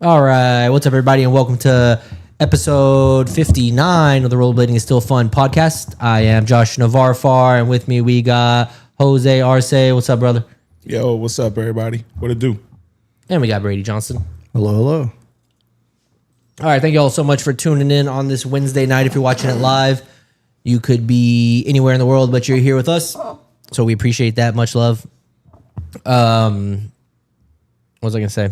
All right, what's up, everybody, and welcome to episode 59 of the Rollerblading is Still Fun podcast. I am Josh Navarfar, and with me we got Jose Arce. What's up, brother? Yo, what's up, everybody? What it do? And we got Brady Johnson. Hello, hello. All right, thank you all so much for tuning in on this Wednesday night. If you're watching it live, you could be anywhere in the world, but you're here with us, so we appreciate that. Much love. What was I going to say?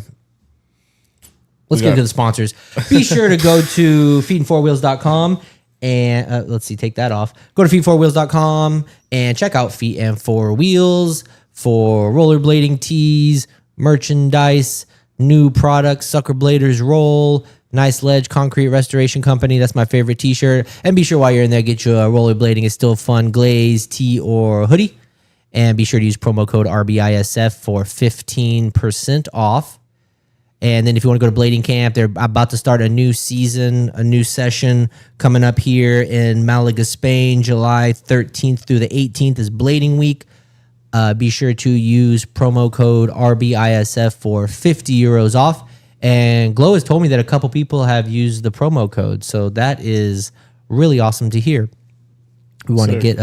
Let's get into the sponsors. Be sure to go to feetandfourwheels.com and let's see, take that off. Go to feetandfourwheels.com and check out Feet and Four Wheels for rollerblading tees, merchandise, new products, Sucker Bladers Roll, Nice Ledge Concrete Restoration Company. That's my favorite t-shirt. And be sure while you're in there, get you a Rollerblading is Still Fun glaze, tee, or hoodie. And be sure to use promo code RBISF for 15% off. And then if you want to go to Blading Camp, they're about to start a new season, a new session coming up here in Malaga, Spain. July 13th through the 18th is Blading Week. Be sure to use promo code RBISF for 50 euros off. And Glow has told me that a couple people have used the promo code. So that is really awesome to hear. We want to get...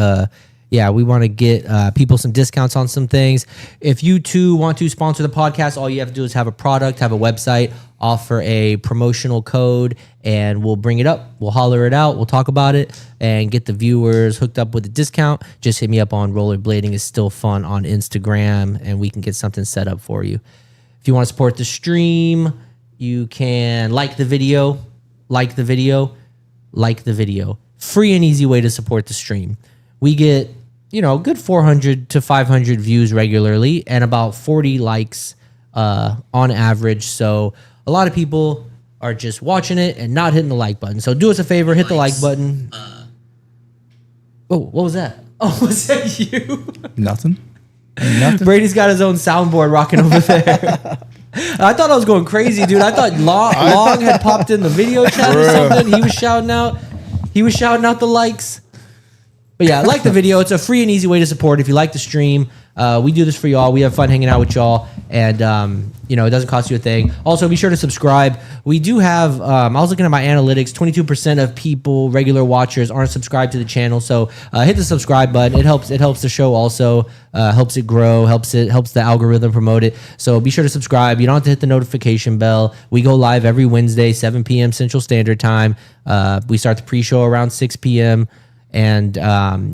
we want to get people some discounts on some things. If you too want to sponsor the podcast, all you have to do is have a product, have a website, offer a promotional code, and we'll bring it up. We'll holler it out. We'll talk about it and get the viewers hooked up with a discount. Just hit me up on Rollerblading is Still Fun on Instagram, and we can get something set up for you. If you want to support the stream, you can like the video. Free and easy way to support the stream. We get good 400 to 500 views regularly and about 40 likes on average. So a lot of people are just watching it and not hitting the like button. So do us a favor, hit the like button. Oh, what was that? Oh, was that you? Nothing. Brady's got his own soundboard rocking over there. I thought I was going crazy, dude. I thought Long had popped in the video chat or something. He was shouting out the likes. But yeah, like the video. It's a free and easy way to support. If you like the stream, we do this for y'all. We have fun hanging out with y'all, and it doesn't cost you a thing. Also, be sure to subscribe. We do have. I was looking at my analytics. 22% of people, regular watchers, aren't subscribed to the channel. So hit the subscribe button. It helps. It helps the show also. Helps it grow. Helps the algorithm promote it. So be sure to subscribe. You don't have to hit the notification bell. We go live every Wednesday, 7 p.m. Central Standard Time. We start the pre-show around 6 p.m. And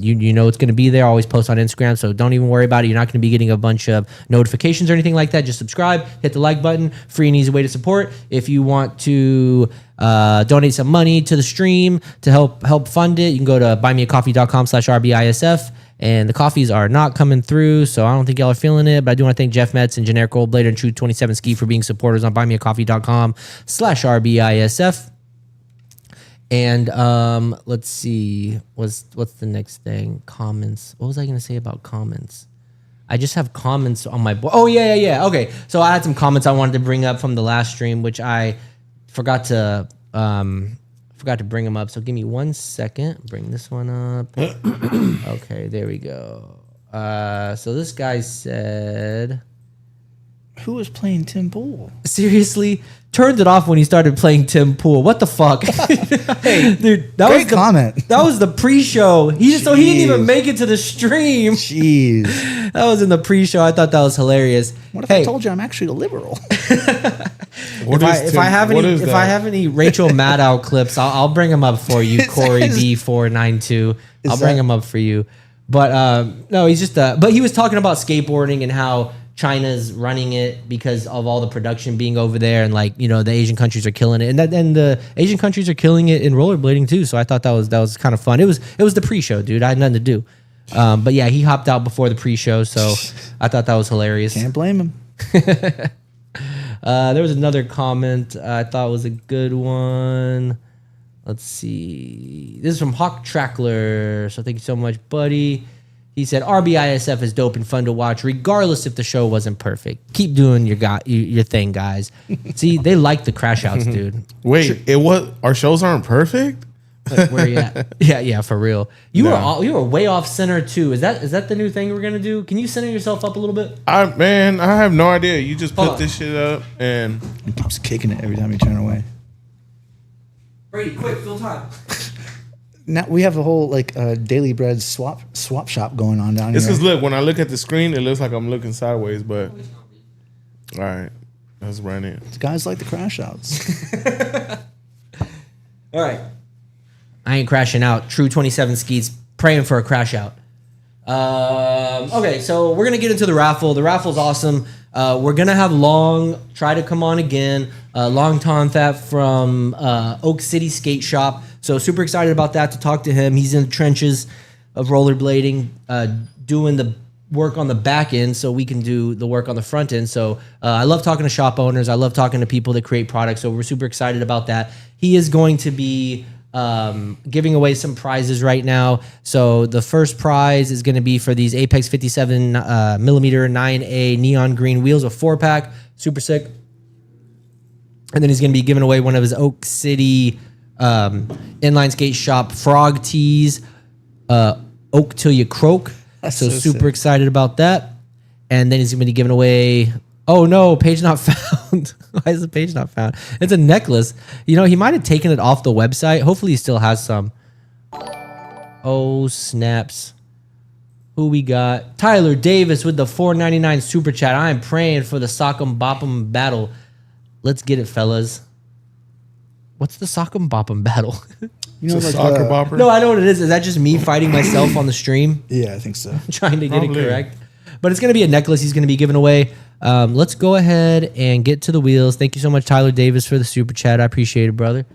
you know it's going to be there. I always post on Instagram, so don't even worry about it. You're not going to be getting a bunch of notifications or anything like that. Just subscribe, hit the like button. Free and easy way to support. If you want to donate some money to the stream to help fund it, you can go to buymeacoffee.com/RBISF. And the coffees are not coming through, so I don't think y'all are feeling it. But I do want to thank Jeff Metz and Generic Goldblader and True 27 Ski for being supporters on buymeacoffee.com/RBISF. And let's see, what's the next thing? Comments. What was I going to say about comments? I just have comments on my board. Oh, yeah. Okay, so I had some comments I wanted to bring up from the last stream, which I forgot to bring them up. So give me 1 second. Bring this one up. Okay, there we go. So this guy said... Who was playing Tim Pool? Seriously? Turned it off when he started playing Tim Pool. What the fuck? Hey, dude, great comment. That was the pre-show. So he didn't even make it to the stream. Jeez. That was in the pre-show. I thought that was hilarious. What if I told you I'm actually a liberal? If I have any Rachel Maddow clips, I'll bring them up for you, Corey B492. I'll bring them up for you. But no, he's just but he was talking about skateboarding and how China's running it because of all the production being over there, and the Asian countries are killing it, and the Asian countries are killing it in rollerblading too. So I thought that was kind of fun. It was the pre-show, dude. I had nothing to do, but yeah, he hopped out before the pre-show, so I thought that was hilarious. Can't blame him. There was another comment I thought was a good one. Let's see. This is from Hawk Trackler. So thank you so much, buddy. He said, RBISF is dope and fun to watch, regardless if the show wasn't perfect. Keep doing your thing, guys. See, they like the crash outs, dude. Wait, our shows aren't perfect? Like, where you at? Yeah, for real. You No. were way off center too. Is that the new thing we're gonna do? Can you center yourself up a little bit? I have no idea. You just Hold put on. this shit up and He keeps kicking it every time you turn away. Brady, quick, fill time. Now we have a whole Daily Bread swap shop going on down it's here. because look, when I look at the screen, it looks like I'm looking sideways. But all right, let's run it. Guys like the crash outs. All right. I ain't crashing out. True 27 Skeets praying for a crash out. Okay, so we're gonna get into the raffle. The raffle's awesome. We're gonna have Long try to come on again. Long Tonthat from Oak City Skate Shop. So super excited about that to talk to him. He's in the trenches of rollerblading, doing the work on the back end so we can do the work on the front end. So I love talking to shop owners. I love talking to people that create products. So we're super excited about that. He is going to be giving away some prizes right now. So the first prize is going to be for these Apex 57 millimeter 9A neon green wheels, a 4-pack, super sick. And then he's going to be giving away one of his Oak City inline skate shop frog tees, Oak Till You Croak. That's So so super sick. excited about that. And then he's going to be giving away. Oh no, page not found. Why is the page not found? It's a necklace. You know, he might have taken it off the website. Hopefully he still has some. Oh, snaps. Who we got? Tyler Davis with the $4.99 super chat. I am praying for the Sock'em Bop'em battle. Let's get it, fellas. What's the Sock'em Bop'em battle? You know, It's a like soccer the- bopper. No, I know what it is. Is that just me fighting myself on the stream? Yeah, I think so. Trying to get Probably. it correct. But it's going to be a necklace he's going to be giving away. Let's go ahead and get to the wheels. Thank you so much, Tyler Davis, for the super chat. I appreciate it, brother.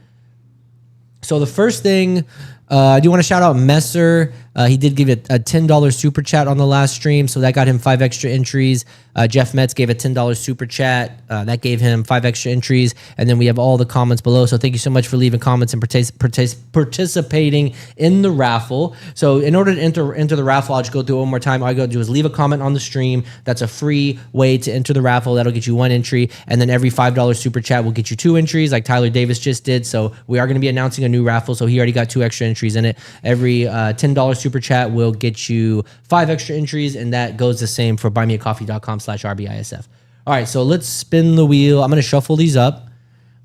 So the first thing, I do want to shout out Messer. He did give it a $10 super chat on the last stream, so that got him 5 extra entries. Jeff Metz gave a $10 super chat. That gave him 5 extra entries. And then we have all the comments below. So thank you so much for leaving comments and participating in the raffle. So in order to enter the raffle, I'll just go through it one more time. All you got to do is leave a comment on the stream. That's a free way to enter the raffle. That'll get you 1 entry. And then every $5 super chat will get you 2 entries like Tyler Davis just did. So we are going to be announcing a new raffle. So he already got 2 extra entries in it. Every $10 super chat will get you 5 extra entries, and that goes the same for buymeacoffee.com/RBISF. All right, so let's spin the wheel. I'm going to shuffle these up.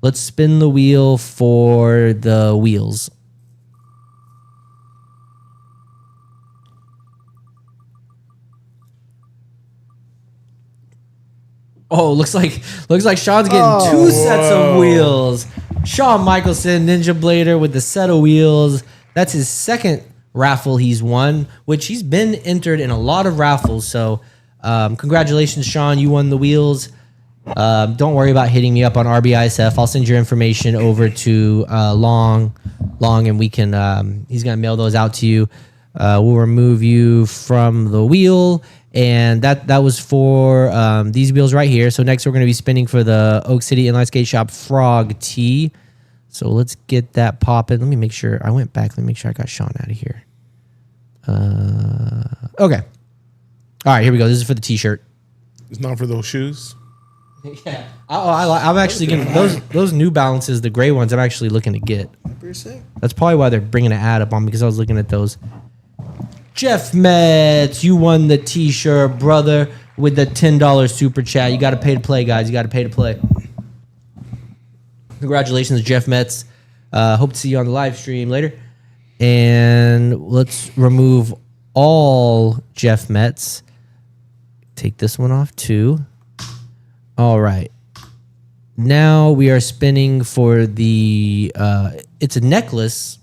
Let's spin the wheel for the wheels. Oh, looks like Sean's getting 2 sets of wheels. Shawn Michelson, Ninja Blader with the set of wheels. That's his second raffle he's won, which he's been entered in a lot of raffles. So congratulations, Sean. You won the wheels. Don't worry about hitting me up on RBISF. I'll send your information over to Long, and we can. He's gonna mail those out to you. We'll remove you from the wheel, and that was for these wheels right here. So next we're gonna be spinning for the Oak City Inline Skate Shop Frog Tee. So let's get that popping. Let me make sure I went back. Let me make sure I got Sean out of here. Okay. All right, here we go. This is for the T-shirt. It's not for those shoes. Yeah, I'm actually getting those New Balances, the gray ones. I'm actually looking to get. Pretty sick. That's probably why they're bringing an ad up on me, because I was looking at those. Jeff Metz, you won the T-shirt, brother, with the $10 super chat. You got to pay to play, guys. You got to pay to play. Congratulations, Jeff Metz. Hope to see you on the live stream later. And let's remove all Jeff Metz. Take this one off too. All right. Now we are spinning for the, it's a necklace.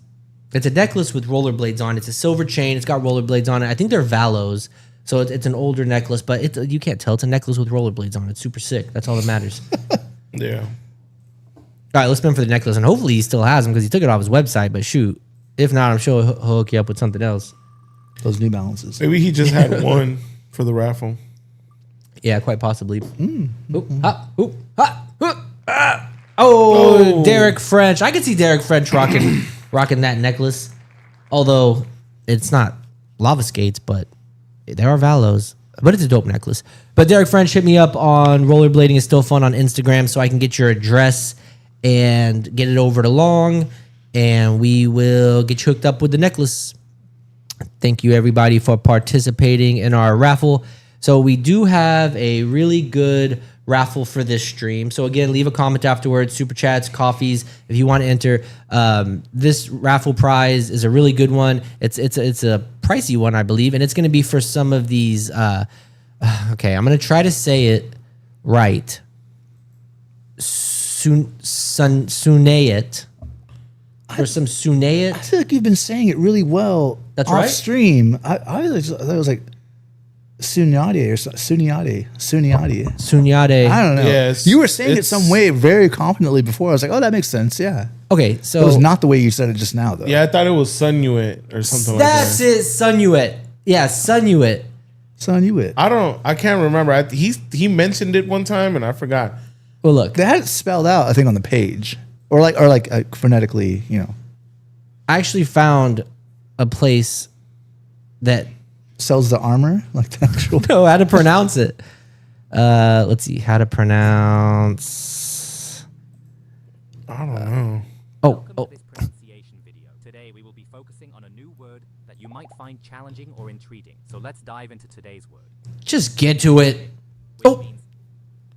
It's a necklace with rollerblades on it. It's a silver chain. It's got rollerblades on it. I think they're Valos. So it's an older necklace, but you can't tell. It's a necklace with rollerblades on it. It's super sick. That's all that matters. Yeah. All right, let's spin for the necklace, and hopefully he still has them because he took it off his website. But shoot, if not, I'm sure he'll hook you up with something else. Those New Balances. Maybe he just had one for the raffle. Yeah, quite possibly. Oop, ha, oop, ha, oop, ah. Oh, Derek French. I can see Derek French rocking that necklace. Although it's not lava skates, but there are Valos. But it's a dope necklace. But Derek French, hit me up on Rollerblading is Still Fun on Instagram so I can get your address and get it over to Long. and we will get you hooked up with the necklace. Thank you, everybody, for participating in our raffle. So we do have a really good raffle for this stream. So again, leave a comment afterwards, super chats, coffees, if you want to enter. This raffle prize is a really good one. It's a pricey one, I believe, and it's going to be for some of these. Okay, I'm going to try to say it right. Sunayet. For some Sunayet. I feel like you've been saying it really well. That's off right. Stream. I thought it was like Sunyade or Sunyade. Sunyade. I don't know. Yes, You were saying it it's- some way very confidently before. I was like, oh, that makes sense. Yeah. Okay, so It was not the way you said it just now, though. Yeah, I thought it was Sunuit or something like that's that. it, Sunuit. Yeah, Sunuit. Sunyuit. I can't remember. He mentioned it one time and I forgot. Well, look, They had it spelled out, I think, on the page, or phonetically. I actually found a place that Sells the armor, like the actual. know how to pronounce it. Let's see how to pronounce. I don't know. Welcome Oh, to this pronunciation video. Today we will be focusing on a new word that you might find challenging or intriguing. So let's dive into today's word, just get to it. which Oh, means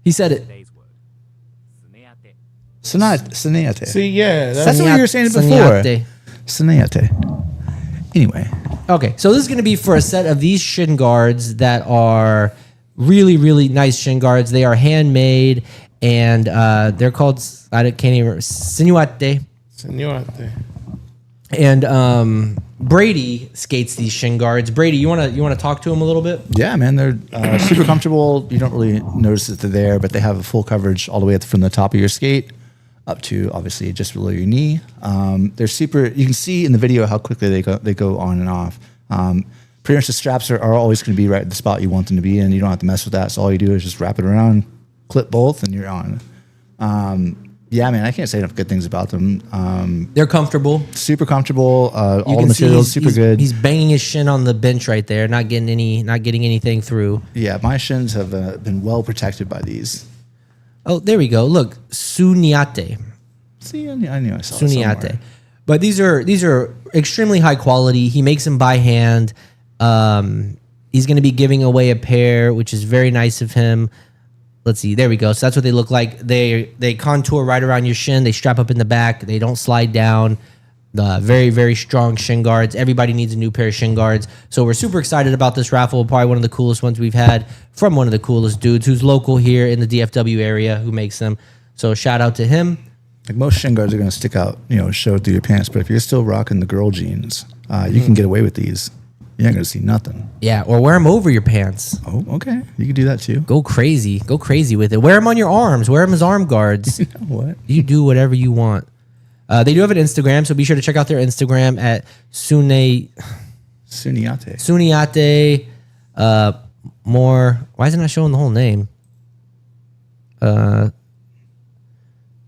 he said it. today's word. Suneate. Sunyate. See, yeah, That's what you were saying before. Sunyate. Sunyate. Anyway. Okay, so this is going to be for a set of these shin guards that are really, really nice shin guards. They are handmade, and they're called, can't even remember, Sinuate. Señorate. And Brady skates these shin guards. Brady, you want to talk to him a little bit? Yeah, man, they're super comfortable. You don't really notice that they're there, but they have a full coverage all the way up from the top of your skate up to obviously just below your knee. They're super. You can see in the video how quickly they go on and off. Pretty much the straps are always going to be right at the spot you want them to be in. You don't have to mess with that. So all you do is just wrap it around, clip both, and you're on. Yeah, man, I can't say enough good things about them. They're comfortable. Super comfortable. All the can see materials super good. He's banging his shin on the bench right there, not getting anything through. Yeah, my shins have been well protected by these. Oh, there we go. Look, Sunyate. See, I knew I saw it Sunyate. somewhere. But these are extremely high quality. He makes them by hand. He's going to be giving away a pair, which is very nice of him. Let's see. There we go. So that's what they look like. They contour right around your shin. They strap up in the back. They don't slide down. The very, very strong shin guards. Everybody needs a new pair of shin guards. So we're super excited about this raffle. Probably one of the coolest ones we've had from one of the coolest dudes who's local here in the DFW area who makes them. So shout out to him. Like most shin guards are going to stick out, show through your pants. But if you're still rocking the girl jeans, you can get away with these. You ain't going to see nothing. Yeah, or wear them over your pants. Oh, okay. You can do that too. Go crazy. Go crazy with it. Wear them on your arms. Wear them as arm guards. You know what? You do whatever you want. They do have an Instagram, so be sure to check out their Instagram at Sunyate. Sunyate more. Why is it not showing the whole name?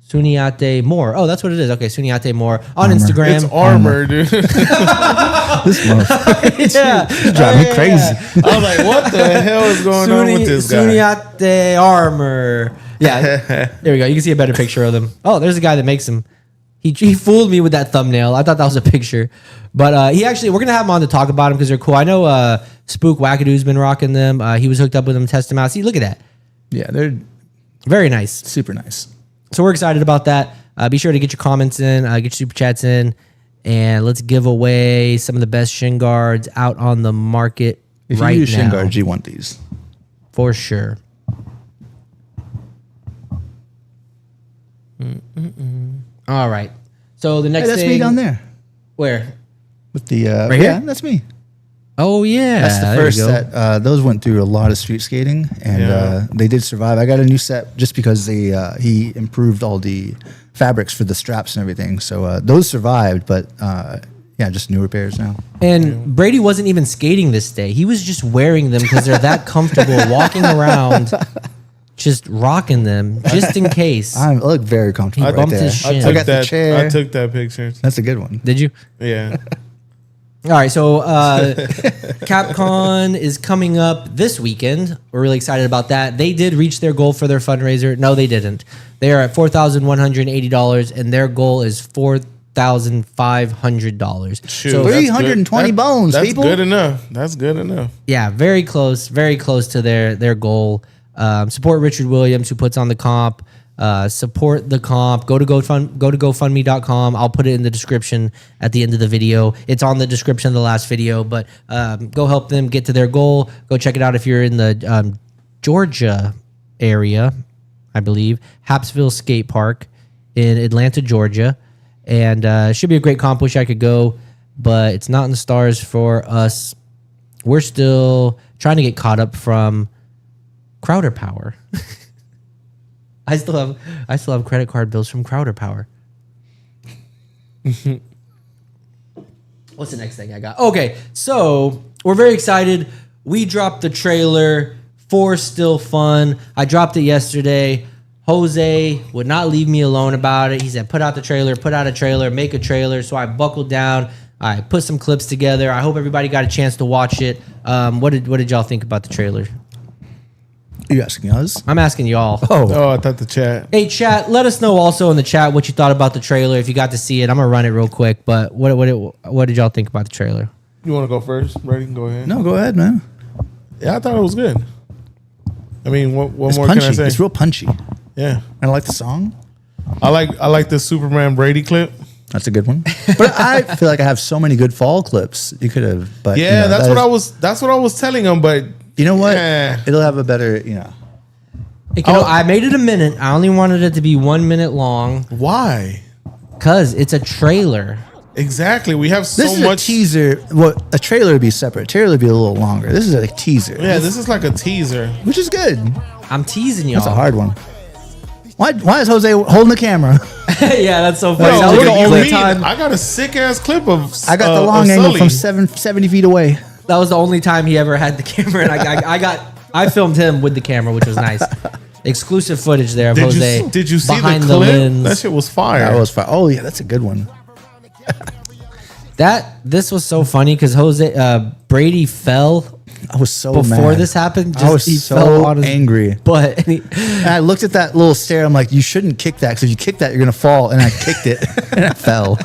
Sunyate more. Oh, that's what it is. Okay, Sunyate more on Instagram. It's armor, dude. This motherfucker. Yeah, driving me crazy. I was like, what the hell is going on with this guy? Sunyate armor. Yeah, there we go. You can see a better picture of them. Oh, there's a guy that makes them. He fooled me with that thumbnail. I thought that was a picture, but we're gonna have him on to talk about them because they're cool. I know Spook Wackadoo's been rocking them. He was hooked up with them, test them out. See, look at that. Yeah, they're Very nice. super nice. So we're excited about that. Be sure to get your comments in, get your super chats in, and let's give away some of the best shin guards out on the market If right you use now. shin guards, you want these. For sure. All right. So the next Hey, that's thing. me down there Where? with the. Right yeah, here? that's me. Oh yeah. That's the there you first go. set. Those went through a lot of street skating, and Yeah. they did survive. I got a new set just because he improved all the fabrics for the straps and everything. So those survived, but yeah, just newer pairs now. And Brady wasn't even skating this day. He was just wearing them because they're that comfortable, walking around, just rocking them, just in case. I look very comfortable He right bumped there. his shin. I I took got the that. chair. I took that picture. That's a good one. Did you? Yeah. All right, so Capcom is coming up this weekend. We're really excited about that. They did reach their goal for their fundraiser. No, they didn't. They are at $4,180, and their goal is $4,000. $3,500. Shoot, So that's 320 good. bones, That's people. good enough. That's good enough. yeah, very close to their goal. Support Richard Williams, who puts on the comp. Support the comp. Go to GoFundMe.com. I'll put it in the description at the end of the video. It's on the description of the last video, but go help them get to their goal. Go check it out if you're in the Georgia area, I believe. Hapsville Skate Park in Atlanta, Georgia. And it should be a great comp. Wish I could go, but it's not in the stars for us. We're still trying to get caught up from Crowder Power. I still have credit card bills from Crowder Power. What's the next thing I got? Okay, so we're very excited. We dropped the trailer for Still Fun. I dropped it yesterday. Jose would not leave me alone about it. He said, put out a trailer, make a trailer. So I buckled down. I put some clips together. I hope everybody got a chance to watch it. What did y'all think about the trailer? Are you asking us? I'm asking y'all. Oh, I thought the chat. Hey, chat, let us know also in the chat what you thought about the trailer. If you got to see it, I'm going to run it real quick. But what did y'all think about the trailer? You want to go first? Ready? Go ahead. No, go ahead, man. Yeah, I thought it was good. I mean, what It's more punchy. can I say? It's real punchy. Yeah, And I like the song. I like the Superman Brady clip. That's a good one. But I feel like I have so many good fall clips. You could have, but Yeah, you know, that's what I was telling him. But You know what? Yeah. It'll have a better, you know. I made it a minute. I only wanted it to be 1 minute long why? because it's a trailer. Exactly. We have so This is much a teaser. Well, a trailer would be separate. A trailer would be a little longer. This is a teaser. Yeah, this is like a teaser. Which is good. I'm teasing y'all. That's a hard one. Why is Jose holding the camera? Yeah, that's so funny. No, That was what the do you only mean? time. I got a sick ass clip of. I got the long of angle Sully. from 70 feet away. That was the only time he ever had the camera, and I filmed him with the camera, which was nice. Exclusive footage there of Jose. Did you see behind the the clip? lens. That shit was fire. That was fun. Oh yeah, that's a good one. This was so funny because Brady fell I was so before mad. this happened. I was he so fell on his angry. butt. And he, And I looked at that little stair. I'm like, you shouldn't kick that because if you kick that, you're gonna fall. And I kicked it and I fell.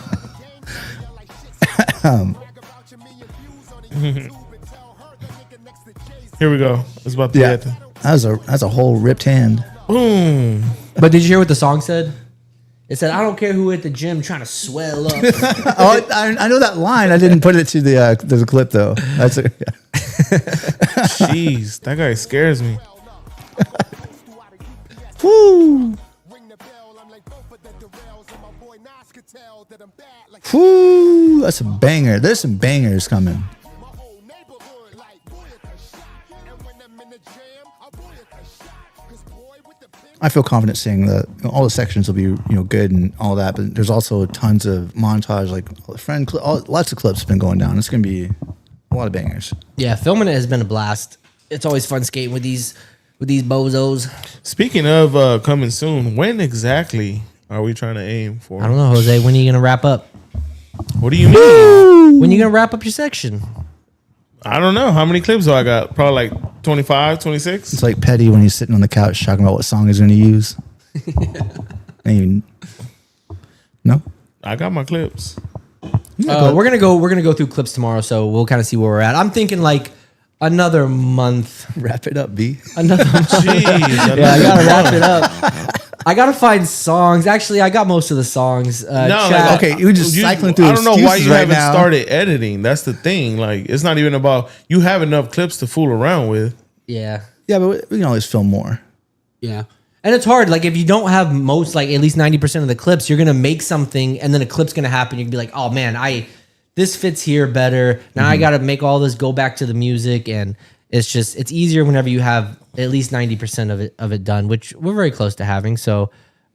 Here we go. It's about to Yeah, be at that's a whole ripped hand. Boom. but did you hear what the song said? It said, "I don't care who at the gym trying to swell up." Oh, I know that line. I didn't put it to the clip though. That's a, Jeez, that guy scares me. woo. Woo, that's a banger. There's some bangers coming. I feel confident saying that all the sections will be good and all that, but there's also tons of montage, like lots of clips have been going down. It's gonna be a lot of bangers. Yeah, filming it has been a blast. It's always fun skating with these bozos. Speaking of coming soon, when exactly are we trying to aim for? I don't know, Jose. When are you gonna wrap up? What do you mean? When are you gonna wrap up your section? I don't know. How many clips do I got? Probably like 25, 26? It's like Petty when he's sitting on the couch talking about what song he's gonna use. No. I got my clips. We're gonna go through clips tomorrow, so we'll kind of see where we're at. I'm thinking like another month. Wrap it up, B. Another month. Jeez. Yeah, I gotta wrap it up. I gotta find songs. Actually, I got most of the songs. Chat. Okay, you're just cycling through I don't know why excuses you right haven't now. started editing. That's the thing. Like, it's not even about you have enough clips to fool around with. Yeah. Yeah, but we can always film more. Yeah. And it's hard. Like if you don't have most, like at least 90% of the clips, you're gonna make something, and then a clip's gonna happen. You can be like, oh man, this fits here better. Now I gotta make all this go back to the music, and it's easier whenever you have at least 90% of it done, which we're very close to having. So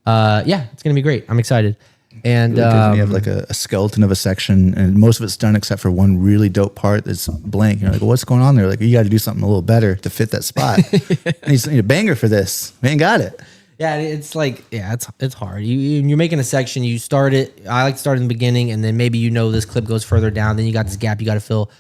yeah, it's gonna be great. I'm excited. And Really good when you have like a skeleton of a section, and most of it's done except for one really dope part that's blank. You're like, well, what's going on there? Like, you got to do something a little better to fit that spot. And you need a banger for this. We ain't got it. yeah, it's like, yeah, it's hard. You're making a section, you start it. I like to start in the beginning, and then maybe this clip goes further down. Then you got this gap you got to fill.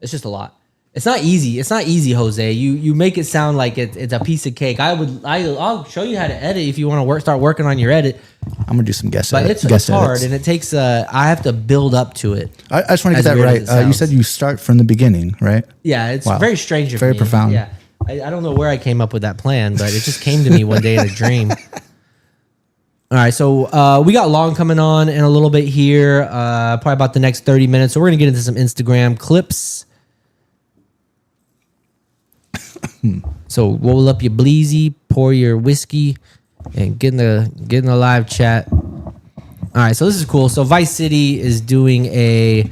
It's just a lot. It's not easy. It's not easy, Jose. You make it sound like it's a piece of cake. I'll show you how to edit if you want to start working on your edit. I'm gonna do some guess But edits. it's hard and it takes. I have to build up to it. I just want to get that right. You said you start from the beginning, right? Yeah, it's Wow. very strange. Of Very me. profound. Yeah, I don't know where I came up with that plan, but it just came to me one day in a dream. All right, so we got Long coming on in a little bit here, probably about the next 30 minutes. So we're gonna get into some Instagram clips. So roll up your bleezy, pour your whiskey, and get in the live chat. All right, so this is cool. So Vice City is doing a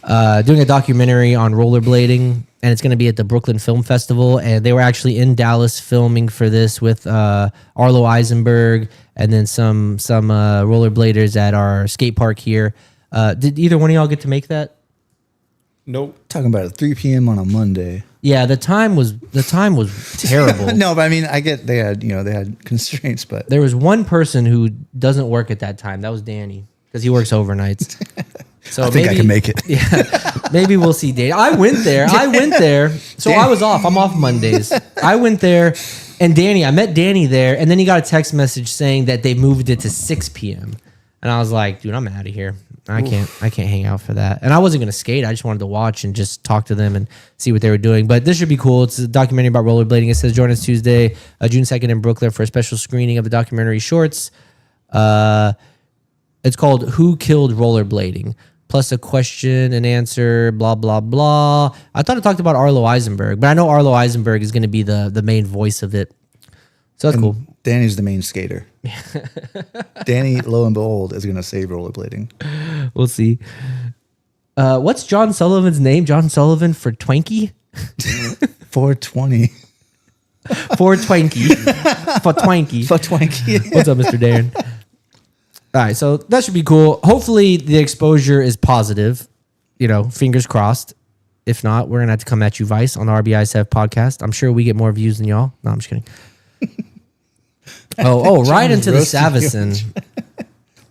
documentary on rollerblading, and it's going to be at the Brooklyn Film Festival. And they were actually in Dallas filming for this with Arlo Eisenberg and then some rollerbladers at our skate park here. Did either one of y'all get to make that? Nope. Talking about it, 3 p.m. on a Monday. Yeah, the time was terrible. No, but I mean, I get they had constraints, but There was one person who doesn't work at that time. That was Danny because he works overnights. So I think I can make it. Yeah, maybe we'll see Danny. I went there. So I was off. I'm off Mondays. I went there, and I met Danny there, and then he got a text message saying that they moved it to 6 p.m. And I was like, dude, I'm out of here. I can't hang out for that. And I wasn't gonna skate. I just wanted to watch and just talk to them and see what they were doing. But this should be cool. It's a documentary about rollerblading. It says join us Tuesday, June 2nd in Brooklyn for a special screening of the documentary shorts. It's called Who Killed Rollerblading? Plus a question and answer, blah, blah, blah. I thought it talked about Arlo Eisenberg, but I know Arlo Eisenberg is going to be the main voice of it. So that's cool. Danny's the main skater. Danny, lo and behold, is going to save rollerblading. We'll see. What's John Sullivan's name? John Sullivan for Twanky? 420. For Twanky. For Twanky. For Twanky. What's up, Mr. Darren? All right, so that should be cool. Hopefully the exposure is positive. Fingers crossed. If not, we're going to have to come at you, Vice, on the RBISF podcast. I'm sure we get more views than y'all. No, I'm just kidding. Right into the Savison.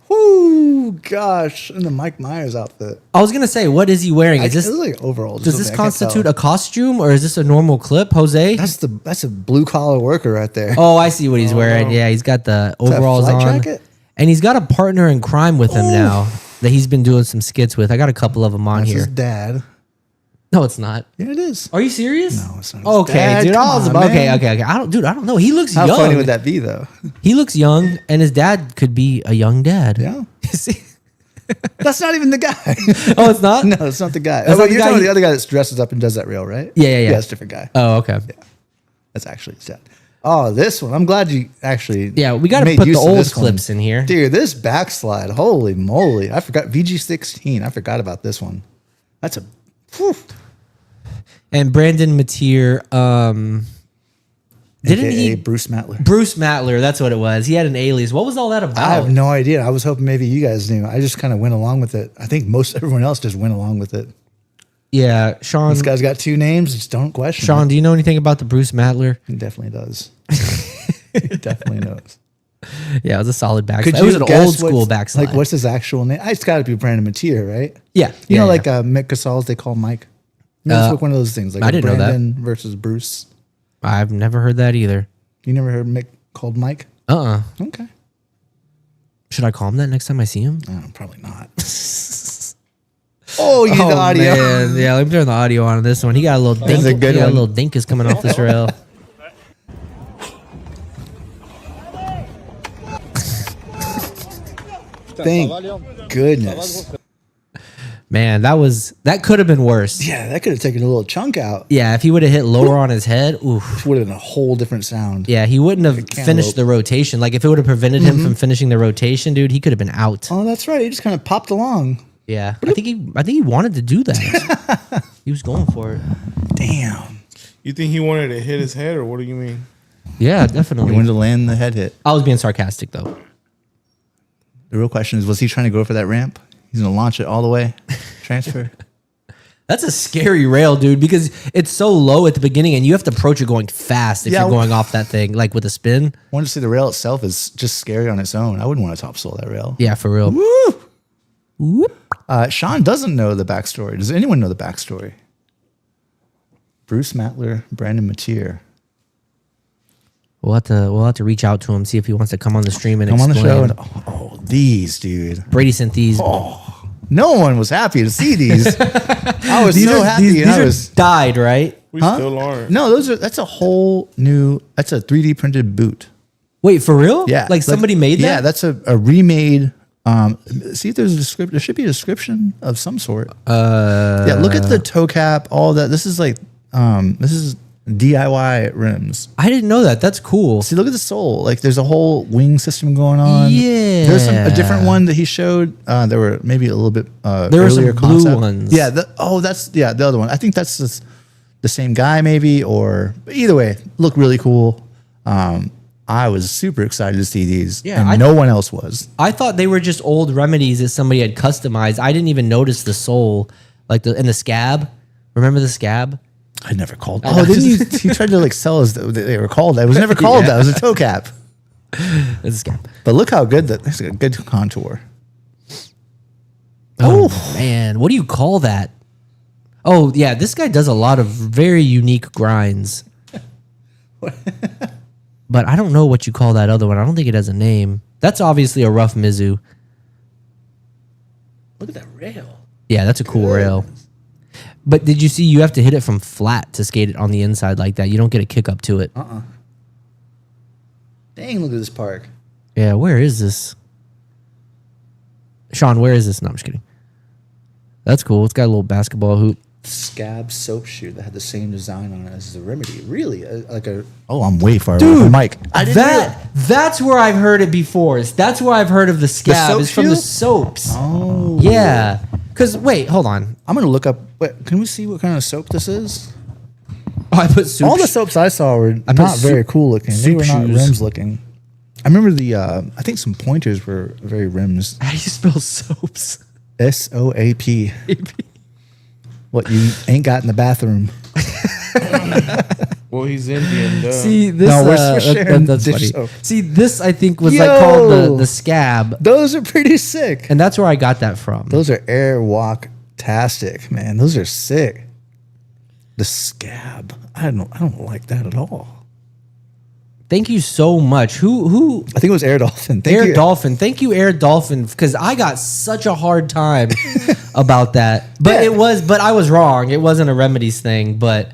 Whoo, gosh. And the Mike Myers outfit. I was going to say, what is he wearing? Is this like overalls? Does this constitute a costume or is this a normal clip, Jose? That's a blue collar worker right there. Oh, I see what he's wearing. Yeah, he's got the overalls on. Jacket? And he's got a partner in crime with him now that he's been doing some skits with. I got a couple of them on That's here. his dad. No, it's not. Yeah, it is. Are you serious? No, it's not. His Okay, dad. dude. Come on, Okay. man. I don't know. He looks How young. funny would that be, though? He looks young, and his dad could be a young dad. Yeah. See? That's not even the guy. Oh, it's not? No, it's not the guy. That's not the You're guy talking about the other guy that dresses up and does that reel, right? Yeah. Yeah, it's a different guy. Oh, okay. That's actually his dad. Oh, this one. I'm glad you actually. Yeah, we got to made put the use of old this one. clips in here. Dude, this backslide. Holy moly. I forgot. VG16. I forgot about this one. That's a. Whew. And Brandon Mateer, didn't AKA he? Bruce Matler. Bruce Matler, that's what it was. He had an alias. What was all that about? I have no idea. I was hoping maybe you guys knew. I just kind of went along with it. I think everyone else just went along with it. Yeah, Sean. This guy's got 2 names. Just don't question Sean, it. do you know anything about the Bruce Matler? He definitely does. He definitely knows. Yeah, it was a solid backslide. It was an old school backslide. Like, what's his actual name? It's got to be Brandon Mateer, right? Yeah. You know, like yeah. Mick Casals, they call Mike. You know, it's one of those things. Like I didn't know that. Brandon versus Bruce. I've never heard that either. You never heard Mick called Mike? Okay. Should I call him that next time I see him? Probably not. Oh, you need the audio. Man. Yeah, let me turn the audio on this one. He got a little dink. a good He got one. a little dinkus coming off this rail. Thank goodness. Man, that could have been worse. Yeah, that could have taken a little chunk out. Yeah, if he would have hit lower on his head, oof. Would have been a whole different sound. Yeah, he wouldn't have cantaloupe. finished the rotation. Like if it would have prevented him from finishing the rotation, dude, he could have been out. Oh, that's right. He just kind of popped along. Yeah, I think he wanted to do that. He was going for it. Damn. You think he wanted to hit his head, or what do you mean? Yeah, He definitely. wanted to land the head hit. I was being sarcastic though. The real question is, was he trying to go for that ramp? He's going to launch it all the way, transfer. That's a scary rail, dude, because it's so low at the beginning and you have to approach it going fast if Yeah, you're going off that thing, like with a spin. I want to see the rail itself is just scary on its own. I wouldn't want to topsoil that rail. Yeah, for real. Woo! Whoop. Sean doesn't know the backstory. Does anyone know the backstory? Bruce Matler, Brandon Mateer. We'll have to reach out to him, see if he wants to come on the stream and Come on explain. the show. And, these, dude. Brady sent these. No one was happy to see these. I was so happy. These and I are was, dyed, right? We Huh? still aren't. no, that's a whole new, that's a 3D printed boot. Wait, for real? Yeah. Like somebody made that? Yeah, that's a remade. See if there's a description. There should be a description of some sort. Yeah, look at the toe cap, all that. This is like, this is DIY rims. I didn't know that. That's cool. See, look at the sole. Like, there's a whole wing system going on. Yeah. There's a different one that he showed. There were maybe a little bit There were some earlier blue concept. ones. Yeah. The other one. I think that's the same guy, maybe, or either way, look really cool. I was super excited to see these. Yeah, and no one else was. I thought they were just old remedies that somebody had customized. I didn't even notice the sole, like and the scab. Remember the scab? I never called. Oh, didn't you? He tried to like sell us that they were called that. It was never called that. It was a toe cap. It's a scab. But look how good that. That's a good contour. Oh man, what do you call that? Oh yeah, this guy does a lot of very unique grinds. But I don't know what you call that other one. I don't think it has a name. That's obviously a rough Mizu. Look at that rail. Yeah, that's a cool rail. But did you see you have to hit it from flat to skate it on the inside like that? You don't get a kick up to it. Dang! Look at this park. Yeah, where is this? Sean, where is this? No, I'm just kidding. That's cool. It's got a little basketball hoop. Scab soap shoe that had the same design on it as the Remedy. Really, Oh, I'm way far away from Mike. I didn't That's where I've heard it before. That's where I've heard of the scab. soap It's from the shoe? soaps. Oh, Yeah. Because wait, hold on. I'm gonna look up. Wait, can we see what kind of soap this is? Oh, I put soup. All the soaps I saw were put not very soup- cool looking. They soup were not shoes. rims looking. I remember I think some pointers were very rims. How do you spell soaps? SOAP. What you ain't got in the bathroom? Well, he's Indian, duh. See this. No, we're sharing that's dish funny. soap. See this. I think was Yo! like called the scab, Those are pretty sick. and that's where I got that from. Those are airwalk-tastic, man. Those are sick. The scab. I don't like that at all. Thank you so much. Who? I think it was Air Dolphin. Thank Air you. Dolphin. Thank you, Air Dolphin, because I got such a hard time about that. But Yeah. but I was wrong. It wasn't a remedies thing, but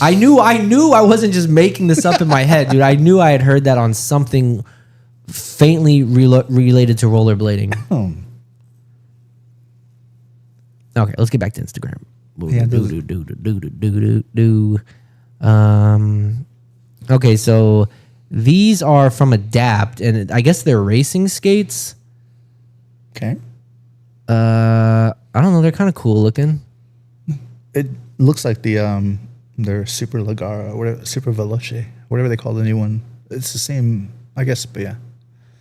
I knew I wasn't just making this up in my head, dude. I knew I had heard that on something faintly related to rollerblading. Oh. Okay, let's get back to Instagram. Yeah, Okay, so these are from Adapt, and I guess they're racing skates. Okay. I don't know. They're kind of cool looking. It looks like their Super Lagara, whatever, Super Veloce, whatever they call the new one. It's the same, I guess, but yeah.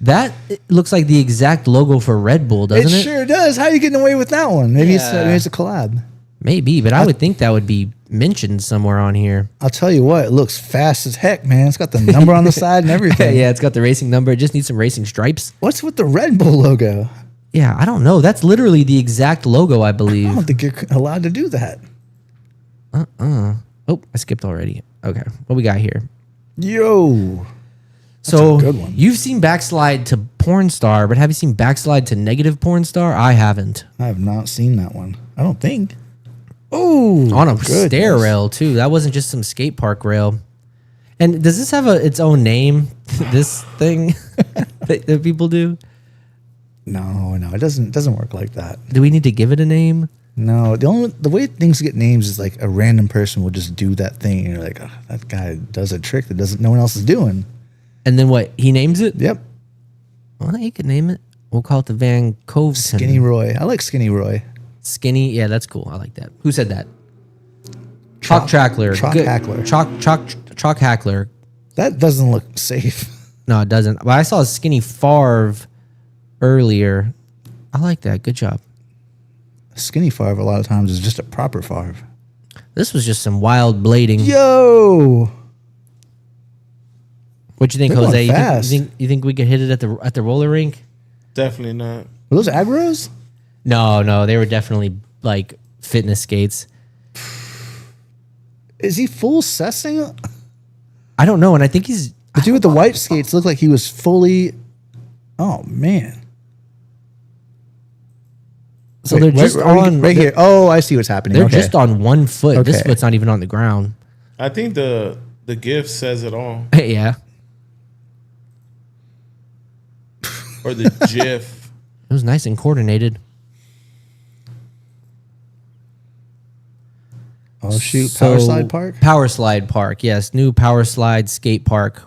That looks like the exact logo for Red Bull, doesn't it? Sure does. How are you getting away with that one? Maybe it's a collab. Maybe, but I would think that would be mentioned somewhere on here. I'll tell you what, it looks fast as heck, man. It's got the number on the side and everything. Yeah, it's got the racing number. It just needs some racing stripes. What's with the Red Bull logo? Yeah, I don't know. That's literally the exact logo, I I believe. don't think you're allowed to do that. Oh, I skipped already. Okay, what we got here? Yo. So a good one. you've seen backslide to porn star, but have you seen backslide to negative porn star? I haven't. I have not seen that one. I don't think. Oh, on a goodness. stair rail too. That wasn't just some skate park rail. And does this have its own name? This thing that people do? No, it doesn't work like that. Do we need to give it a name? No, the way things get names is like a random person will just do that thing, and you're like, oh, that guy does a trick that no one else is doing. And then what? He names it? Yep, Well, he could name it. We'll call it the Van Cove Skinny Roy. I like Skinny Roy. Skinny. Yeah, that's cool. I like that. Who said that? Chalk Trackler. Chalk Good. Hackler. Chalk Hackler. That doesn't look safe. No, it doesn't. But I saw a Skinny Farve earlier. I like that. Good job. Skinny Farve a lot of times is just a proper Farve. This was just some wild blading. Yo, What you think, They're Jose? going fast. You think we could hit it at the roller rink? Definitely not. were those Agros? No, they were definitely like fitness skates. Is he full cessing? I don't know, and I think he's. The dude with the white skates looked like he was fully. Oh man. So they're just on right here. Oh, I see what's happening. They're Okay. just on one foot. This Okay. foot's not even on the ground. I think the GIF says it all, Yeah, or the GIF. it was nice and coordinated. Oh shoot! Power So, Slide Park. Power Slide Park. Yes, new Power Slide skate park.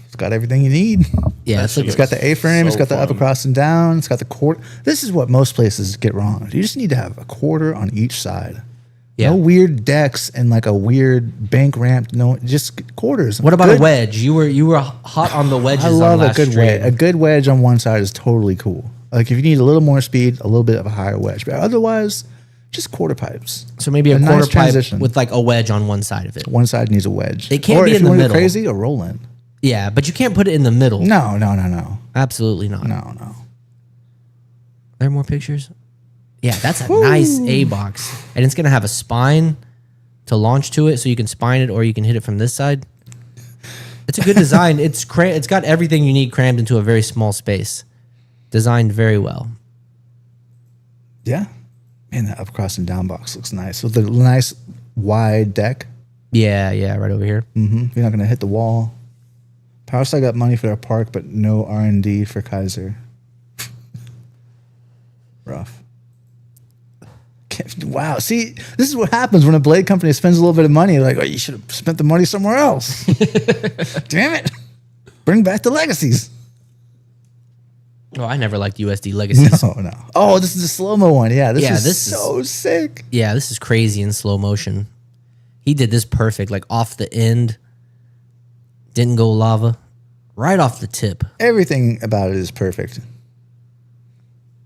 It's got everything you need. Yeah, it's like It's got the A-frame. It's So got the up fun. across and down. It's got the quarter. This is what most places get wrong. You just need to have a quarter on each side. Yeah. No weird decks and like a weird bank ramp. No, just quarters. What about Good- a wedge? You were hot on the wedges. I love on a last good stream. wedge. A good wedge on one side is totally cool. Like if you need a little more speed, a little bit of a higher wedge. But otherwise, just quarter pipes. So maybe a A nice quarter pipe transition. with like a wedge on one side of it. One side needs a wedge. They can't or be if in you the wanna go middle. Crazy, a roll in. Yeah, but you can't put it in the middle. No. Absolutely not. No. Are there more pictures? Yeah, that's a nice A box. And it's going to have a spine to launch to it, so you can spine it or you can hit it from this side. It's a good design. It's got everything you need crammed into a very small space. Designed very well. Yeah. Man, that up across and down box looks nice. With the nice wide deck. Yeah, right over here. You're not going to hit the wall. Powerside got money for their park, but no R&D for Kaiser. Rough. Wow. See, this is what happens when a blade company spends a little bit of money. Like, oh, you should have spent the money somewhere else. Damn it. Bring back the legacies. Oh, I never liked USD Legacies. No. Oh, this is a slow-mo one. Yeah, this is This so sick. Yeah, this is crazy in slow motion. He did this perfect, like off the end. Didn't go lava. Right off the tip. Everything about it is perfect.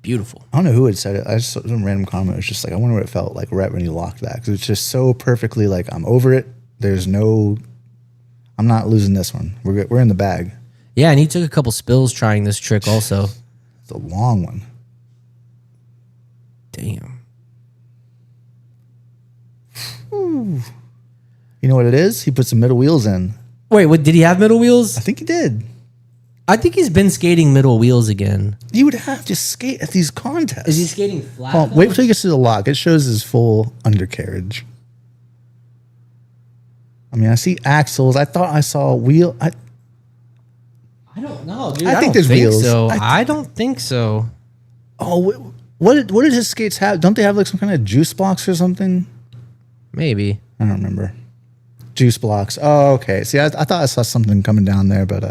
Beautiful. I don't know who had said it. I just saw some random comment. It was just like, I wonder what it felt like right when you locked that. Because it's just so perfectly like, I'm over it. I'm not losing this one. We're good. We're in the bag. Yeah, and he took a couple spills trying this trick also. It's a long one. Damn. You know what it is? He put some middle wheels in. Wait, what, did he have middle wheels? I think he did. I think he's been skating middle wheels again. You would have to skate at these contests. Is he skating flat? Oh, wait till he gets to the lock. It shows his full undercarriage. I mean, I see axles. I thought I saw a wheel. I don't know, dude. I think don't there's wheels. So. I I don't think so. Oh, what did his skates have? Don't they have like some kind of juice blocks or something? Maybe. I don't remember. Juice blocks. Oh, okay. See, I thought I saw something coming down there, but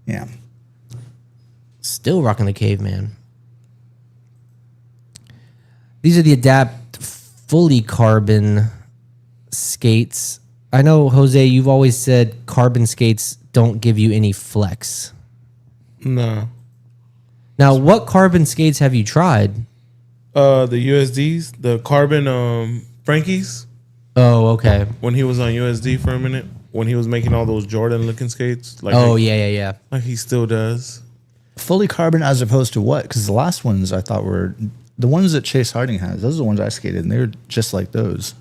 yeah. Still rocking the caveman. These are the Adapt fully carbon skates. I know, Jose, you've always said carbon skates don't give you any flex. No. Now, what carbon skates have you tried? The USDs, the carbon Frankies, Oh, okay. when he was on USD for a minute, when he was making all those Jordan looking skates. Like Oh, yeah. Like he still does. Fully carbon as opposed to what? Because the last ones I thought were the ones that Chase Harding has. Those are the ones I skated, and they're just like those.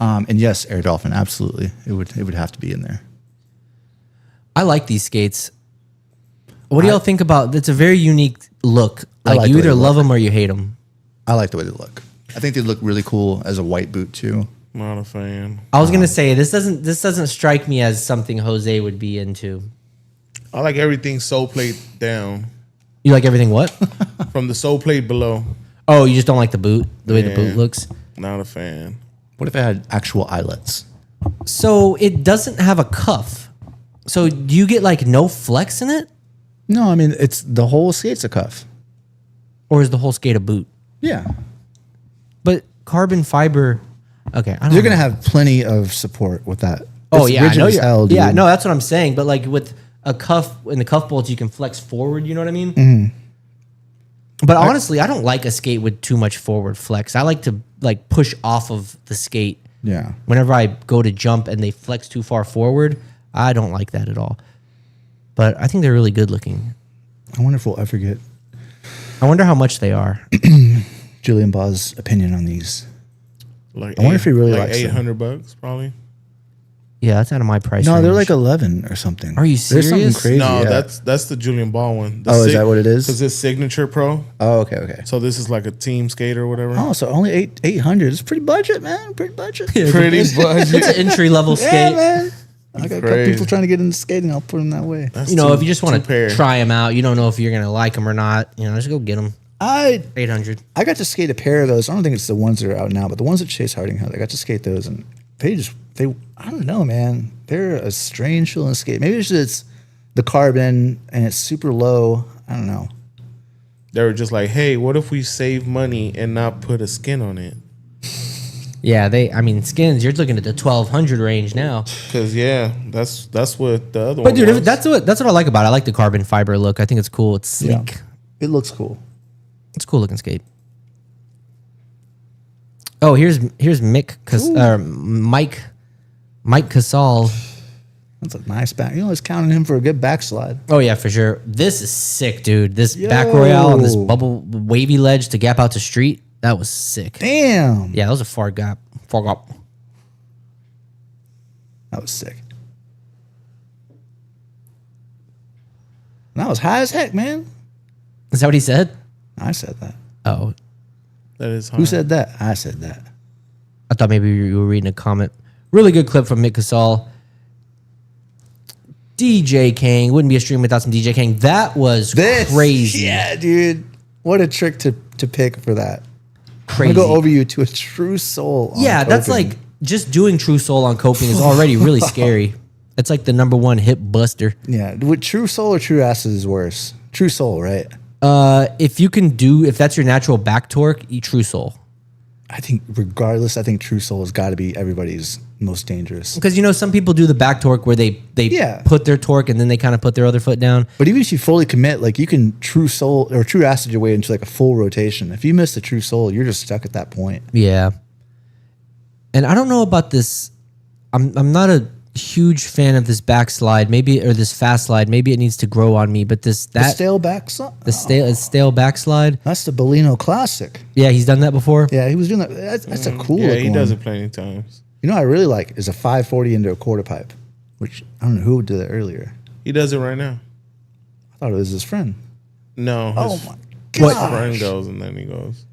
And yes, Air Dolphin, absolutely. It would have to be in there. I like these skates. What do y'all think about? It's a very unique look. I Like, like you the way either they love look. them or you hate them. I like the way they look. I think they look really cool as a white boot too. Not a fan. I was gonna say this doesn't strike me as something Jose would be into. I like everything sole plate down You like everything what? from the sole plate below. Oh, you just don't like the boot, the way the boot Yeah. looks. Not a fan. What if it had actual eyelets? So it doesn't have a cuff. So do you get like no flex in it, No, I mean it's the whole skate's a cuff. or is the whole skate a boot? Yeah, But carbon fiber. Okay, I don't you're know. gonna have plenty of support with that. Oh It's yeah, I rigid know as you're. hell, dude. Yeah, no, that's what I'm saying. But like with a cuff in the cuff bolts, you can flex forward. You know what I mean? Mm-hmm. But honestly, I don't like a skate with too much forward flex. I like to like push off of the skate. Yeah. Whenever I go to jump and they flex too far forward, I don't like that at all. But I think they're really good looking. I wonder if we'll ever get I wonder how much they are. Julian Baugh's opinion on these. Like I wonder if he really like likes them. $800 probably. Yeah, that's out of my price No, range. they're like 11 or something. Are you There's something serious? crazy. No, yeah. that's the Julian Ball one. Oh, is that what it is? Because it's Signature Pro. Oh, okay. So this is like a team skate or whatever. Oh, so only 800. It's pretty budget, man. Pretty budget. Pretty It's budget. an entry level Yeah, skate. man. I got a couple Crazy. people trying to get into skating. I'll put them that way. That's You know, two- if you just want two to pair. try them out, you don't know if you're gonna like them or not. You know, just go get them. I 800. got to skate a pair of those. I don't think it's the ones that are out now, but the ones that Chase Harding had, I got to skate those, and they I don't know, man. They're a strange feeling skate. Maybe it's just the carbon and it's super low. I don't know. They were just like, hey, what if we save money and not put a skin on it? Yeah, skins. You're looking at the 1200 range now. Because that's what the other one. But dude, was. that's what I like about it. I like the carbon fiber look. I think it's cool. It's sleek. Yeah. It looks cool. It's a cool looking skate. Oh, here's Mike Casal. That's a nice back. You know, it's counting him for a good backslide. Oh yeah, for sure. This is sick, dude. This back Yo. royale on this bubble wavy ledge to gap out to street. That was sick. Damn. Yeah, that was a far gap. Far gap. That was sick. And that was high as heck, man. Is that what he said? I said that. Oh, That is hard. Who said that? I said that. I thought maybe you were reading a comment. Really good clip from Mick Casal. DJ Kang. Wouldn't be a stream without some DJ Kang. That was crazy. Yeah, dude. What a trick to pick for that. Crazy. I'm going to go over you to a true soul. on Yeah, that's coping. like just doing True Soul on coping is already really scary. It's like the number one hip buster. Yeah. Would true soul or true acid is worse? True soul, right? If that's your natural back torque, eat True Soul. I think regardless, I think true soul has got to be everybody's most dangerous. Because some people do the back torque where they Yeah. put their torque and then they kind of put their other foot down. But even if you fully commit, like you can true soul or true acid your way into like a full rotation. If you miss the true soul, you're just stuck at that point. Yeah. And I don't know about this. I'm not a huge fan of this backslide, or this fast slide. Maybe it needs to grow on me. But The stale back. stale backslide. That's the Bellino classic. Yeah, he's done that before. Yeah, he was doing that. That's a cool. Yeah, looking he one. does it plenty of times. You know what I really like is a 540 into a quarter pipe, which I don't know who did that earlier. He does it right now. I thought it was his friend. No. Oh his my What? friend god! goes and then he goes.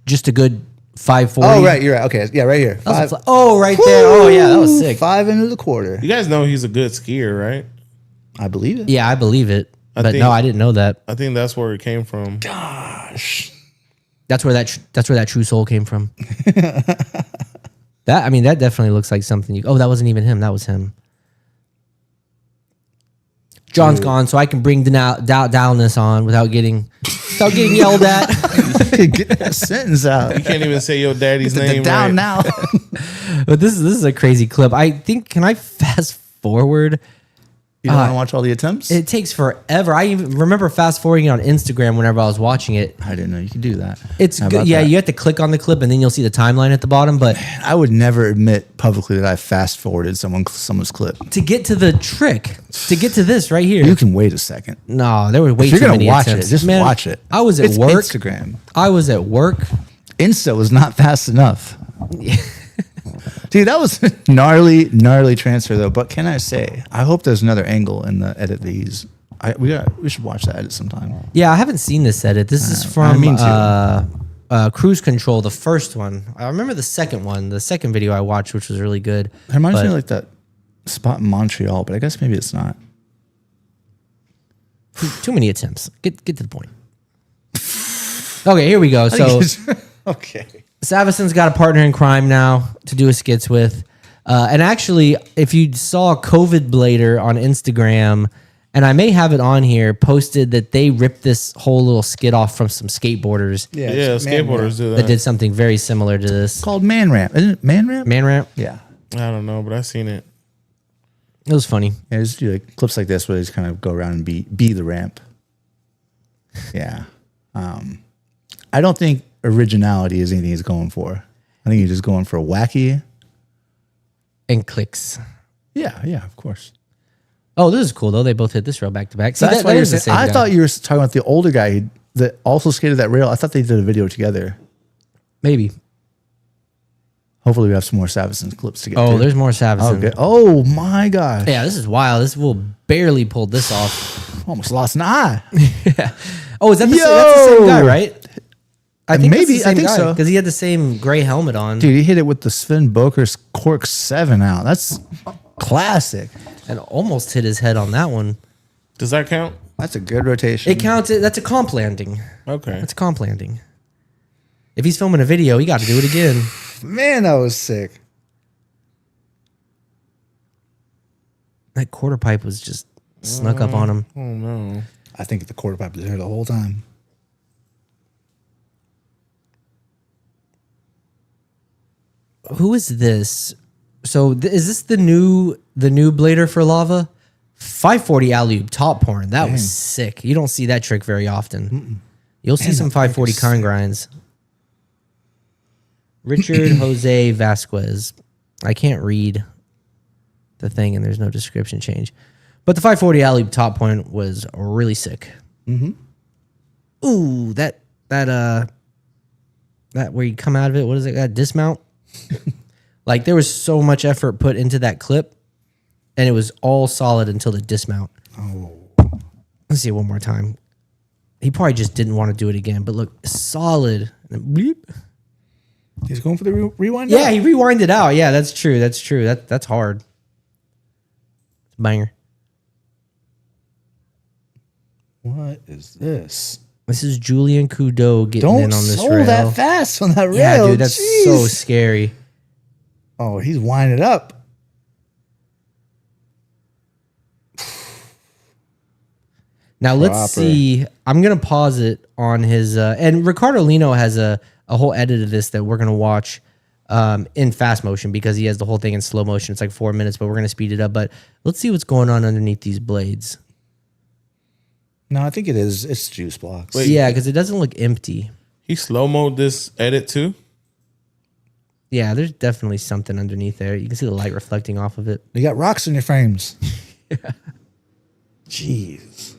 Just a good 540. Oh right, you're right. Okay, yeah, right here. That was right there. Oh yeah, that was sick. 5 into the quarter. You guys know he's a good skier, right? I believe it. Yeah, I believe it. But think- no, I didn't know that. I think that's where it came from. Gosh. That's where that True Soul came from. That definitely looks like something. That wasn't even him. That was him. John's gone, so I can bring downess on without getting yelled at. Get that sentence out. You can't even say your daddy's The name down right. now. But this is a crazy clip. I think. Can I fast forward? You don't want to watch all the attempts? It takes forever. I even remember fast forwarding it on Instagram whenever I was watching it. I didn't know you could do that. It's How good. about Yeah, that? you have to click on the clip and then you'll see the timeline at the bottom. But I would never admit publicly that I fast forwarded someone's clip. to get to the trick, to get to this right here, You can wait a second. no, there were way If you're too gonna many watch attempts. it, just Man, watch it. I was at It's work. Instagram. I was at work. Insta was not fast enough. Dude, that was gnarly transfer though. But can I say, I hope there's another angle in the edit these. We should watch that edit sometime. Yeah, I haven't seen this edit. This is I from mean to. Cruise Control, the first one. I remember the second one, the second video I watched, which was really good. It reminds me But- of like that spot in Montreal, but I guess maybe it's not. Too many attempts. Get to the point. Okay, here we go. So okay. Savison's got a partner in crime now to do his skits with. And actually, if you saw COVID Blader on Instagram, and I may have it on here, posted that they ripped this whole little skit off from some skateboarders Yeah, it's man skateboarders ramp. do that that. did something very similar to this. Called Man Ramp. Isn't it Man Ramp? Man Ramp. Yeah. I don't know, but I seen it. It was funny. Yeah, just do like clips like this where they just kind of go around and be the ramp. Yeah. I don't think originality is anything he's going for. I think he's just going for wacky. And clicks. Yeah, of course. Oh, this is cool though. They both hit this rail back to back. See, That's that why is the same I guy. thought you were talking about the older guy that also skated that rail. I thought they did a video together. Maybe. Hopefully we have some more Savison clips to get Oh, to. there's more Savison. Oh, good. Oh my gosh. Yeah, this is wild. This will barely pull this off. Almost lost an eye. Oh, is that the, that's the same guy, Yo! right? I think Maybe. I think so. because he had the same gray helmet on Dude, he hit it with the Sven Boker's Cork 7 out. That's classic. and almost hit his head on that one. Does that count? That's a good rotation. It counts. That's a comp landing. Okay. That's a comp landing. If he's filming a video, he got to do it again. Man, that was sick. That quarter pipe was just snuck up on him. Oh no. I think the quarter pipe was there the whole time. Who is this? So is this the new blader for lava? 540 alley-oop top porn. That was sick. You don't see that trick very often. You'll see some 540 con grinds. Richard Jose Vasquez. I can't read the thing and there's no description change. But the 540 alley-oop top point was really sick. Mm-hmm. Ooh, that where you come out of it, what is it? That dismount? Like there was so much effort put into that clip and it was all solid until the dismount. Oh. Let's see it one more time. He probably just didn't want to do it again, but look, solid. And then bleep. He's going for the rewind? Yeah, he rewinded out. Yeah, that's true. That's true. That's hard. Banger. What is this? This is Julian Coudeau getting Don't in on this slow rail. that fast on that rail. Yeah, dude, that's Jeez. so scary. Oh, he's winding up. Now let's Proper. see. I'm gonna pause it on his and Ricardo Lino has a whole edit of this that we're gonna watch in fast motion because he has the whole thing in slow motion. It's like 4 minutes, but we're gonna speed it up. But let's see what's going on underneath these blades. No, I think it is. It's juice blocks. Wait. Yeah, because it doesn't look empty. He slow-moed this edit too? Yeah, there's definitely something underneath there. You can see the light reflecting off of it. You got rocks in your frames. Jeez.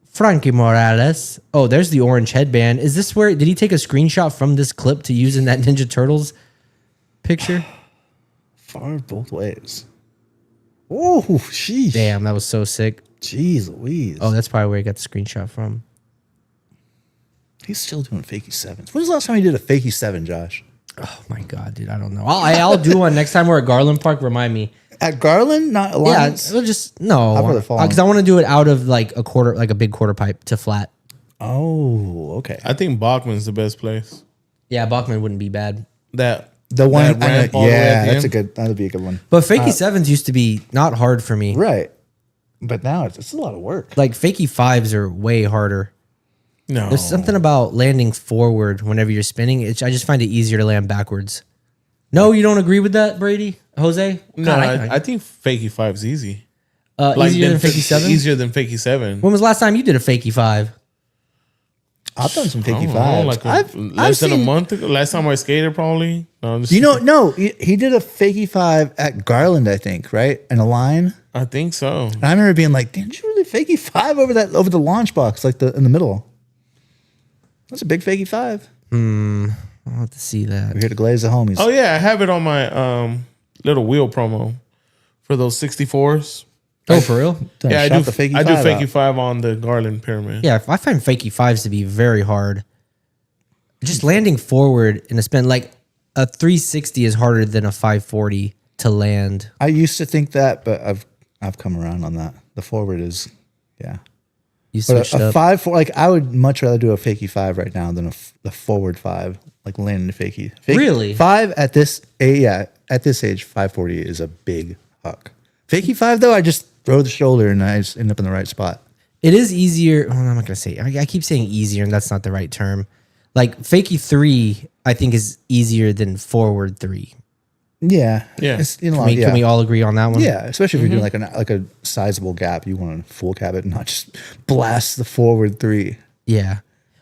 Frankie Morales. Oh, there's the orange headband. Is this where, did he take a screenshot from this clip to use in that Ninja Turtles picture? Far both ways. Oh, sheesh. Damn, that was so sick. Jeez Louise. Oh, that's probably where he got the screenshot from. He's still doing fakie sevens. When was the last time he did a fakie 7, Josh? Oh my God, dude, I don't know. I'll do one next time we're at Garland Park. Remind me. At Garland? Not Yeah, Alliance? it'll just, no. I'd rather fall on. Because I want to do it out of like a quarter, like a big quarter pipe to flat. Oh, okay. I think Bachman's the best place. Yeah, Bachman wouldn't be bad. The one, that ramp all the way at yeah, the that's a end. good, that'd be a good one. But fakie sevens used to be not hard for me. Right. But now it's a lot of work. Like fakie fives are way harder. No. There's something about landing forward whenever you're spinning. I just find it easier to land backwards. No, you don't agree with that, Brady? Jose? No, God, I think fakie 5's easy. easier than fakie 7? Easier than fakie 7. When was the last time you did a fakie 5? I've done some I don't fakie know, fives. like less than a month ago. Last time I skated, probably. No, I'm just, No, he did a fakie 5 at Garland, I think, right? In a line. I think so. And I remember being like, did you really fakie 5 over the launch box, like in the middle? That's a big fakie 5. I'll have to see that. We're here to glaze the homies. Oh yeah, I have it on my little wheel promo for those 64s. Oh, for real? Done Yeah, I shot do. the fakie I do 5 fakie out. 5 on the Garland pyramid. Yeah, I find fakie 5s to be very hard. Just landing forward in a spin, like a 360 is harder than a 540 to land. I used to think that, but I've come around on that. The forward is, yeah. You But switched a up. 5-4, like I would much rather do a fakie 5 right now than the forward 5, like landing a fakie. Really? 5 at this, at this age, 540 is a big huck. Fakie 5 though, I just throw the shoulder and I just end up in the right spot. It is easier. Well, I'm not going to say. I keep saying easier, and that's not the right term. Like fakie 3, I think is easier than forward 3. Yeah, Yeah. It's, Can we all agree on that one? Yeah, especially if you're doing like a sizable gap, you want to full cap it and not just blast the forward 3. Yeah.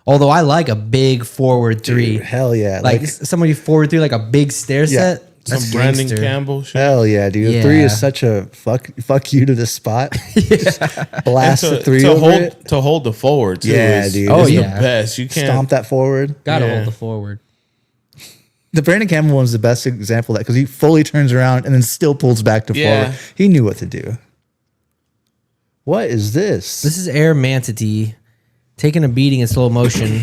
Although I like a big forward 3. Dude, hell yeah! Like somebody forward 3, like a big stair yeah, set. That's some Brandon gangster. Campbell shit. Hell yeah, dude. Yeah. 3 is such a fuck you to the spot. Just blast And the 3 over hold, it. to hold the forward too. Yeah, is, dude. Oh, is yeah. the best. You can't. Stomp that forward. Gotta Yeah. hold the forward. The Brandon Campbell one's the best example of that because he fully turns around and then still pulls back to Yeah. forward. He knew what to do. What is this? This is Air Manatee taking a beating in slow motion.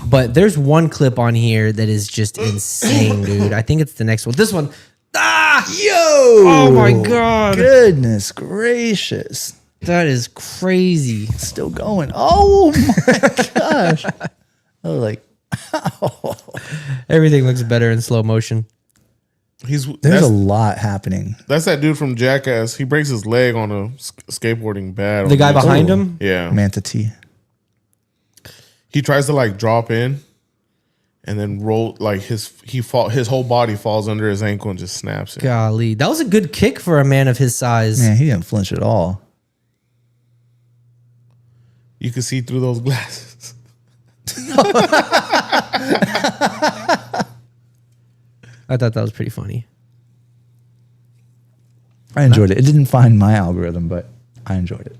But there's one clip on here that is just insane, dude. I think it's the next one. This one. Ah! Yo! Oh my God. Goodness gracious. That is crazy. Still going. Oh my gosh. I was like, Everything looks better in slow motion. there's That's, a lot happening. that's that dude from Jackass. He breaks his leg on a skateboarding bad. The on guy this. behind him? Yeah. Manatee. He tries to like drop in and then roll like his whole body falls under his ankle and just snaps it. Golly. That was a good kick for a man of his size. Man, he didn't flinch at all. You can see through those glasses. I thought that was pretty funny. I enjoyed it. It didn't find my algorithm, but I enjoyed it.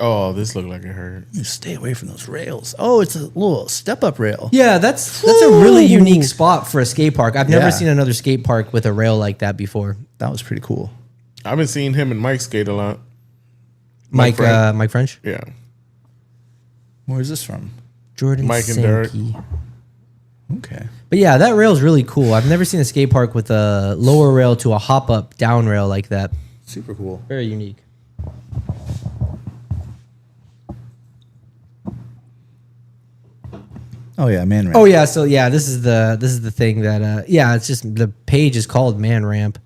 Oh, this looked like it hurt. You stay away from those rails. Oh, it's a little step-up rail. Yeah, that's a really unique spot for a skate park. I've never Yeah. seen another skate park with a rail like that before. That was pretty cool. I've been seeing him and Mike skate a lot. Mike French? Yeah. Where is this from? Jordan Mike and Derek. Sankey. Okay. But yeah, that rail is really cool. I've never seen a skate park with a lower rail to a hop up down rail like that. Super cool. Very unique. Oh yeah, man ramp. Oh yeah, so yeah, this is the thing that it's just the page is called Man Ramp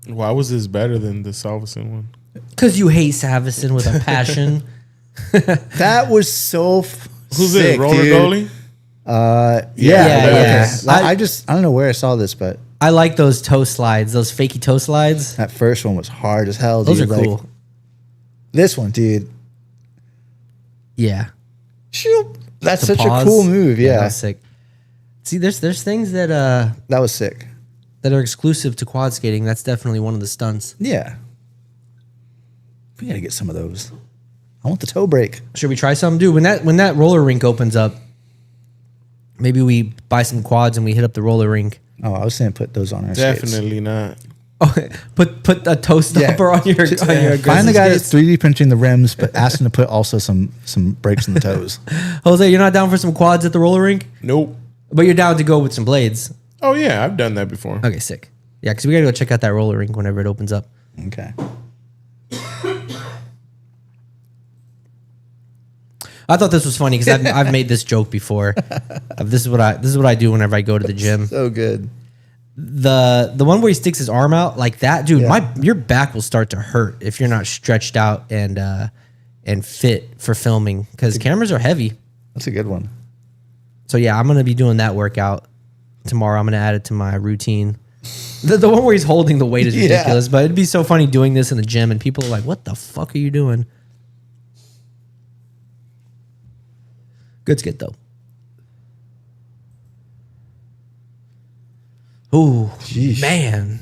Why was this better than the Salveson one? because you hate Savison with a passion. That was so Who's sick, it? Roller dude. goalie? Yeah. Yeah. Okay. I don't know where I saw this, but I like those toe slides, those fakey toe slides. that first one was hard as hell. Those dude. are Like, cool. this one, dude. Yeah, Shoot. That's To such pause. a cool move. that Yeah. was sick. See, there's things that That was sick. that are exclusive to quad skating. That's definitely one of the stunts. Yeah. We gotta get some of those. I want the toe break. Should we try some, dude? When that roller rink opens up, maybe we buy some quads and we hit up the roller rink. Oh, I was saying put those on our skates. Definitely not. Oh, put a toe stopper on your Find the aggressive guy that's skates. 3D printing the rims, but ask him to put also some breaks in the toes. Jose, you're not down for some quads at the roller rink, Nope. but you're down to go with some blades. Oh yeah, I've done that before. Okay, sick. Yeah, because we gotta go check out that roller rink whenever it opens up. Okay. I thought this was funny because I've made this joke before. This is what I do whenever I go to the gym. So good. The one where he sticks his arm out like that, dude. Yeah. Your back will start to hurt if you're not stretched out and fit for filming because cameras are heavy. That's a good one. So yeah, I'm gonna be doing that workout tomorrow. I'm gonna add it to my routine. The one where he's holding the weight is Yeah. ridiculous, but it'd be so funny doing this in the gym and people are like, "What the fuck are you doing?" Good skit though. Ooh, Sheesh. man.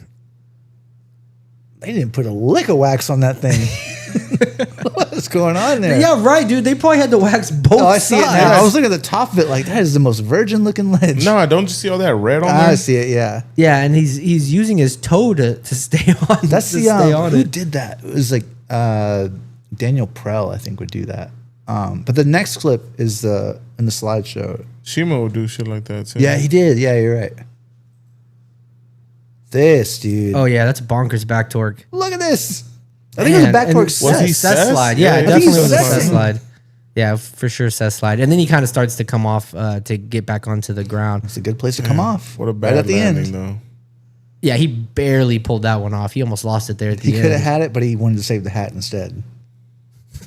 They didn't put a lick of wax on that thing. What's going on there? Yeah, right, dude. They probably had to wax both Oh, I see it sides. now. I was looking at the top of it like that is the most virgin looking ledge. No, don't you see all that red on I there? see it. Yeah, Yeah, and he's using his toe to stay on. that's to the stay on who it. did that? It was like Daniel Prell, I think, would do that. But the next clip is in the slideshow. Shima will do shit like that too. Yeah, he did. Yeah, you're right. This dude. Oh yeah, that's bonkers back torque. Look at this. I think it was a back torque Was he set. set Seth? slide? Yeah, Yeah, I it think definitely he's was a set Seth. slide. Yeah, for sure, set slide. And then he kind of starts to come off to get back onto the ground. It's a good place to come off. What a bad right at the landing end. though. Yeah, he barely pulled that one off. He almost lost it there at the He could have end. had it, but he wanted to save the hat instead.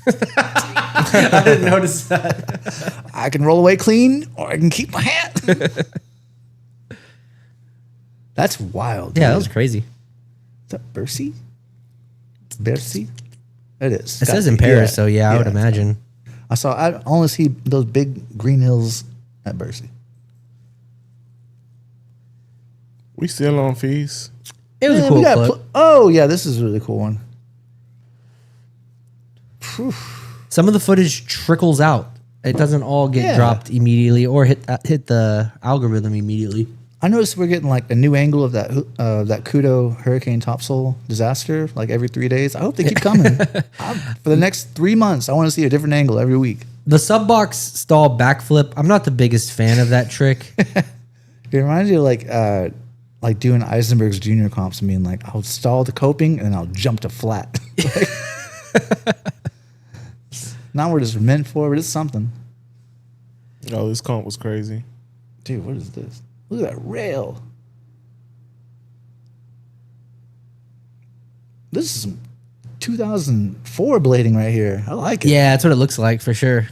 I didn't notice that. I can roll away clean, or I can keep my hat. That's wild. Yeah, that dude. was crazy. Is that Bercy? Bercy? It is. It says in Paris, so yeah, I would imagine. I only see those big green hills at Bercy. We still on fees. It was a Man, cool we got clip. oh yeah, this is a really cool one. Some of the footage trickles out. It doesn't all get Yeah. dropped immediately or hit the algorithm immediately. I noticed we're getting like a new angle of that Kudo hurricane topsoil disaster like every 3 days. I hope they keep coming. For the next 3 months, I want to see a different angle every week. The sub box stall backflip. I'm not the biggest fan of that trick. It reminds you of like doing Eisenberg's junior comps and being like, I'll stall the coping and then I'll jump to flat. Not what it's meant for, but it's something. Oh, this comp was crazy. Dude, what is this? Look at that rail. This is some 2004 blading right here. I like it. Yeah, that's what it looks like for sure.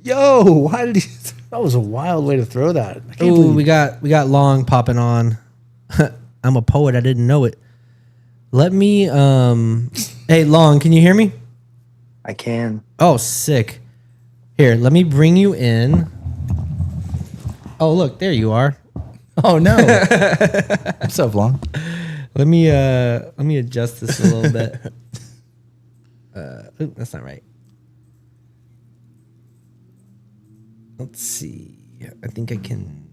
Yo, why did he? That was a wild way to throw that. I can't Ooh, believe we got Long popping on. I'm a poet. I didn't know it. Let me. Hey, Long, can you hear me? I can. Oh, sick. Here, let me bring you in. Oh, look, there you are. Oh no! What's up, Long? Let me adjust this a little bit. Ooh, that's not right. Let's see. I think I can't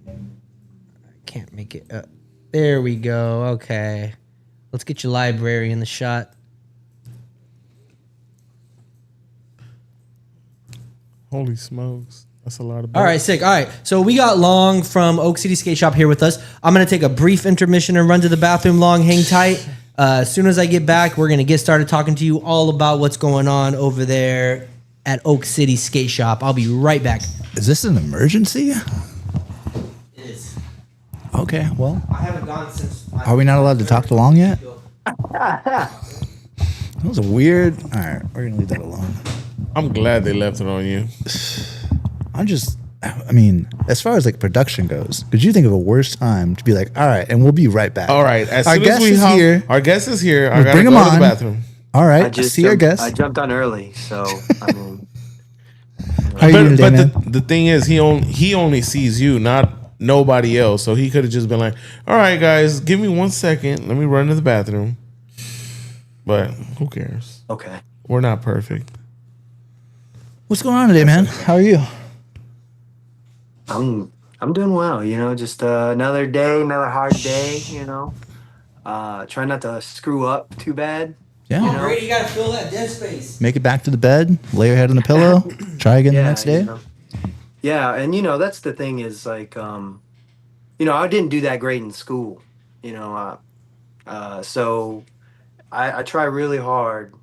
make it. There we go. Okay. Let's get your library in the shot. Holy smokes. That's a lot of All right, bucks. sick. All right. So we got Long from Oak City Skate Shop here with us. I'm going to take a brief intermission and run to the bathroom. Long, hang tight. As soon as I get back, we're going to get started talking to you all about what's going on over there at Oak City Skate Shop. I'll be right back. Is this an emergency? It is. Okay, well, I haven't gone since. are we not allowed to talk to Long yet? That was a weird. All right, we're gonna leave that alone. I'm glad they left it on you. I mean, as far as like production goes, could you think of a worse time to be like, all right, and we'll be right back? All right. As Our soon as guest we is hop, here. our guest is here. I We'll gotta bring go him to the on. bathroom. All right, see our guest. I jumped on early, so I mean, How are you today, But man? the thing is, he only sees you, not nobody else. So he could have just been like, "All right, guys, give me 1 second. Let me run to the bathroom." But who cares? okay. We're not perfect. What's going on today, man? How are you? I'm doing well. You know, just another day, another hard day. You know, try not to screw up too bad. Yeah. You know? Brady, you got to fill that dead space. Make it back to the bed, lay your head on the pillow, try again the next day. You know. Yeah, and you know that's the thing is like, you know, I didn't do that great in school. You know, so I try really hard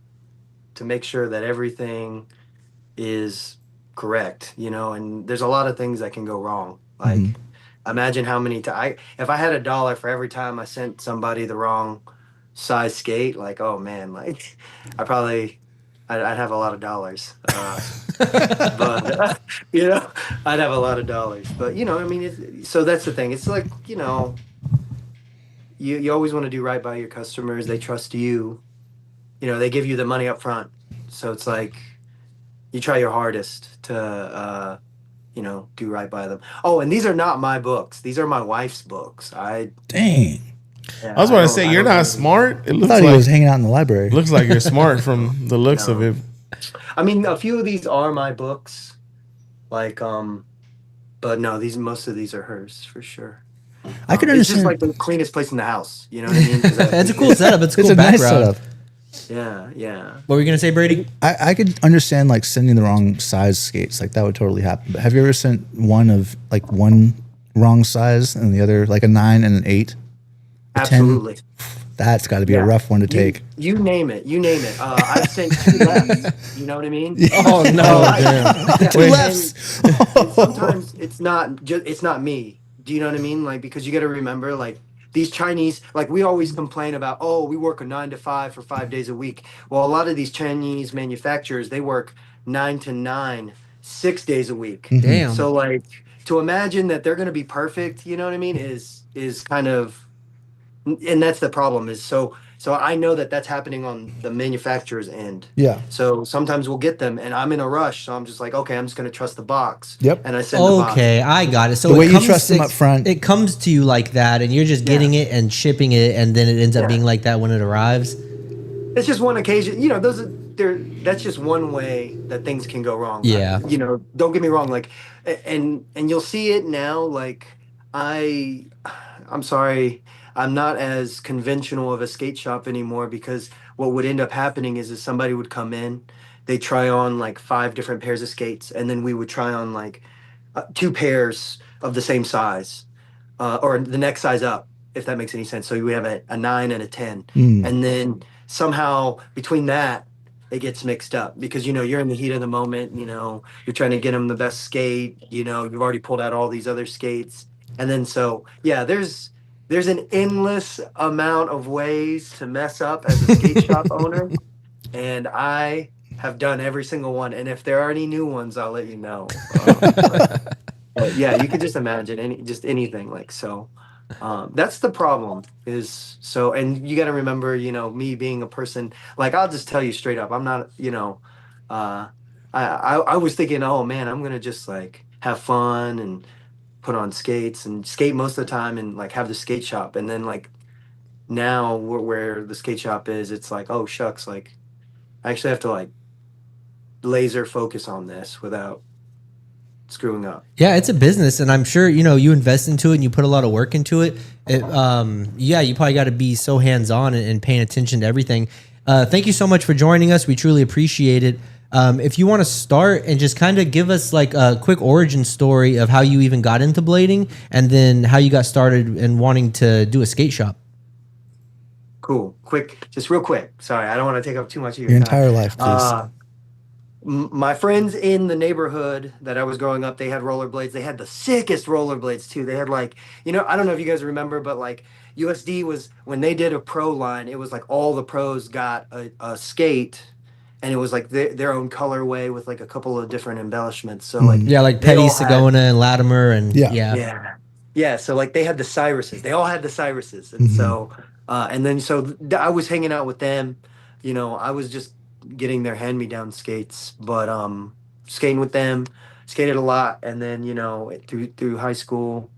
to make sure that everything is correct. You know, and there's a lot of things that can go wrong. Like, imagine how many times if I had $1 for every time I sent somebody the wrong size skate. Like, oh man, like I'd have a lot of dollars. But you know, I'd have a lot of dollars. But you know, I mean, so that's the thing. It's like, you know, you always want to do right by your customers. They trust you. You know, they give you the money up front. So it's like you try your hardest to you know, do right by them. Oh, and these are not my books. These are my wife's books. Dang. Yeah, I was about to say, you're not smart. It I looks thought he like was hanging out in the library. looks like you're smart from the looks of it. I mean, a few of these are my books, like, but no, most of these are hers for sure. I can It's just understand. like the cleanest place in the house. You know what I mean? 'Cause It's a cool setup. It's a It's cool a nice background. setup. Yeah. What were you going to say, Brady? I could understand like sending the wrong size skates. Like that would totally happen. But have you ever sent one of like one wrong size and the other like a 9 and an 8? Absolutely. That's got to be a Yeah. rough one to take. You name it. You name it. I've sent 2 lefts. You know what I mean? Oh, no. Yeah, Two and- lefts. and sometimes it's not me. Do you know what I mean? Like, because you got to remember, like, these Chinese, like, we always complain about, oh, we work a 9 to 5 for 5 days a week. Well, a lot of these Chinese manufacturers, they work 9 to 9, 6 days a week. Damn. So, like, to imagine that they're going to be perfect, you know what I mean, is kind of, and that's the problem. Is so So I know that that's happening on the manufacturer's end. Yeah. So sometimes we'll get them, and I'm in a rush, so I'm just like, okay, I'm just going to trust the box. Yep. And I send the box. Okay, I got it. So The way it you comes, trust them up front. it comes to you like that, and you're just getting it and shipping it, and then it ends up Yeah. being like that when it arrives. It's just one occasion, that's just one way that things can go wrong. Yeah. Don't get me wrong, like, and you'll see it now. Like, I'm sorry, I'm not as conventional of a skate shop anymore, because what would end up happening is somebody would come in, they try on like 5 different pairs of skates, and then we would try on like 2 pairs of the same size, or the next size up, if that makes any sense. So we have a 9 and a 10, and then somehow between that, it gets mixed up, because you're in the heat of the moment. You're trying to get them the best skate. You've already pulled out all these other skates, and then so yeah, there's an endless amount of ways to mess up as a skate shop owner, and I have done every single one. And if there are any new ones, I'll let you know. But yeah, you could just imagine anything like so. That's the problem is so, and you got to remember, me being a person, like, I'll just tell you straight up, I'm not, I was thinking, oh man, I'm gonna just like have fun and put on skates and skate most of the time and like have the skate shop, and then like now where the skate shop is, it's like, oh shucks, like I actually have to like laser focus on this without screwing up. Yeah, it's a business, and I'm sure you invest into it and you put a lot of work into it. Yeah, you probably got to be so hands on and paying attention to everything. Thank you so much for joining us. We truly appreciate it. If you want to start and just kind of give us like a quick origin story of how you even got into blading, and then how you got started and wanting to do a skate shop. Cool, quick, just real quick. Sorry, I don't want to take up too much of your Your time. entire life, please. My friends in the neighborhood that I was growing up, they had rollerblades. They had the sickest rollerblades too. They had like, I don't know if you guys remember, but like USD was, when they did a pro line, it was like all the pros got a skate, and it was like their own colorway with like a couple of different embellishments. So like, Yeah, like they Petty, all had- Sagona, and Latimer, and yeah. So like they had the Cyruses. They all had the Cyruses, and so and then so I was hanging out with them. I was just getting their hand-me-down skates, but skating with them, skated a lot, and then through high school,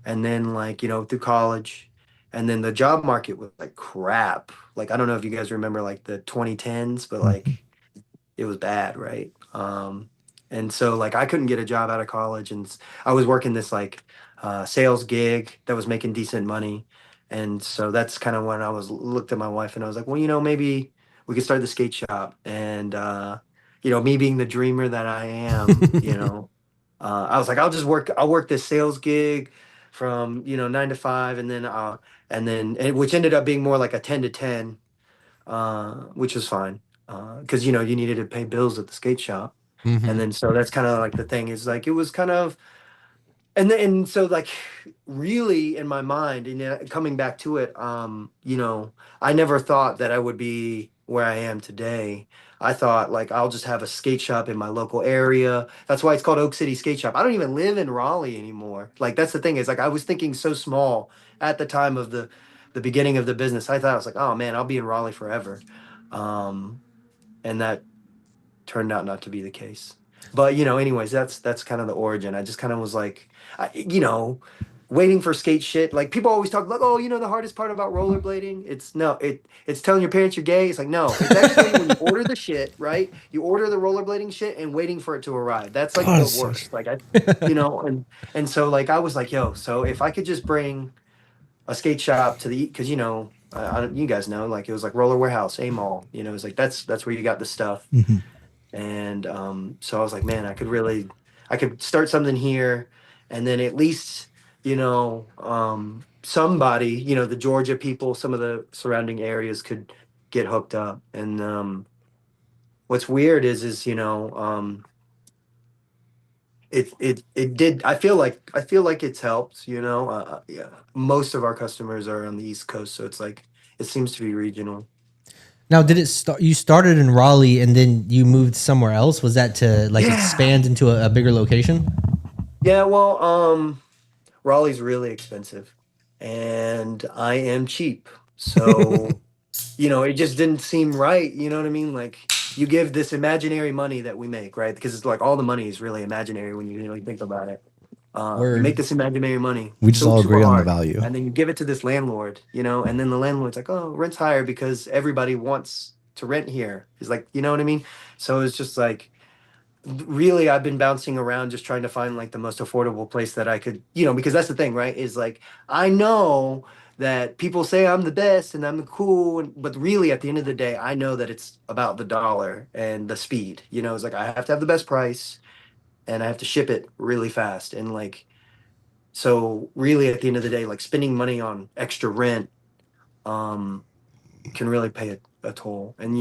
and then like through college, and then the job market was like crap. Like, I don't know if you guys remember like the 2010s, but like it was bad, right? And so like I couldn't get a job out of college, and I was working this like sales gig that was making decent money, and so that's kind of when I was looked at my wife, and I was like, well, maybe we could start the skate shop. And me being the dreamer that I am, I was like, I'll work this sales gig from 9 to 5, and then which ended up being more like a 10 to 10, which was fine, because you needed to pay bills at the skate shop. And then so that's kind of like the thing, is like it was kind of, and so like really in my mind, and coming back to it, I never thought that I would be where I am today. I thought like I'll just have a skate shop in my local area. That's why it's called Oak City Skate Shop. I don't even live in Raleigh anymore. Like, that's the thing, is like I was thinking so small at the time of the beginning of the business. I thought, I was like, oh man, I'll be in Raleigh forever. And that turned out not to be the case. But anyways, that's kind of the origin. I just kind of was like, waiting for skate shit. Like, people always talk like, oh, the hardest part about rollerblading, it's telling your parents you're gay. It's like, no, it's actually when you order the shit, right? You order the rollerblading shit and waiting for it to arrive. That's like the worst. Like, and so like I was like, yo, so if I could just bring a skate shop to because you guys know, like, it was like Roller Warehouse, A Mall, it was like that's where you got the stuff. And so I was like, man, I could start something here, and then at least somebody, the Georgia people, some of the surrounding areas could get hooked up. And what's weird is it did. I feel like it's helped. Yeah, most of our customers are on the East Coast, so it's like it seems to be regional. Now, did it start? You started in Raleigh and then you moved somewhere else? Was that to like expand into a bigger location? Yeah, well, Raleigh's really expensive, and I am cheap, so it just didn't seem right. You know what I mean? Like you give this imaginary money that we make, right? Because it's like all the money is really imaginary when you really think about it. You make Word. this imaginary money We just so all super agree on the hard, value. and then you give it to this landlord, and then the landlord's like, "Oh, rent's higher because everybody wants to rent here." He's like, you know what I mean? So it's just like really I've been bouncing around just trying to find like the most affordable place that I could, because that's the thing, right? Is like I know that people say I'm the best and I'm the cool, but really at the end of the day, I know that it's about the dollar and the speed. It's like I have to have the best price and I have to ship it really fast. And like so really at the end of the day, like spending money on extra rent um can really pay a toll. And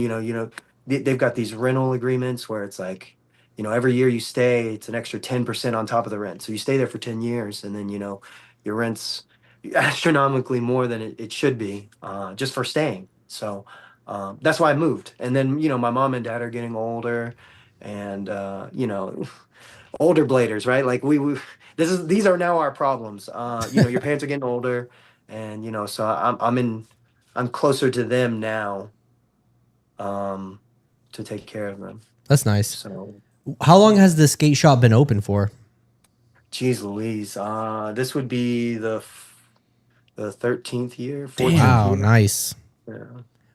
they've got these rental agreements where it's like, every year you stay, it's an extra 10% on top of the rent. So you stay there for 10 years and then, your rent's astronomically more than it should be just for staying. So that's why I moved. And then, my mom and dad are getting older and, older bladers, right? Like these are now our problems. Your parents are getting older and, so I'm closer to them now um, to take care of them. That's nice. So, How long yeah. has the skate shop been open for? Geez Louise, this would be the 13th year, 14th Wow, Damn. year. nice. Yeah.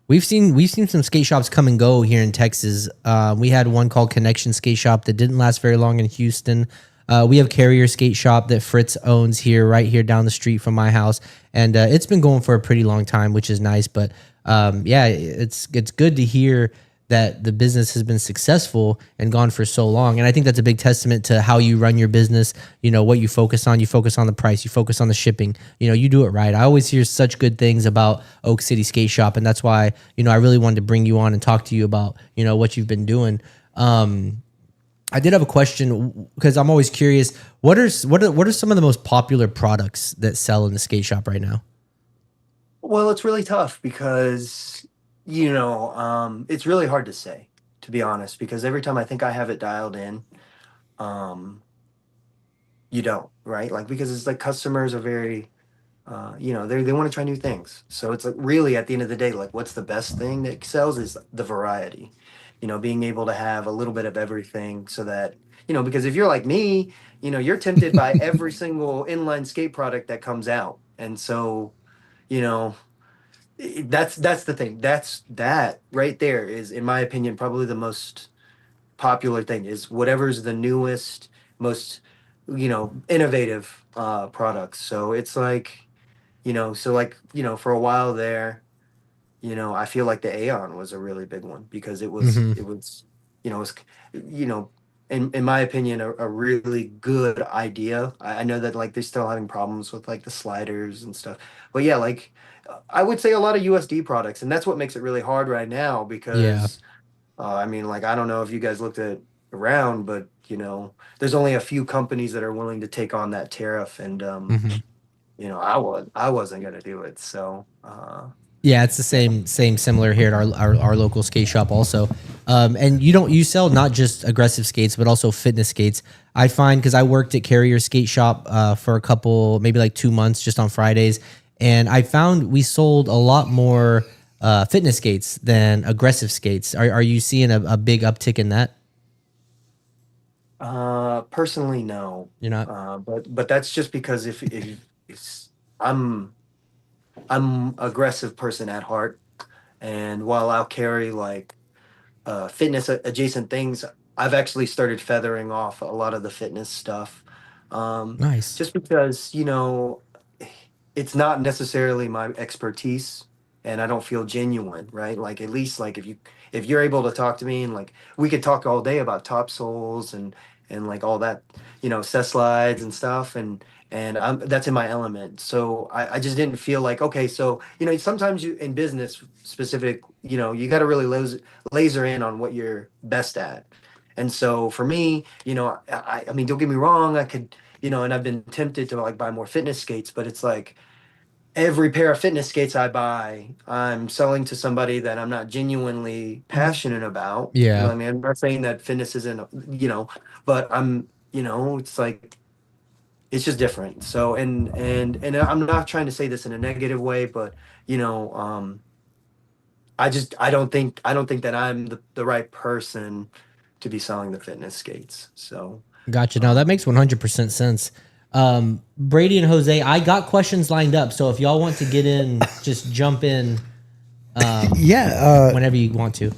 We've seen some skate shops come and go here in Texas. We had one called Connection Skate Shop that didn't last very long in Houston. We have Carrier Skate Shop that Fritz owns here, right here down the street from my house, and it's been going for a pretty long time, which is nice. But yeah, it's good to hear that the business has been successful and gone for so long. And I think that's a big testament to how you run your business. What you focus on. You focus on the price. You focus on the shipping. You do it right. I always hear such good things about Oak City Skate Shop, and that's why I really wanted to bring you on and talk to you about what you've been doing. I did have a question because I'm always curious. What are some of the most popular products that sell in the skate shop right now? Well, it's really tough because, it's really hard to say, to be honest, because every time I think I have it dialed in, um, you don't, right? Like, because it's like customers are very, they want to try new things. So it's like really at the end of the day, like what's the best thing that sells is the variety, being able to have a little bit of everything so that, because if you're like me, you're tempted by every single inline skate product that comes out. And so, you know, that's the thing. That right there is, in my opinion, probably the most popular thing is whatever's the newest, most, innovative products. So it's like, for a while there, I feel like the Aeon was a really big one because Hmm. it was, you know, in my opinion, a really good idea. I know that like they're still having problems with like the sliders and stuff, but yeah, like I would say a lot of USD products, and that's what makes it really hard right now Yeah. because I mean, like I don't know if you guys looked at around, but there's only a few companies that are willing to take on that tariff, and Hmm. I wasn't gonna do it, so Yeah, it's the yeah. same similar here at our local skate shop also. And you sell not just aggressive skates but also fitness skates. I find because I worked at Carrier Skate Shop for a couple maybe like 2 months just on Fridays, and I found we sold a lot more fitness skates than aggressive skates. Are you seeing a big uptick in that? Personally, no. You're not. But that's just because if it's I'm aggressive person at heart, and while I'll carry like fitness adjacent things, I've actually started feathering off a lot of the fitness stuff. Um, Nice. just because, it's not necessarily my expertise and I don't feel genuine, right? Like at least like if you're able to talk to me and like we could talk all day about top soles and like all that, set slides and stuff and that's in my element. So I just didn't feel like okay, so sometimes you in business specific, you got to really laser in on what you're best at. And so for me, I mean, don't get me wrong, I could, and I've been tempted to like buy more fitness skates, but it's like every pair of fitness skates I buy, I'm selling to somebody that I'm not genuinely passionate about. You know Yeah. what I mean? I'm not saying that fitness isn't, but it's like it's just different. So and I'm not trying to say this in a negative way, but you know, um I don't think that I'm the right person to be selling the fitness skates. So Gotcha. No, that makes 100% sense. Brady and Jose, I got questions lined up. So if y'all want to get in, just jump in Yeah. whenever you want to.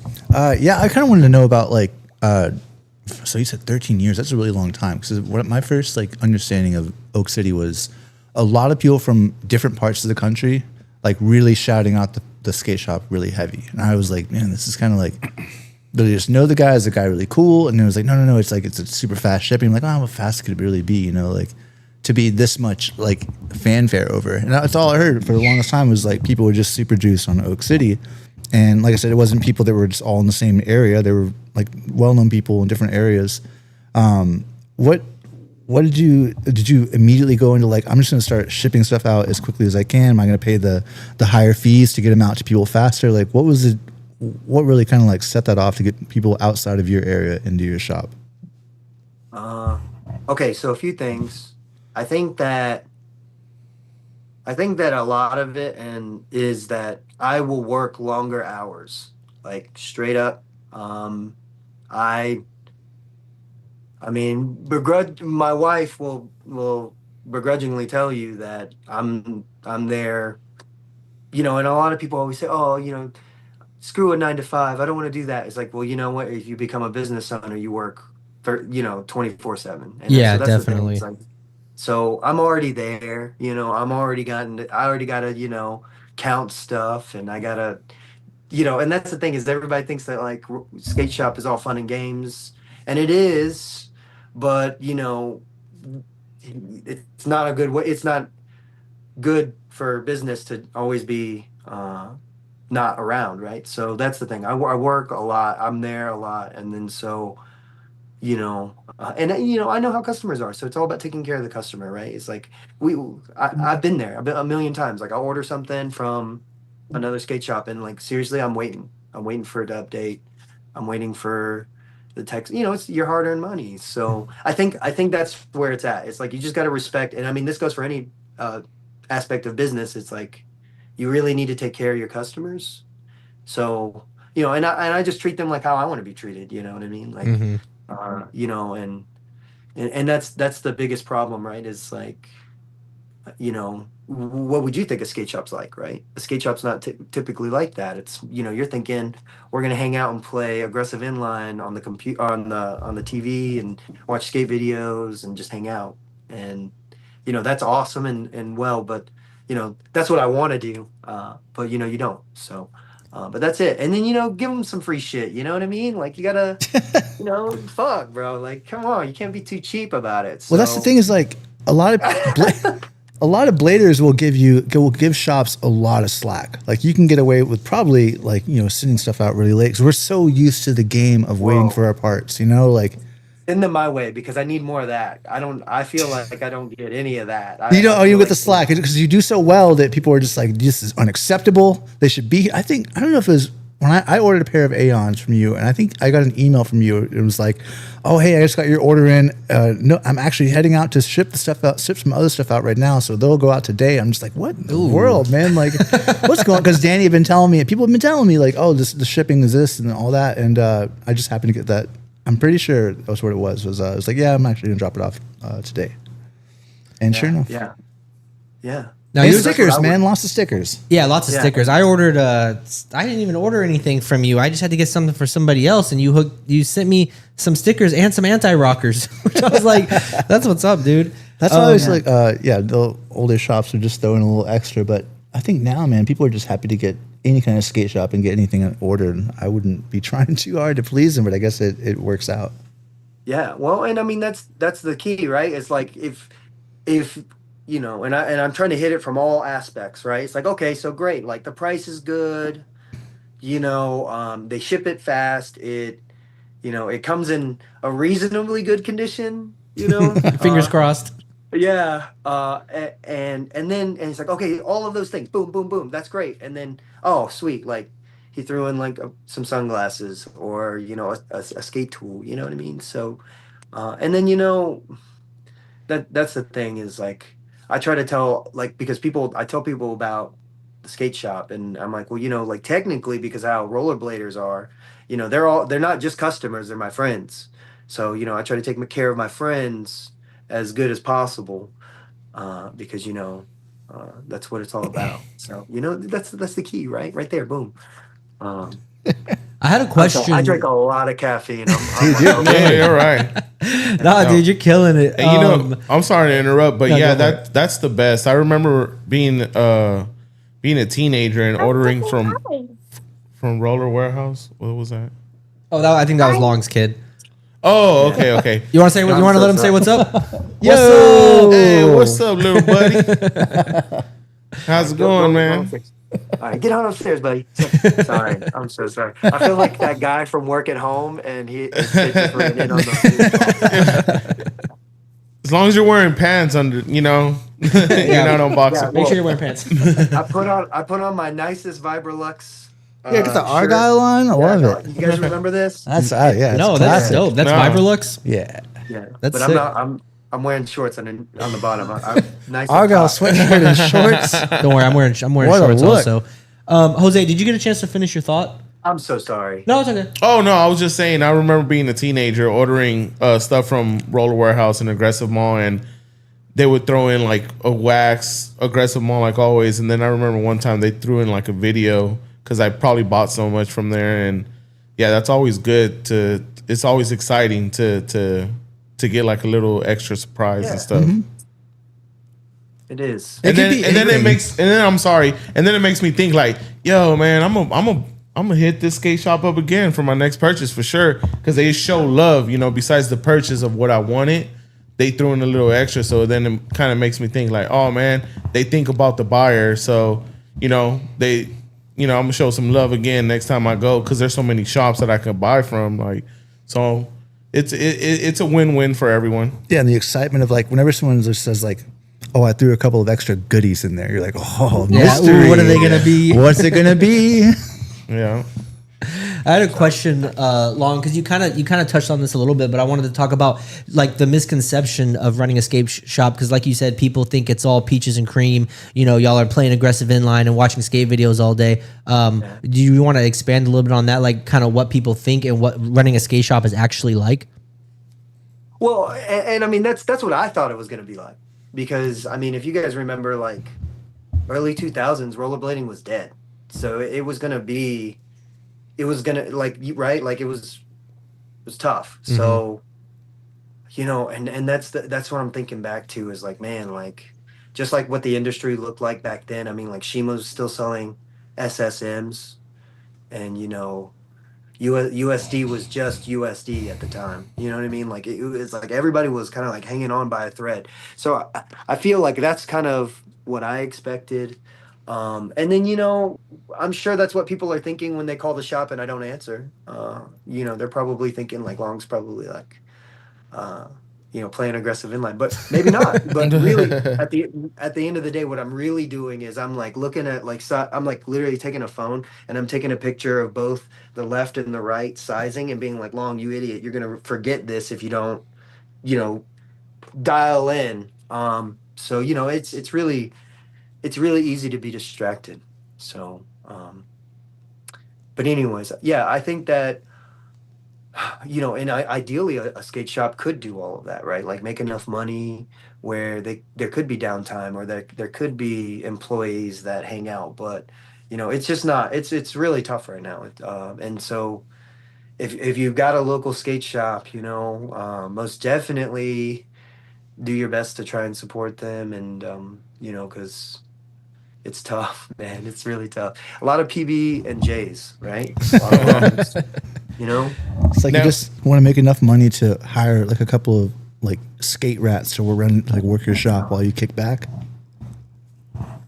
Yeah, I kind of wanted to know about like, so you said 13 years. That's a really long time. Because what my first like understanding of Oak City was a lot of people from different parts of the country, like really shouting out the skate shop really heavy. And I was like, man, this is kind of like, they just know the guy. Is the guy really cool? And it was like, no. It's like, it's a super fast shipping. I'm like, oh, how fast could it really be? You know, like to be this much like fanfare over. And that's all I heard for the longest time was like people were just super juiced on Oak City. And like I said, it wasn't people that were just all in the same area. They were like well-known people in different areas. What did you immediately go into like, I'm just going to start shipping stuff out as quickly as I can? Am I going to pay the higher fees to get them out to people faster? Like what really kind of like set that off to get people outside of your area into your shop? okay, so a few things. I think that I think that a lot of it and is that I will work longer hours, like straight up. I I mean, my wife will begrudgingly tell you that I'm there, and a lot of people always say, "Oh, screw a 9 to 5. I don't want to do that." It's like, well, you know what? If you become a business owner, you work, 24/7, and Yeah, that's the thing. It's definitely. like, so I'm already there. I already gotta, count stuff, and I gotta, and that's the thing is everybody thinks that like skate shop is all fun and games, and it is, but it's not a good way. It's not good for business to always be not around, right? So that's the thing. I work a lot. I'm there a lot, and then so I know how customers are. So it's all about taking care of the customer, right? It's like I've been there. I've been a million times. Like I'll order something from another skate shop, and like seriously, I'm waiting. I'm waiting for it to update. I'm waiting for the text. It's your hard-earned money. So I think that's where it's at. It's like you just got to respect. And I mean, this goes for any aspect of business. It's like you really need to take care of your customers. So and I just treat them like how I want to be treated. You know what I mean? Like Hmm. and that's the biggest problem, right? Is like what would you think a skate shop's like, right? A skate shop's not typically like that. It's you're thinking we're gonna hang out and play aggressive inline on the computer on the TV and watch skate videos and just hang out, and that's awesome and well, but that's what I want to do, but you don't. So but that's it, and then give them some free shit, you know what I mean? Like you gotta, fuck, bro, like come on, you can't be too cheap about it. Well, that's the So thing is like a lot of a lot of bladers will give shops a lot of slack. Like you can get away with probably like sending stuff out really late because we're so used to the game of waiting whoa. for our parts. Like Send them my way because I need more of that. I feel like I don't get any of that. I you feel get the like slack because you do so well that people are just like, this is unacceptable. They should be. I don't know if it was when I ordered a pair of Aeons from you, and I think I got an email from you. It was like, oh, hey, I just got your order in. No, I'm actually heading out to ship some other stuff out right now. So they'll go out today. I'm just like, what in the world, man? Like, what's going on? Because Danny had been telling me, people have been telling me, like, oh, the shipping is this and all that. And I just happened to get that. I'm pretty sure that was what it was. It was like, yeah, I'm actually going to drop it off today. And sure enough. yeah, yeah. Now And you're That's what stickers, I man. would. Lots of stickers. Yeah, lots of Yeah. stickers. I ordered. I didn't even order anything from you. I just had to get something for somebody else, and you sent me some stickers and some anti rockers, which I was like, "That's what's up, dude." That's why I was like, the older shops are just throwing a little extra. But I think now, man, people are just happy to get any kind of skate shop and get anything ordered. I wouldn't be trying too hard to please them, but I guess it works out. Yeah. Well, and I mean that's the key, right? It's like if and I'm trying to hit it from all aspects, right? It's like okay, so great, like the price is good, they ship it fast, it comes in a reasonably good condition, Fingers crossed. yeah, and it's like okay, all of those things, boom, boom, boom, that's great, and then oh sweet, like he threw in like some sunglasses or a skate tool, you know what I mean? So and then that's the thing is like I try to tell like because I tell people about the skate shop. And I'm like, well, like technically, because how rollerbladers are, they're not just customers, they're my friends. So, I try to take care of my friends as good as possible, because, that's what it's all about. So, that's the key, right? Right there, boom. Um, I had a so I question. drink a lot of caffeine. I'm Dude, you're Yeah, you're right. Nah, dude, you're killing it. And I'm sorry to interrupt, but No, yeah, go for that's the best. I remember being a teenager and ordering from Roller Warehouse. What was that? I think that was Long's kid. Oh, okay, okay. You want to say what? You I'm want to so let him say sorry. what's up? Yo! Hey, what's up, little buddy? How's it going, man? All right, get on upstairs, buddy. Sorry, I'm so sorry. I feel like that guy from Work at Home, and his kid just ran in on the. As long as you're wearing pants under, you're not unboxing. Yeah, Make sure you're wearing pants. I put on my nicest Vibrolux. Yeah, got the shirt. Argyle line. I love it. You guys remember this? That's yeah. No, it's that's classic. dope. That's No. Vibrolux. Yeah. Yeah, That's but sick. I'm wearing shorts on the bottom. I'm nice. and Argyle top. sweatshirt and shorts. Don't worry, I'm wearing What a shorts look. also. Jose, did you get a chance to finish your thought? I'm so sorry. No, it's okay. Oh no, I was just saying. I remember being a teenager ordering stuff from Roller Warehouse and Aggressive Mall, and they would throw in like a wax Aggressive Mall like always. And then I remember one time they threw in like a video because I probably bought so much from there, and yeah, that's always good to. It's always exciting to get like a little extra surprise and stuff. It is. And It could then be it makes and then I'm sorry, and then it makes me think like, yo, man, I'm gonna hit this skate shop up again for my next purchase for sure because they show love. Besides the purchase of what I wanted, they threw in a little extra. So then it kind of makes me think like, oh man, they think about the buyer. So they, I'm gonna show some love again next time I go because there's so many shops that I can buy from. Like, so it's a win-win for everyone. Yeah, and the excitement of like whenever someone just says like, "Oh, I threw a couple of extra goodies in there," you're like, "Oh, Yeah, mystery. ooh, what are they gonna be? What's it gonna be?" Yeah. I had a question, Long, because you kind of touched on this a little bit, but I wanted to talk about like the misconception of running a skate shop because, like you said, people think it's all peaches and cream. Y'all are playing aggressive inline and watching skate videos all day. Do you want to expand a little bit on that, like kind of what people think and what running a skate shop is actually like? Well, and I mean that's what I thought it was going to be like, because I mean if you guys remember like early 2000s, rollerblading was dead, so it was going to like right, like it was tough. So and that's what I'm thinking back to is like, man, like just like what the industry looked like back then. I mean, like Shima was still selling SSMs, and USD was just USD at the time. You know what I mean? Like it was like everybody was kind of like hanging on by a thread. So I feel like that's kind of what I expected. And then I'm sure that's what people are thinking when they call the shop and I don't answer. They're probably thinking like Long's probably like playing aggressive inline, but maybe not. But really, at the end of the day, what I'm really doing is I'm like looking at I'm like literally taking a phone and I'm taking a picture of both the left and the right sizing and being like, Long, you idiot, you're gonna forget this if you don't, dial in. So it's really easy to be distracted. So, but anyways, yeah, I think that and ideally a skate shop could do all of that, right? Like make enough money where there could be downtime or there could be employees that hang out, but it's just not. It's really tough right now. And so if you've got a local skate shop, most definitely do your best to try and support them, and because it's tough, man. It's really tough. A lot of PB and J's, right? A lot of runs, It's like Now- you just want to make enough money to hire like a couple of like skate rats to work your shop while you kick back.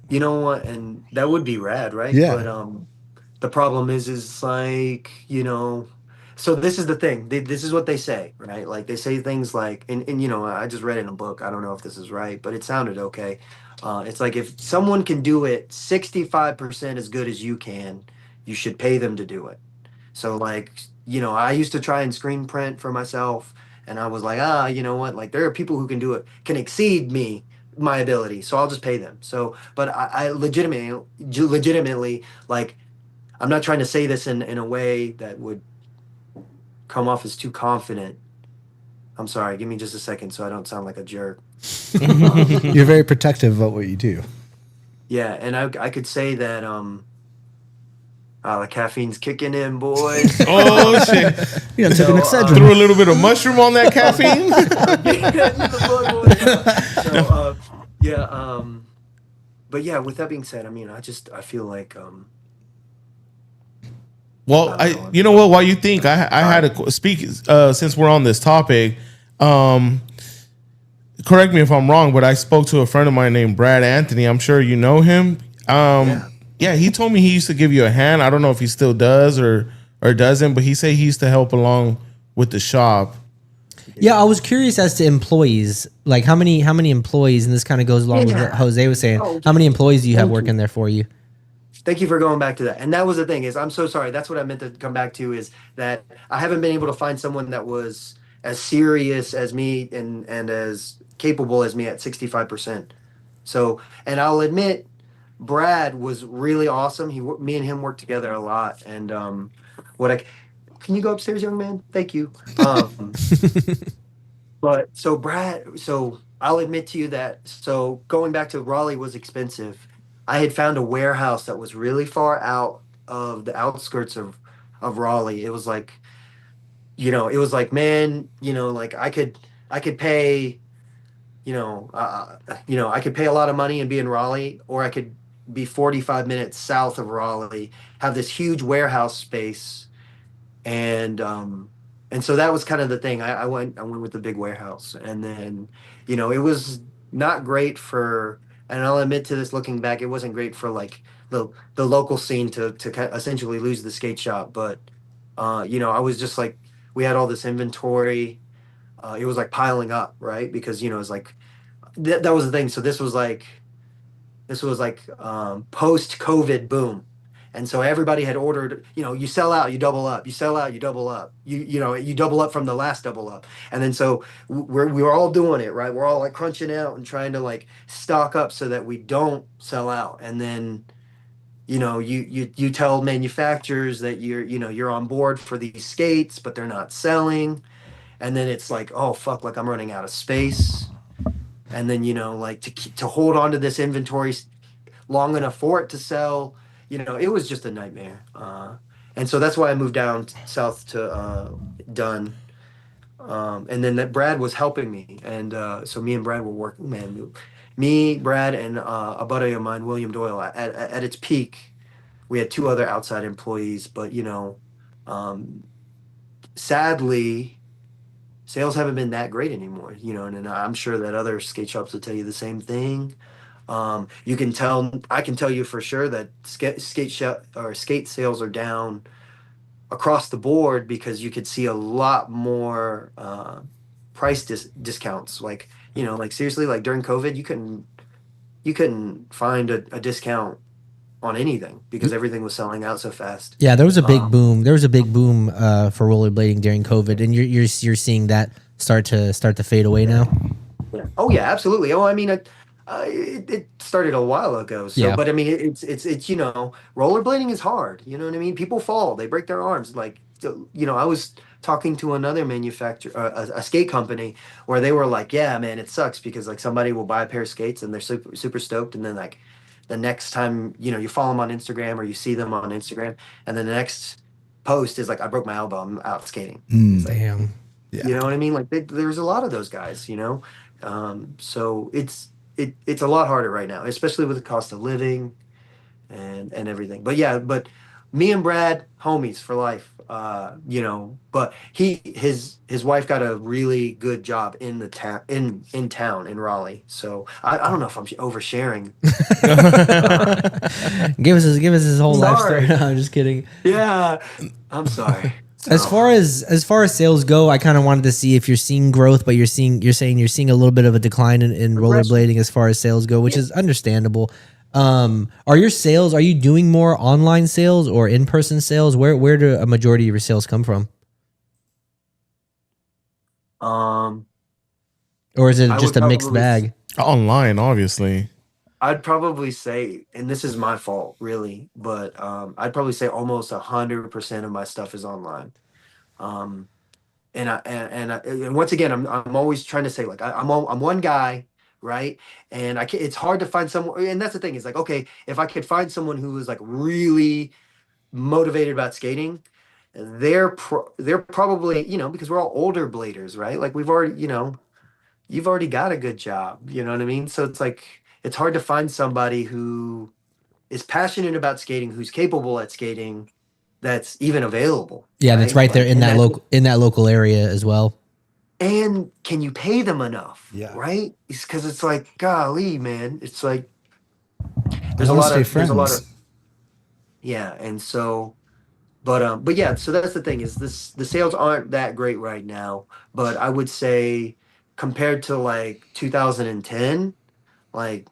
You know what? And that would be rad, right? Yeah. But the problem is like, so this is the thing. This is what they say, right? Like they say things like, and I just read it in a book. I don't know if this is right, but it sounded okay. It's like if someone can do it 65% as good as you can, you should pay them to do it. So like, I used to try and screen print for myself, and I was like, you know what? Like there are people who can do it, can exceed me my ability, so I'll just pay them. So, but I legitimately, like, I'm not trying to say this in a way that would come off as too confident. I'm sorry. Give me just a second so I don't sound like a jerk. You're very protective about what you do. Yeah, and I could say that the caffeine's kicking in, boys. Oh shit! You know, took So, an Excedrin. Threw a little bit of mushroom on that caffeine. So, yeah, but yeah, with that being said, I mean, I feel like Well, I don't know. you know what? While you think, I had to speak since we're on this topic. Correct me if I'm wrong, but I spoke to a friend of mine named Brad Anthony. I'm sure you know him. Yeah, he told me he used to give you a hand. I don't know if he still does or doesn't, but he said he used to help along with the shop. Yeah, I was curious as to employees. Like how many employees, and this kind of goes along with what Jose was saying. Oh, How many employees do you have working there for you? Thank you for going back to that. And that was the thing is, I'm so sorry. That's what I meant to come back to is that I haven't been able to find someone that was as serious as me and as capable as me at 65%. So, and I'll admit, Brad was really awesome. Me and him worked together a lot. And what I can you go upstairs, young man? Thank you. But so I'll admit to you that so going back to Raleigh was expensive. I had found a warehouse that was really far out of the outskirts of Raleigh. It was like, it was like, man, like I could pay, I could pay a lot of money and be in Raleigh, or I could be 45 minutes south of Raleigh, have this huge warehouse space, and so that was kind of the thing. I went with the big warehouse, and then it was not great for, and I'll admit to this looking back, it wasn't great for like the local scene to essentially lose the skate shop. But I was just like, we had all this inventory. It was like piling up, right? Because it was like that was the thing. So this was like post COVID boom. And so everybody had ordered, you sell out, you double up, you sell out, you double up, you double up from the last double up. And then so we were all doing it, right? We're all like crunching out and trying to like stock up so that we don't sell out. And then, you tell manufacturers that you're on board for these skates, but they're not selling. And then it's like, oh fuck, like I'm running out of space. And then, like to hold on to this inventory long enough for it to sell, it was just a nightmare. And so that's why I moved down south to Dunn. And then that Brad was helping me. And so me and Brad were working, man. Me, Brad, and a buddy of mine, William Doyle, at its peak, we had two other outside employees. But, sadly, sales haven't been that great anymore, and I'm sure that other skate shops will tell you the same thing. I can tell you for sure that skate sales are down across the board because you could see a lot more price discounts. Like, like seriously, like during COVID, you couldn't find a discount on anything because everything was selling out so fast. Yeah, there was a big boom. There was a big boom for rollerblading during COVID, and you're seeing that start to fade away now. Yeah. Oh yeah, absolutely. Oh, I mean, it started a while ago. So, Yeah. but I mean, it's rollerblading is hard. You know what I mean? People fall, they break their arms. Like, I was talking to another manufacturer, a skate company, where they were like, "Yeah, man, it sucks because like somebody will buy a pair of skates and they're super super stoked, and then like the next time you follow them on Instagram or you see them on Instagram, and then the next post is like, I broke my elbow, I'm out skating." It's like, Damn. Yeah. you know what I mean? Like there's a lot of those guys, so it's a lot harder right now, especially with the cost of living and everything. But yeah, but me and Brad, homies for life. But his wife got a really good job in the town in town in Raleigh. So I don't know if I'm oversharing. Give us his whole life Sorry. story. No, I'm just kidding. Yeah, I'm sorry. As far as sales go, I kind of wanted to see if you're seeing growth, but you're saying you're seeing a little bit of a decline in rollerblading as far as sales go, which is understandable. Are you doing more online sales or in-person sales? Where do a majority of your sales come from? or is it I just would a mixed probably bag? Online, obviously. I'd probably say, and this is my fault, really, but I'd probably say almost 100% of my stuff is online. Um, and once again, I'm always trying to say like I'm one guy, right? And I can, it's hard to find someone, and that's the thing is like, okay, if I could find someone who is like really motivated about skating, they're probably, because we're all older bladers, right? Like we've already, you've already got a good job, you know what I mean? So it's like it's hard to find somebody who is passionate about skating, who's capable at skating, that's even available, Yeah, that's right? right there Like, in that local area as well. and can you pay them enough? Yeah. Right? It's because it's like, golly, man. It's like I want to stay there's a lot friends. of yeah, and so but yeah, so that's the thing is the sales aren't that great right now, but I would say compared to like 2010, like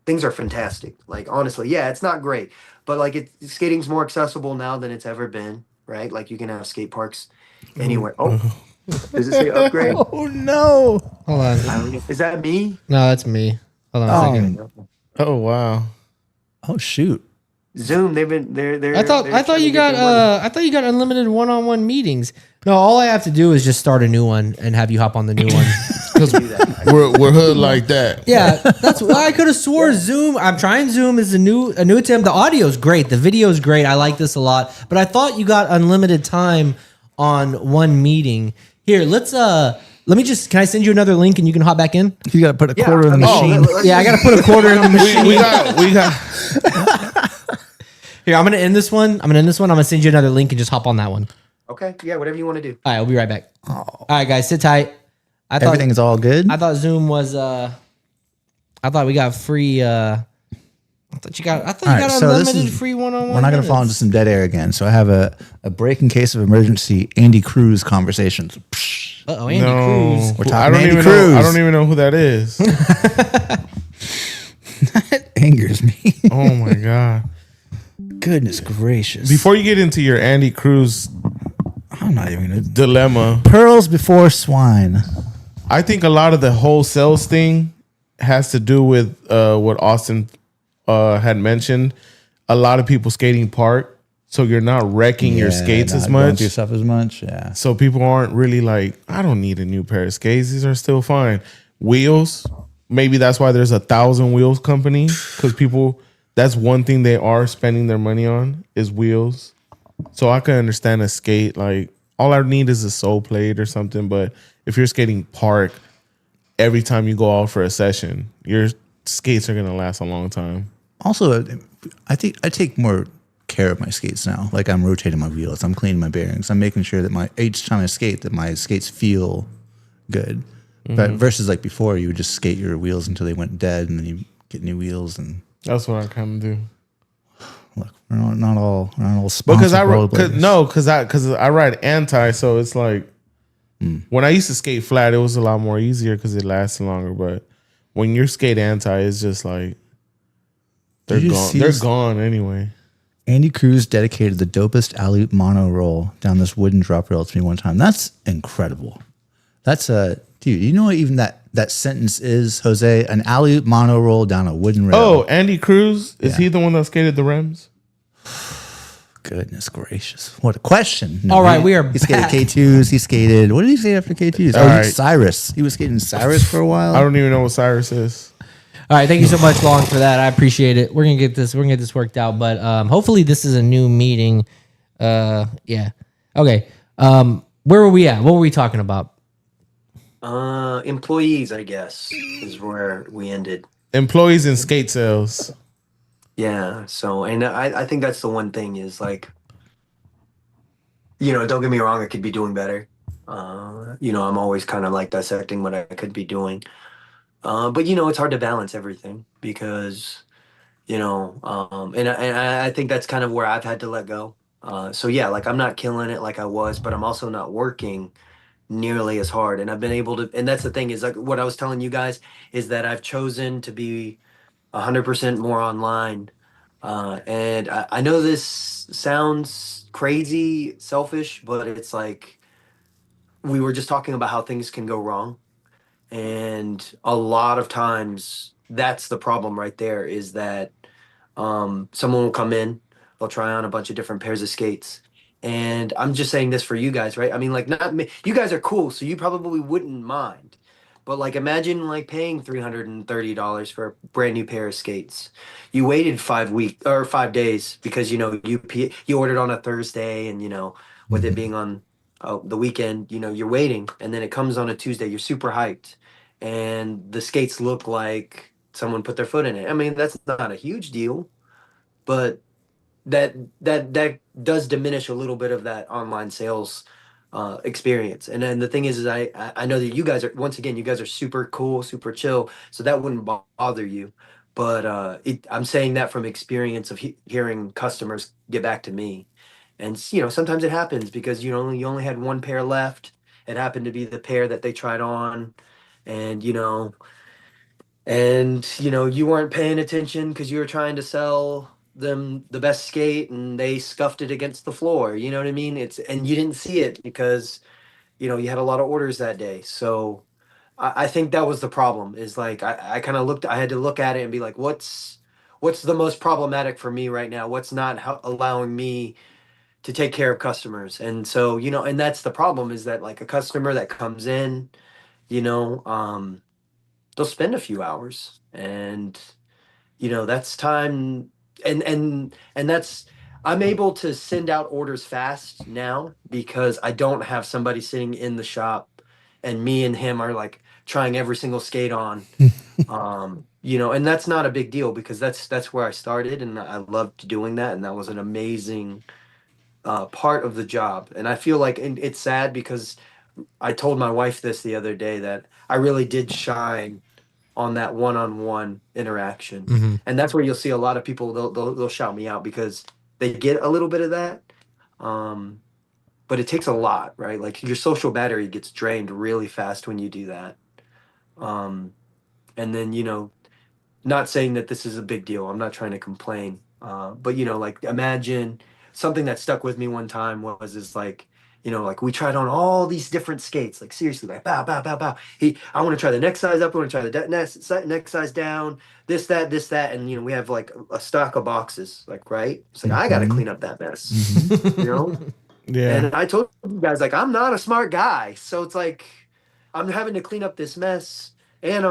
things are fantastic. Like honestly, yeah, it's not great, but like skating's more accessible now than it's ever been, right? Like you can have skate parks anywhere. Oh, does it say upgrade? Oh no! Hold on. I don't know. Is that me? No, that's me. Hold on a second. Okay. Oh wow. Oh shoot! Zoom, they're I thought trying to you get got their money. I thought you got unlimited one-on-one meetings. No, all I have to do is just start a new one and have you hop on the new one. Do that. We're hood like that. Yeah, that's why I could have swore Zoom. I'm trying Zoom is a new attempt. The audio's great, the video's great. I like this a lot. But I thought you got unlimited time on one meeting. Here, let me just, can I send you another link and you can hop back in? You got to put a Yeah, quarter in the I mean, machine. let's Yeah, I got to put a quarter in the machine. We got Here, I'm going to end this one. I'm going to send you another link and just hop on that one. Okay, yeah, whatever you want to do. All right, I'll be right back. All right, guys, sit tight. Everything's all good. I thought Zoom was I thought we got free I thought you got All right, unlimited so this is- free one-on-one. We're not going to fall into some dead air again. So I have a break in case of emergency. Andy Cruz conversations. Psh. Uh-oh, Andy no. Cruz. We're I talking don't Andy even Cruz. know. I don't even know who that is. That angers me. Oh my god. Goodness gracious! Before you get into your Andy Cruz I'm not even gonna. dilemma, Pearls before swine. I think a lot of the whole sales thing has to do with what Austin had mentioned. A lot of people skating park, so you're not wrecking your skates as not going much. through stuff as much. Yeah. So people aren't really like, I don't need a new pair of skates. These are still fine. Wheels, maybe that's why there's 1,000 wheels company, because people, that's one thing they are spending their money on is wheels. So I can understand a skate, like all I need is a sole plate or something. But if you're skating park, every time you go out for a session, your skates are gonna last a long time. Also, I think I take more care of my skates now. Like I'm rotating my wheels, I'm cleaning my bearings, I'm making sure that each time I skate that my skates feel good. But versus like before, you would just skate your wheels until they went dead, and then you get new wheels. And That's what I kind of do. look, we're not all Because sponsored rollerbladers. because I ride anti, so it's like when I used to skate flat, it was a lot more easier because it lasted longer. But when you skate anti, it's just like they're Did you gone. see They're this? gone anyway. Andy Cruz dedicated the dopest alley mono roll down this wooden drop rail to me one time. That's incredible. That's a dude. You know what even that sentence is, Jose? An alley mono roll down a wooden rail. Oh, Andy Cruz, is Yeah. he the one that skated the rims? Goodness gracious! What a question. No, All right, he- we are He skated back. K2s. He skated. What did he skate after K2s? All right. Cyrus. He was skating Cyrus for a while. I don't even know what Cyrus is. All right, thank you so much, Long, for that. I appreciate it. We're gonna get this worked out, but hopefully this is a new meeting. Yeah. Okay. Where were we at? What were we talking about? Employees, I guess, is where we ended. Employees in skate sales. Yeah. So, and I think that's the one thing is like, don't get me wrong, I could be doing better. I'm always kind of like dissecting what I could be doing. But it's hard to balance everything because, and I think that's kind of where I've had to let go. So yeah, like I'm not killing it like I was, but I'm also not working nearly as hard. And I've been able to, and that's the thing is like what I was telling you guys is that I've chosen to be 100% more online. And I know this sounds crazy, selfish, but it's like we were just talking about how things can go wrong. And a lot of times that's the problem right there, is that someone will come in, they'll try on a bunch of different pairs of skates. And I'm just saying this for you guys, right? I mean, like, not me, you guys are cool, so you probably wouldn't mind. But like, imagine like paying $330 for a brand new pair of skates. You waited 5 weeks or 5 days because you ordered on a Thursday, and with it being on the weekend, you're waiting, and then it comes on a Tuesday. You're super hyped, and the skates look like someone put their foot in it. I mean, that's not a huge deal, but that does diminish a little bit of that online sales experience. And then the thing is I know that you guys are, once again, you guys are super cool, super chill, so that wouldn't bother you. But I'm saying that from experience of hearing customers get back to me, and sometimes it happens because you only had one pair left. It happened to be the pair that they tried on, and you weren't paying attention because you were trying to sell them the best skate, and they scuffed it against the floor. You know what I mean? And you didn't see it because you had a lot of orders that day. So I think that was the problem, is like I kind of I had to look at it and be like, what's the most problematic for me right now? What's not allowing me to take care of customers? And so, and that's the problem, is that like a customer that comes in, you know um they'll spend a few hours, and that's time. And that's, I'm able to send out orders fast now because I don't have somebody sitting in the shop, and me and him are like trying every single skate on. And that's not a big deal because that's where I started, and I loved doing that, and that was an amazing part of the job. And I feel like, and it's sad because I told my wife this the other day, that I really did shine on that one-on-one interaction. Mm-hmm. And that's where you'll see a lot of people, they'll shout me out because they get a little bit of that. Um, but it takes a lot, right? Like, your social battery gets drained really fast when you do that. Um, and then, not saying that this is a big deal. I'm not trying to complain. But like, imagine something that stuck with me one time was is like, like, we tried on all these different skates, like, seriously, like, bow, bow, bow, bow. I want to try the next size up. I want to try the next size down. This, that, and we have like a stock of boxes, like, right. It's like, I got to clean up that mess, you know. Yeah. And I told you guys, like, I'm not a smart guy, so it's like I'm having to clean up this mess, and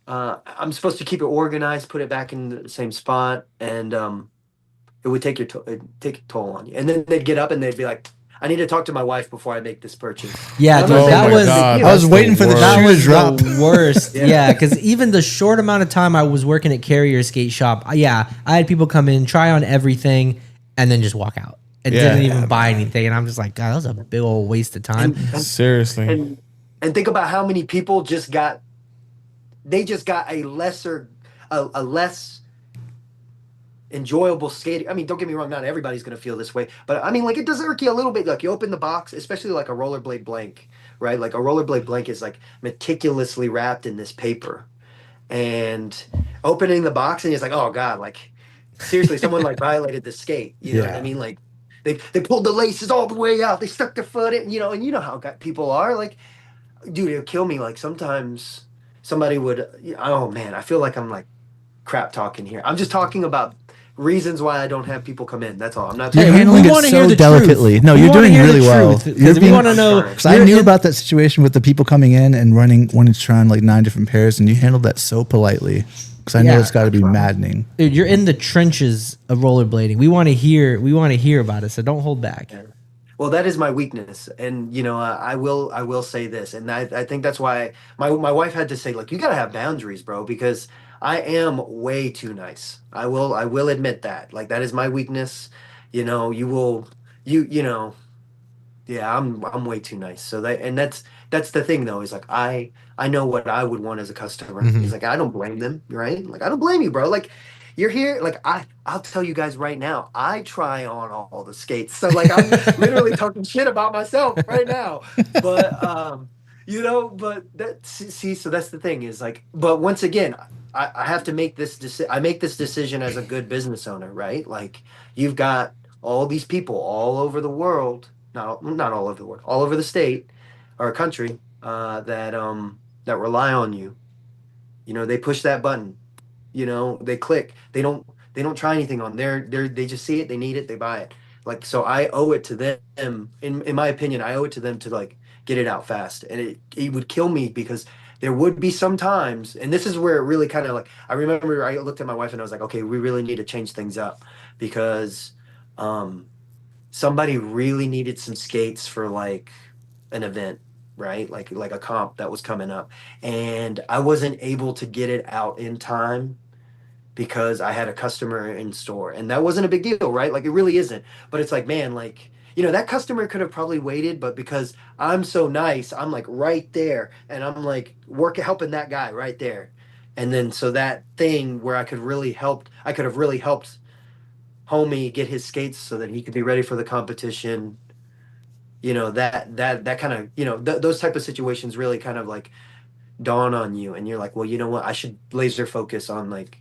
I'm supposed to keep it organized, put it back in the same spot, and it would it'd take a toll on you. And then they'd get up and they'd be like, "I need to talk to my wife before I make this purchase." Yeah, And I'm dude, not saying that it's a was big God, deal. I was that's waiting the for the worst. that shoe to was drop. the worst. Yeah. Yeah, because even the short amount of time I was working at Carrier Skate Shop, yeah, I had people come in, try on everything, and then just walk out and Yeah. didn't even buy anything. And I'm just like, God, that was a big old waste of time. Seriously. And think about how many people they just got a less enjoyable skating. I mean, don't get me wrong, not everybody's gonna feel this way, but I mean, like, it does irk you a little bit. Like, you open the box, especially like a rollerblade blank, right? Like, a rollerblade blank is like meticulously wrapped in this paper, and opening the box, and it's like, oh God, like, seriously, someone like violated the skate. You know what I Yeah. mean? Like, they pulled the laces all the way out. They stuck their foot in, and you know how people are. Like, dude, it'll kill me. Like, sometimes somebody would. Oh man, I feel like I'm like crap talking here. I'm just talking about reasons why I don't have people come in. That's all. I'm not. You're Hey, we handling it wanna hear so the delicately. truth. No, We you're wanna doing hear the really well. truth, 'cause You're we being, wanna know- I'm because I You're knew in- about that situation with the people coming in and wanting to try on like 9 different pairs, and you handled that so politely. Because I know Yeah. it's got to be maddening. Dude, you're in the trenches of rollerblading. We want to hear about it. So don't hold back. Well, that is my weakness, and I will say this, and I think that's why my wife had to say, like, you gotta have boundaries, bro, because I am way too nice. I will admit that, like, that is my weakness. You will, you know yeah, I'm way too nice. So that's the thing, though, is like, I know what I would want as a customer. He's like, I don't blame them, right? Like, I don't blame you, bro. Like, you're here, like, I'll tell you guys right now, I try on all the skates. So, like, I'm literally talking shit about myself right now. But but so that's the thing, is like, but once again, I have to make this I make this decision as a good business owner, right? Like, you've got all these people all over the world, not all over the world, all over the state or country, that that rely on you. You know, they push that button. You know, they click. They don't try anything on. They just see it. They need it. They buy it. Like so, I owe it to them. In my opinion, I owe it to them to like get it out fast. And it would kill me because there would be some times, and this is where it really kind of like I remember I looked at my wife and I was like, okay, we really need to change things up because um somebody really needed some skates for like an event, right? Like a comp that was coming up, and I wasn't able to get it out in time because I had a customer in store, and that wasn't a big deal, right? Like it really isn't. But it's like, man, like that customer could have probably waited, but because I'm so nice, I'm like right there, and I'm like helping that guy right there, and then so that thing where I could have really helped homie get his skates so that he could be ready for the competition. That kind of those type of situations really kind of like dawn on you, and you're like, well, you know what, I should laser focus on like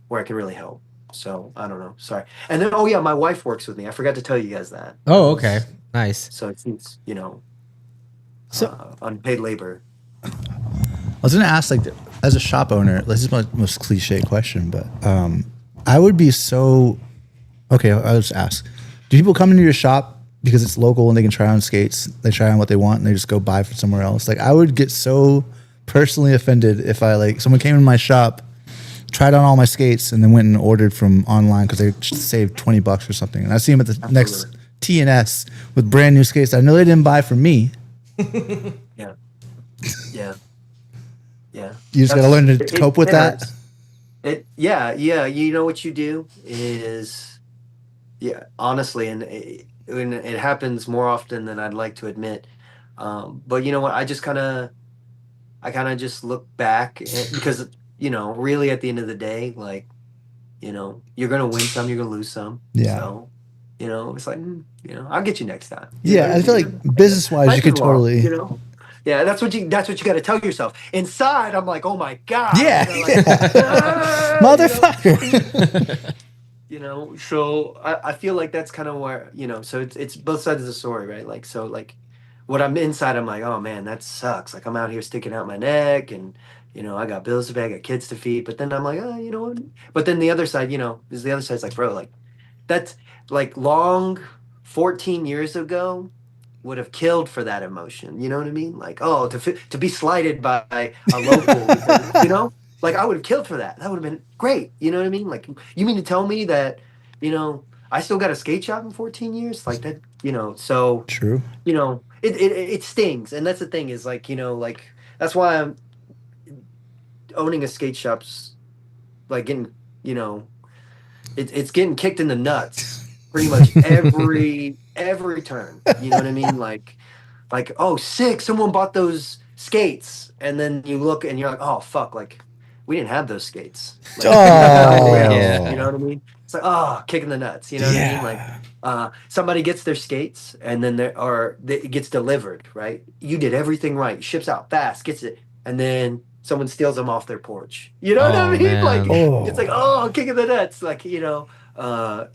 where I can really help. So I don't know, sorry. And then oh yeah, my wife works with me, I forgot to tell you guys that. Oh, okay. Nice. So it's So unpaid labor. I was going to ask, like, as a shop owner, this is my most cliche question, but I would be so okay. I'll just ask: do people come into your shop because it's local and they can try on skates? They try on what they want and they just go buy from somewhere else. Like, I would get so personally offended if someone came in my shop, tried on all my skates, and then went and ordered from online because they saved $20 or something. And I see them at the next TNS with brand new skates. I know they didn't buy from me. Yeah. Yeah. Yeah. You just got to learn to cope with that. Yeah. You know what you do is, yeah, honestly, and it happens more often than I'd like to admit. But you know what? I kind of just look back because, really at the end of the day, like, you're going to win some, you're going to lose some. Yeah. So, it's like, I'll get you next time. Yeah. I feel like business wise, you could totally, Yeah, that's what you got to tell yourself. Inside, I'm like, oh my God. Yeah. Motherfucker. So I feel like that's kind of where, so it's both sides of the story, right? Like, so like what I'm inside, I'm like, oh man, that sucks. Like I'm out here sticking out my neck and, I got bills to pay, I got kids to feed. But then I'm like, oh, you know what? But then the other side, is the other side's like, bro, like that's like long 14 years ago would have killed for that emotion. You know what I mean? Like, oh, to be slighted by a local, because, like I would have killed for that. That would have been great. You know what I mean? Like, you mean to tell me that, I still got a skate shop in 14 years? Like that, so True. It stings. And that's the thing is like, like that's why I'm owning a skate shop's like getting, it's getting kicked in the nuts pretty much every turn. You know what I mean? Like, oh, sick, someone bought those skates, and then you look and you're like, oh fuck, like we didn't have those skates. Like, yeah. You know what I mean? It's like, oh, kicking the nuts. You know what I mean? Like, somebody gets their skates and then it gets delivered, right? You did everything right. Ships out fast, gets it, and then someone steals them off their porch. You know what I mean? Man. Like, it's like, oh, kicking the nuts. Like,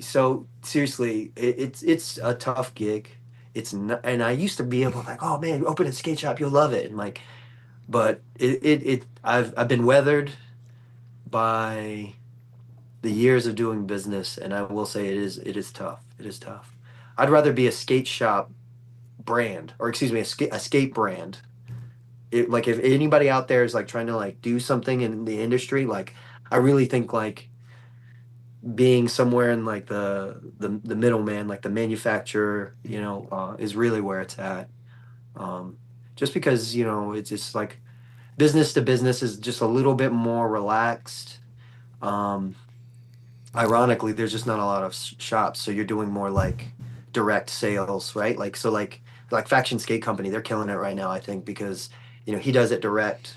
so seriously, it's a tough gig. It's not, and I used to be able to like, oh man, open a skate shop, you'll love it, and like, but I've been weathered by the years of doing business, and I will say it is tough. It is tough. I'd rather be a skate shop brand, or excuse me, a skate brand. Like if anybody out there is like trying to like do something in the industry, like I really think like being somewhere in like the middleman, like the manufacturer, is really where it's at. Just because it's just like business to business is just a little bit more relaxed. Ironically, there's just not a lot of shops, so you're doing more like direct sales, right? Like so, like Faction Skate Company, they're killing it right now, I think, because he does it direct,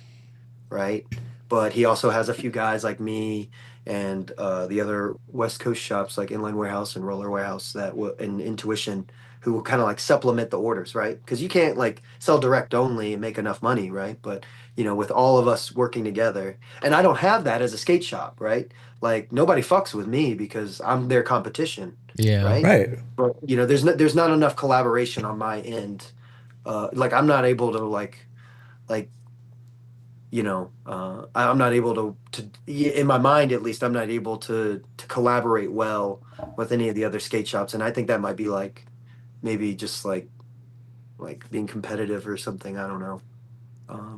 right? But he also has a few guys like me and the other West Coast shops like Inline Warehouse and Roller Warehouse and Intuition, who will kind of like supplement the orders, right? Because you can't like sell direct only and make enough money, right? But with all of us working together, and I don't have that as a skate shop, right? Like nobody fucks with me because I'm their competition, Yeah. Right. But there's not enough collaboration on my end. Like I'm not able to like I'm not able in my mind at least, I'm not able to collaborate well with any of the other skate shops, and I think that might be like maybe just like being competitive or something. I don't know.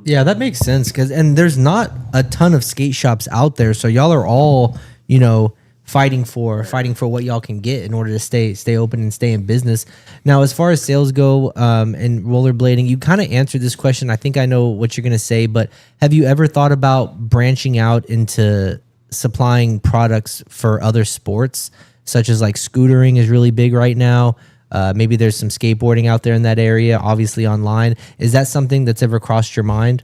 Yeah, that makes sense and there's not a ton of skate shops out there, so y'all are all, you know, fighting for what y'all can get in order to stay open and stay in business. Now, as far as sales go, and rollerblading, you kind of answered this question. I think I know what you're gonna say, but have you ever thought about branching out into supplying products for other sports, such as like scootering is really big right now? Maybe there's some skateboarding out there in that area, obviously online. Is that something that's ever crossed your mind?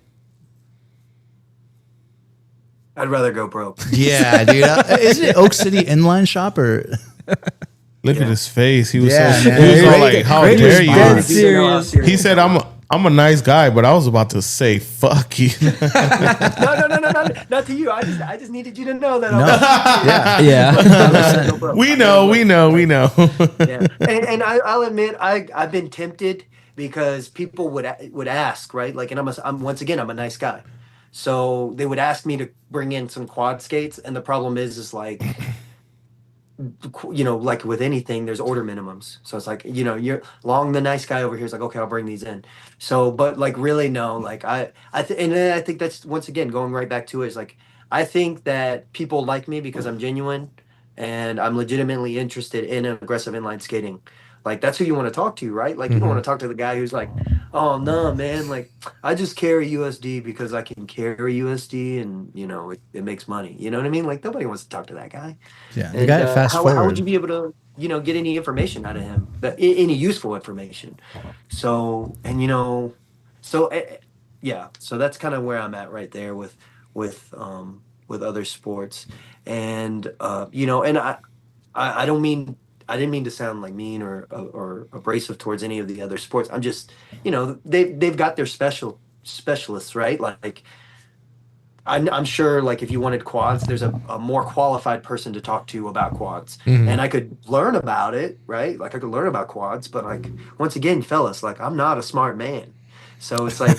I'd rather go broke. Yeah, dude. Isn't it Oak City Inline Shop or? Look at his face. He was Yeah, so man. he was all Great- like, "How great dare response. you?" You know how serious He said, I'm a nice guy, but I was about to say, fuck you." No, not to you. I just needed you to know that. No. Yeah. Yeah. We know. Yeah, and I'll admit I've been tempted because people would ask, right? Like, and I'm once again, I'm a nice guy, so they would ask me to bring in some quad skates, and the problem is like, like with anything, there's order minimums. So it's like, you're long the nice guy over here is like, okay, I'll bring these in. So, but like really no, like and then I think that's once again going right back to it is like, I think that people like me because I'm genuine and I'm legitimately interested in aggressive inline skating. Like that's who you want to talk to, right? Like you don't want to talk to the guy who's like, oh no, man, like I just carry USD because I can carry USD and it makes money. You know what I mean? Like nobody wants to talk to that guy. Yeah. The And guy at Fast how would Forward. you be able to, get any information out of him, any useful information? So, and so yeah, so that's kind of where I'm at right there with other sports, and and I don't mean I didn't mean to sound like mean or abrasive towards any of the other sports. I'm just, they've got their specialists, right? Like I'm sure like if you wanted quads, there's a more qualified person to talk to about quads. And I could learn about it, right? Like I could learn about quads, but like once again, fellas, like I'm not a smart man. So it's like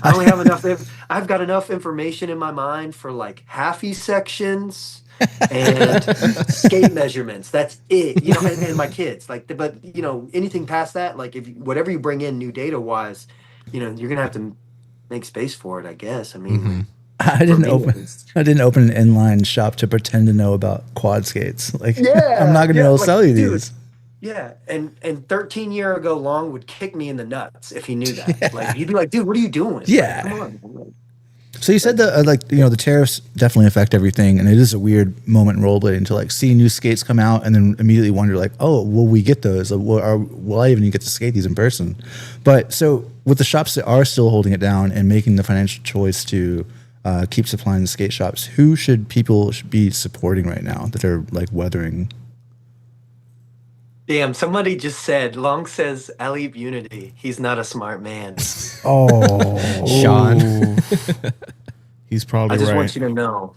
I only have I've got enough information in my mind for like halfy sections and skate measurements. That's it. And my kids. But anything past that, like if whatever you bring in new data wise, you're gonna have to make space for it, I guess. I mean, I for didn't me, open. at least. I didn't open an inline shop to pretend to know about quad skates. Like, Yeah, I'm not going to be yeah, able to like, sell you dude, these. yeah, and 13-year ago Long would kick me in the nuts if he knew that. Like he'd be like, "Dude, what are you doing? Like, Yeah. come on." Man." So you said that the tariffs definitely affect everything, and it is a weird moment in rollerblading to like see new skates come out and then immediately wonder like, oh, will we get those? Like, will I even get to skate these in person? But so with the shops that are still holding it down and making the financial choice to keep supplying the skate shops, who should people be supporting right now that are like weathering? Damn, somebody just said Long says Alib Unity. He's not a smart man. Oh, Sean. He's probably I just right. want you to know,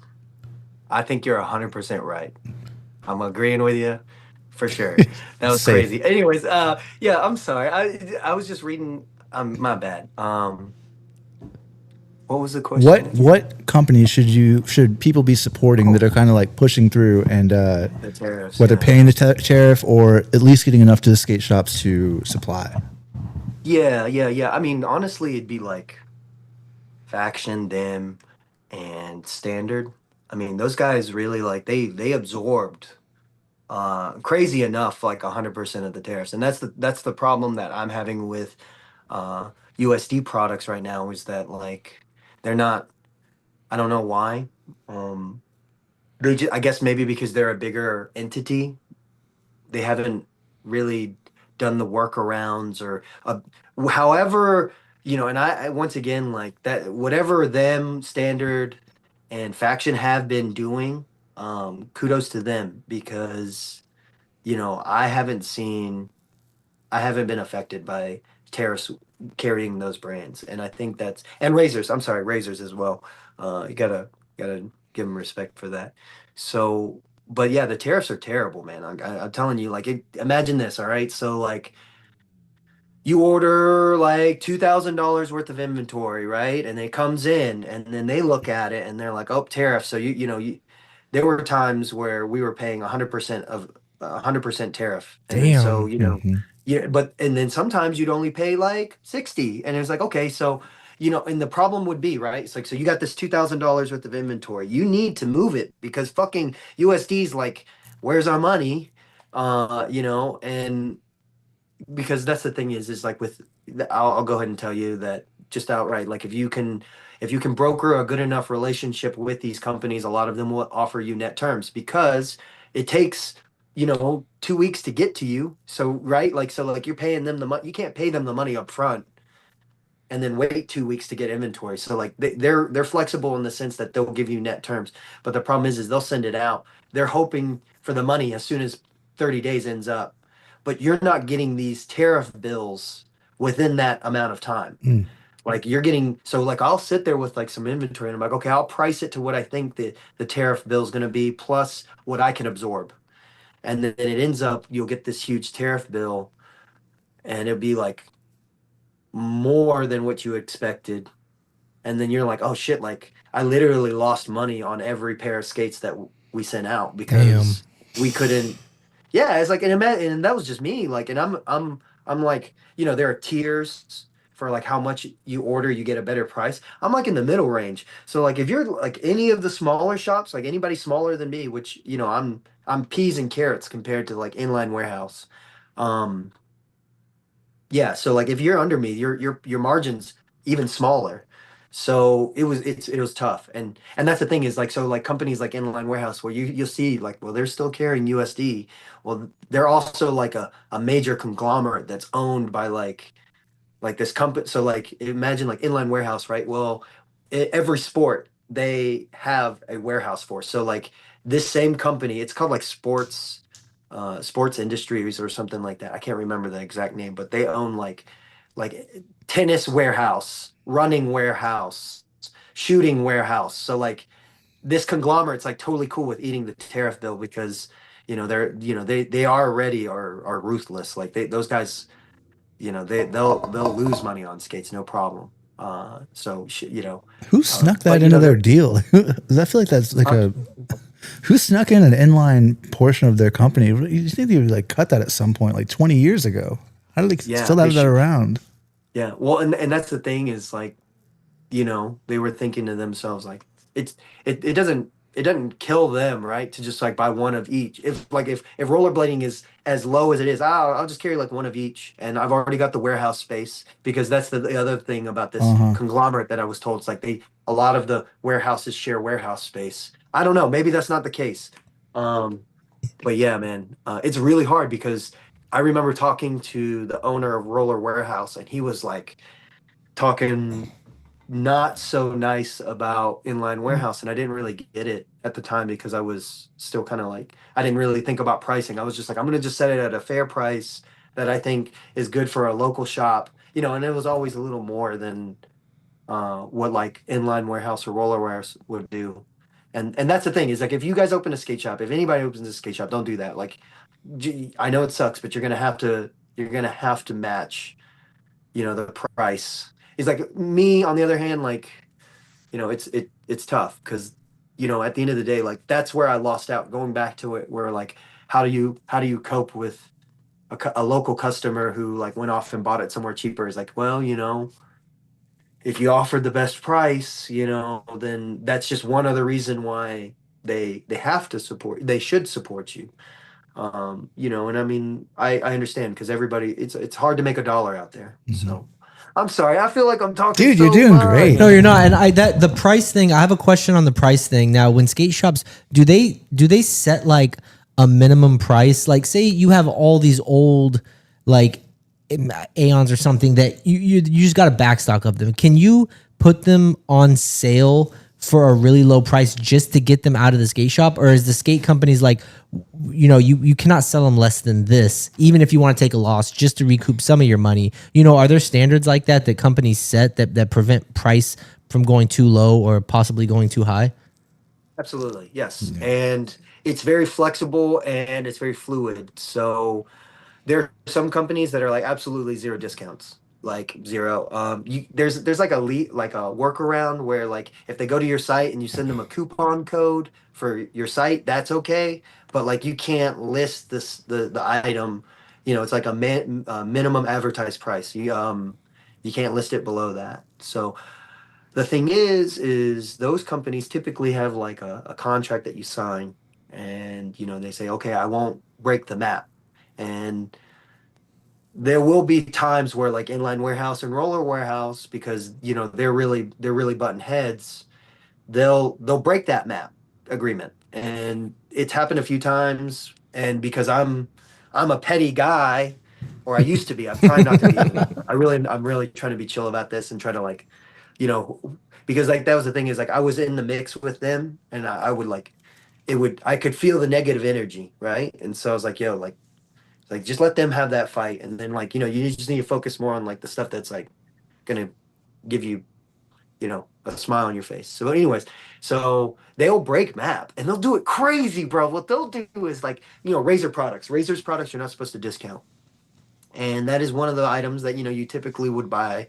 I think you're 100% right. I'm agreeing with you for sure. That was Safe. crazy. Anyways, yeah, I'm sorry. I was just reading. My bad. What was the question? What companies should people be supporting that are kind of like pushing through and The tariffs. whether yeah. paying the tariff or at least getting enough to the skate shops to supply? Yeah. I mean, honestly, it'd be like Faction, them, and Standard. I mean, those guys really like they absorbed crazy enough like 100% of the tariffs, and that's the problem that I'm having with USD products right now is that like they're not. I don't know why. Um, I guess maybe because they're a bigger entity, they haven't really done the workarounds or however and I once again like that whatever them Standard and Faction have been doing, kudos to them because I haven't been affected by tariffs carrying those brands, and I think that's and razors. I'm sorry, razors as well. You gotta give them respect for that. So, but yeah, the tariffs are terrible, man. I'm telling you, like, imagine this. All right, so like, you order like $2,000 worth of inventory, right? And it comes in, and then they look at it and they're like, "Oh, tariff." So there were times where we were paying 100% of 100% tariff, and then so Damn. yeah. But and then sometimes you'd only pay like 60, and it's like, okay, so and the problem would be, right? It's like, so you got this $2,000 worth of inventory, you need to move it because fucking USD's like, where's our money? And because that's the thing is like with I'll go ahead and tell you that just outright, like if you can broker a good enough relationship with these companies, a lot of them will offer you net terms because it takes 2 weeks to get to you. So right, like, so like you're paying them the money, you can't pay them the money up front and then wait 2 weeks to get inventory. So like they're flexible in the sense that they'll give you net terms, but the problem is they'll send it out. They're hoping for the money as soon as 30 days ends up, but you're not getting these tariff bills within that amount of time. Like you're getting, so like I'll sit there with like some inventory and I'm like, okay, I'll price it to what I think the tariff bill is going to be plus what I can absorb. And then it ends up, you'll get this huge tariff bill and it'll be like more than what you expected. And then you're like, oh shit, like I literally lost money on every pair of skates that we sent out because we couldn't. Yeah, it's like, and that was just me. Like, and I'm like, there are tiers for like how much you order, you get a better price. I'm like in the middle range. So like if you're like any of the smaller shops, like anybody smaller than me, which I'm peas and carrots compared to like inline warehouse. Um, yeah, so like if you're under me, your margin's even smaller. So it was tough. And that's the thing is like, so like companies like Inline Warehouse where you'll see like, well, they're still carrying USD. Well, they're also like a major conglomerate that's owned by like this company. So like imagine like Inline Warehouse, right? Well, every sport they have a warehouse for. So like this same company, it's called like Sports Industries or something like that. I can't remember the exact name, but they own like tennis warehouse, running warehouse, shooting warehouse. So like this conglomerate's like totally cool with eating the tariff bill because they already are ruthless. Like those guys, they'll lose money on skates, no problem. Who snuck But that into their deal? I feel like that's like who snuck in an inline portion of their company? You think they would like cut that at some point, like 20 years ago. How do they still have that around? Yeah, well, and that's the thing is like, they were thinking to themselves like, it doesn't kill them, right? To just like buy one of each. If rollerblading is as low as it is, I'll just carry like one of each, and I've already got the warehouse space because that's the other thing about this conglomerate that I was told. It's like a lot of the warehouses share warehouse space. I don't know, maybe that's not the case. But yeah, man, it's really hard because I remember talking to the owner of Roller Warehouse, and he was like talking not so nice about Inline Warehouse, and I didn't really get it at the time because I was still kind of like, I didn't really think about pricing. I was just like, I'm gonna just set it at a fair price that I think is good for a local shop, and it was always a little more than what like Inline Warehouse or Roller Warehouse would do. And that's the thing is like if you guys open a skate shop, if anybody opens a skate shop, don't do that. Like I know it sucks, but you're gonna have to match, the price. It's like me on the other hand, like, it's tough because, at the end of the day, like that's where I lost out. Going back to it, where like, how do you cope with a local customer who like went off and bought it somewhere cheaper? Is like, well, if you offered the best price, then that's just one other reason why they should support you. And I mean, I understand because everybody, it's hard to make a dollar out there. So I'm sorry, I feel like I'm talking. Dude, you're doing great. No, you're not. And the price thing, I have a question on the price thing. Now, when skate shops, do they set like a minimum price? Like say you have all these old like Aeons or something that you just got a backstock of them. Can you put them on sale for a really low price just to get them out of the skate shop? Or is the skate companies like, you cannot sell them less than this, even if you want to take a loss just to recoup some of your money? Are there standards like that companies set that prevent price from going too low or possibly going too high? Absolutely, yes. And it's very flexible and it's very fluid. So there are some companies that are like absolutely zero discounts, like zero. There's like like a workaround where like if they go to your site and you send them a coupon code for your site, that's okay. But like you can't list the item. You know, it's like a minimum advertised price. You can't list it below that. So the thing is those companies typically have like a contract that you sign, and you know they say, okay, I won't break the map, and there will be times where like inline warehouse and roller warehouse, because you know they're really button heads, they'll break that map agreement, and it's happened a few times. And because I'm a petty guy, or I used to be. I'm trying not to be anymore. I'm really trying to be chill about this and try to like, you know, because like that was the thing, is like I was in the mix with them, and I would like I could feel the negative energy, right? And so I was like, yo, like just let them have that fight, and then like you just need to focus more on like the stuff that's like gonna give you a smile on your face. So, anyways, so they'll break map and they'll do it crazy, bro. What they'll do is like, Razor products. Razor's products you're not supposed to discount. And that is one of the items that, you typically would buy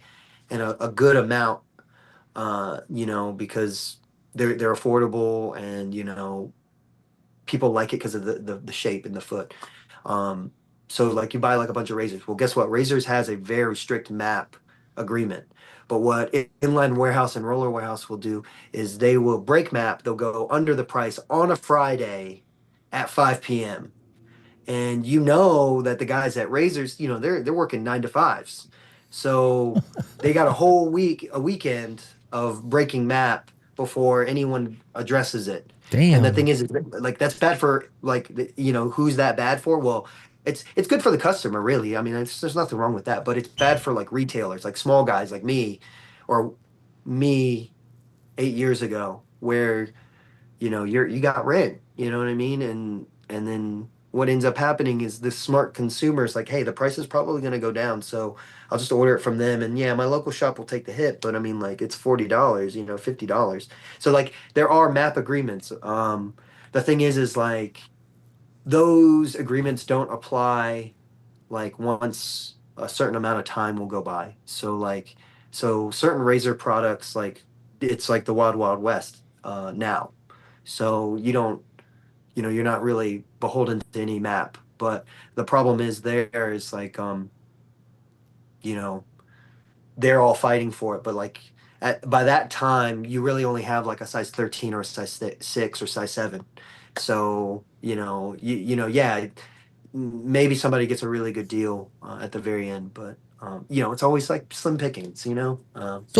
in a good amount, because they're affordable, and, people like it because of the shape and the foot. Um, so like you buy like a bunch of razors. Well, guess what? Razors has a very strict map agreement. But what inline warehouse and roller warehouse will do is they will break map. They'll go under the price on a Friday at 5 p.m. And you know that the guys at Razors, they're working 9 to 5s. So they got a weekend of breaking map before anyone addresses it. And the Damn. thing is like that's bad for like who's that bad for? Well, it's good for the customer, really. I mean, there's nothing wrong with that, but it's bad for like retailers, like small guys like me, or me 8 years ago, where you got rent, you know what I mean? And then what ends up happening is this smart consumer is like, hey, the price is probably going to go down, so I'll just order it from them. And yeah, my local shop will take the hit, but I mean, like, it's $40, $50. So like there are map agreements. The thing is like those agreements don't apply like once a certain amount of time will go by. So certain razor products, like it's like the wild wild west now. So you're not really beholden to any map. But the problem is there is like you know they're all fighting for it, but like by that time you really only have like a size 13 or a size 6 or size 7. So yeah, maybe somebody gets a really good deal at the very end, but it's always like slim pickings. So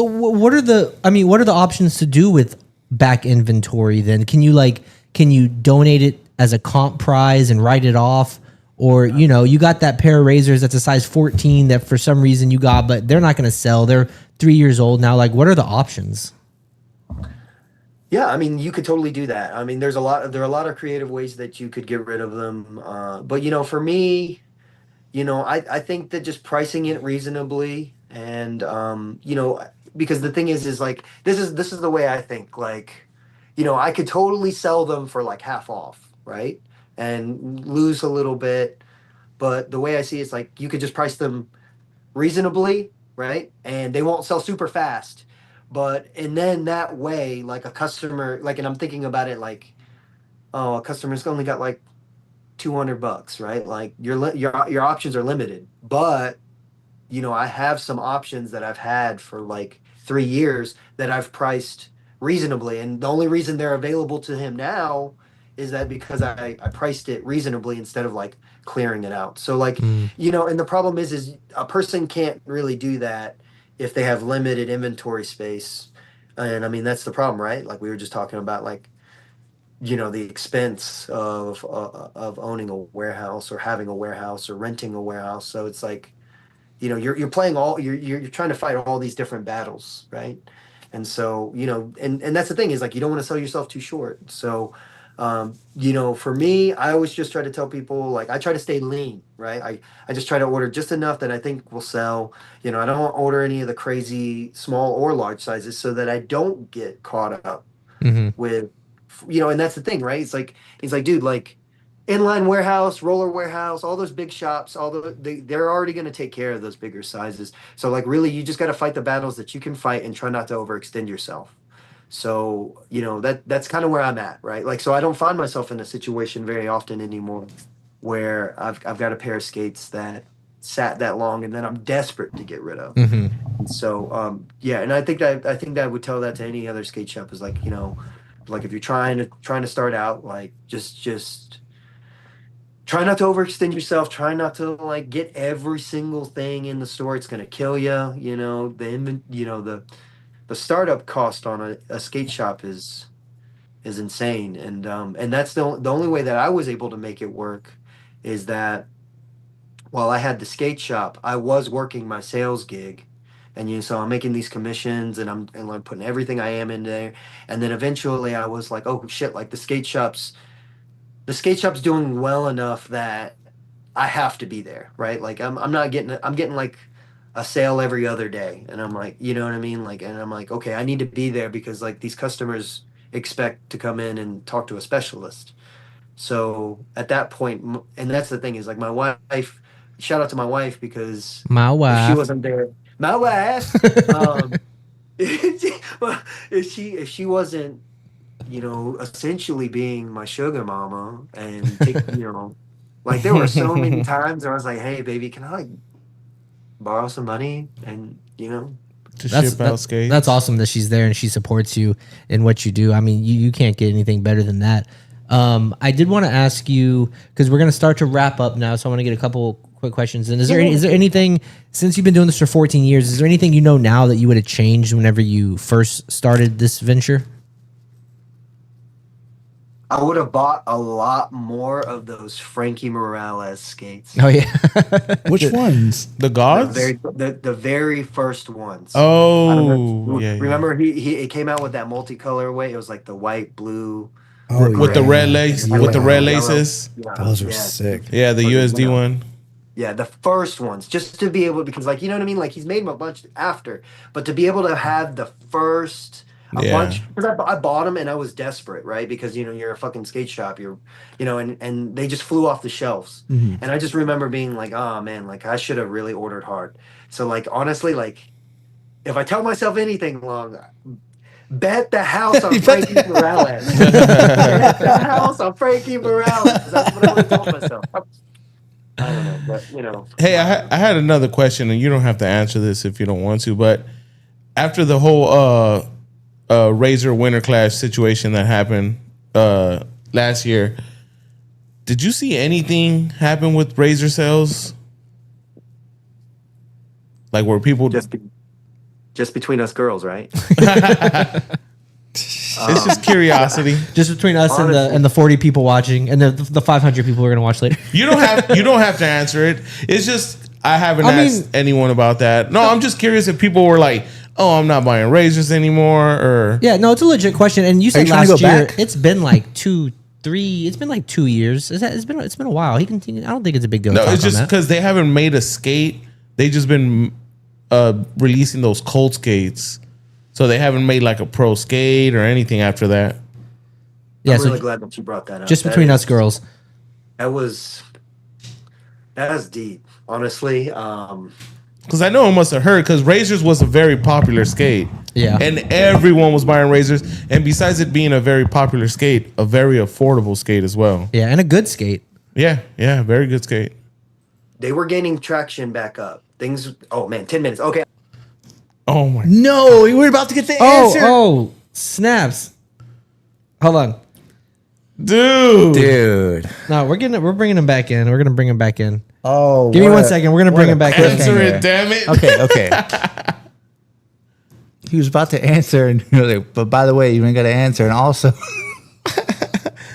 what are the options to do with back inventory then? Can you donate it as a comp prize and write it off? Or, you got that pair of razors that's a size 14 that for some reason you got, but they're not going to sell. They're 3 years old now. Like, what are the options? Yeah, I mean, you could totally do that. I mean, there are a lot of creative ways that you could get rid of them. But for me, I think that just pricing it reasonably, and because the thing is like this is the way I think. Like, I could totally sell them for like half off, right? And lose a little bit. But the way I see it is like you could just price them reasonably, right? And they won't sell super fast. And then that way, like a customer, like, and I'm thinking about it like, oh, a customer's only got like $200, right? Like your options are limited. But I have some options that I've had for like 3 years that I've priced reasonably. And the only reason they're available to him now is that because I priced it reasonably instead of like clearing it out. So like, and the problem is a person can't really do that if they have limited inventory space. And I mean, that's the problem, right? Like we were just talking about, like, the expense of owning a warehouse or having a warehouse or renting a warehouse. So it's like, you're playing you're trying to fight all these different battles, right? And so and that's the thing, is like you don't want to sell yourself too short. So for me, I always just try to tell people, like, I try to stay lean, right? I just try to order just enough that I think will sell. I don't order any of the crazy small or large sizes, so that I don't get caught up with, and that's the thing, right? It's like, dude, like, inline warehouse, roller warehouse, all those big shops, they're already going to take care of those bigger sizes. So like really, you just got to fight the battles that you can fight and try not to overextend yourself. So that's kind of where I'm at, right? Like so, I don't find myself in a situation very often anymore where I've got a pair of skates that sat that long and then I'm desperate to get rid of. So yeah, and I think that I would tell that to any other skate shop is like like if you're trying to start out, like just try not to overextend yourself. Try not to like get every single thing in the store. It's gonna kill you. The startup cost on a skate shop is insane, and that's the only way that I was able to make it work is that while I had the skate shop, I was working my sales gig. And so I'm making these commissions and I'm putting everything I am in there. And then eventually I was like, oh shit, like the skate shop's doing well enough that I have to be there, right? Like I'm getting like a sale every other day, and I'm like, you know what I mean? Like, and I'm like, okay, I need to be there because like these customers expect to come in and talk to a specialist. So at that point, and that's the thing is like my wife, shout out to my wife because My if she wife. wasn't there, my wife, if she wasn't essentially being my sugar mama and like there were so many times where I was like, hey baby, can I like borrow some money and To ship out skates. That's awesome that she's there and she supports you in what you do. I mean, you can't get anything better than that. I did want to ask you because we're going to start to wrap up now, so I want to get a couple quick questions. And is there anything since you've been doing this for 14 years? Is there anything now that you would have changed whenever you first started this venture? I would have bought a lot more of those Frankie Morales skates. Oh yeah, Which ones? The gods? The very first ones. I don't know. Oh, yeah. Remember he came out with that multicolorway. It was like the white, blue, Oh, With the yeah. red lace, Yeah. with the red yellow. laces. Yeah, Those were yeah. sick. Yeah, the USD one. Yeah, the first ones, just to be able, because like you know what I mean, like he's made them a bunch after, but to be able to have the first bunch, because I bought them and I was desperate, right? Because you're a fucking skate shop, and they just flew off the shelves, and I just remember being like, oh man, like I should have really ordered hard. So like honestly, like if I tell myself anything long, bet the house on Frankie Morales. Bet the house on Frankie Morales. That's what I would have told myself. I don't know, but Hey, I had another question, and you don't have to answer this if you don't want to. But after the whole Razor Winter Clash situation that happened last year, did you see anything happen with Razor sales? Like where people just between us girls, right? It's just curiosity. just between us and the 40 people watching, and the 500 people we're gonna watch later. You don't have to answer it. It's just I haven't asked anyone about that. No, I'm just curious if people were like, "Oh, I'm not buying razors anymore," or Yeah, no, it's a legit question. And you said you trying to last go year back? it's been like 2, 3. It's been like 2 years. It's been a while. He continued. I don't think it's a big deal. no, to it's talk on just that. because they haven't made a skate. They just been releasing those cold skates, so they haven't made like a pro skate or anything after that. Yeah, I'm so really glad that you brought that up. just between us girls. That was deep, honestly. Because I know it must have hurt. Because razors was a very popular skate. Yeah. and everyone was buying razors. And besides it being a very popular skate, a very affordable skate as well. Yeah, and a good skate. Yeah, very good skate. They were gaining traction back up. Things. Oh man, 10 minutes. Okay. Oh my! No, we were about to get the answer. Oh, snaps. Hold on. dude. No, we're bringing him back in. We're gonna bring him back in. Oh, Give me 1 second. We're gonna bring him back in. Answer it, damn it. Okay. He was about to answer, and you're like, but by the way, you ain't got to answer, and also,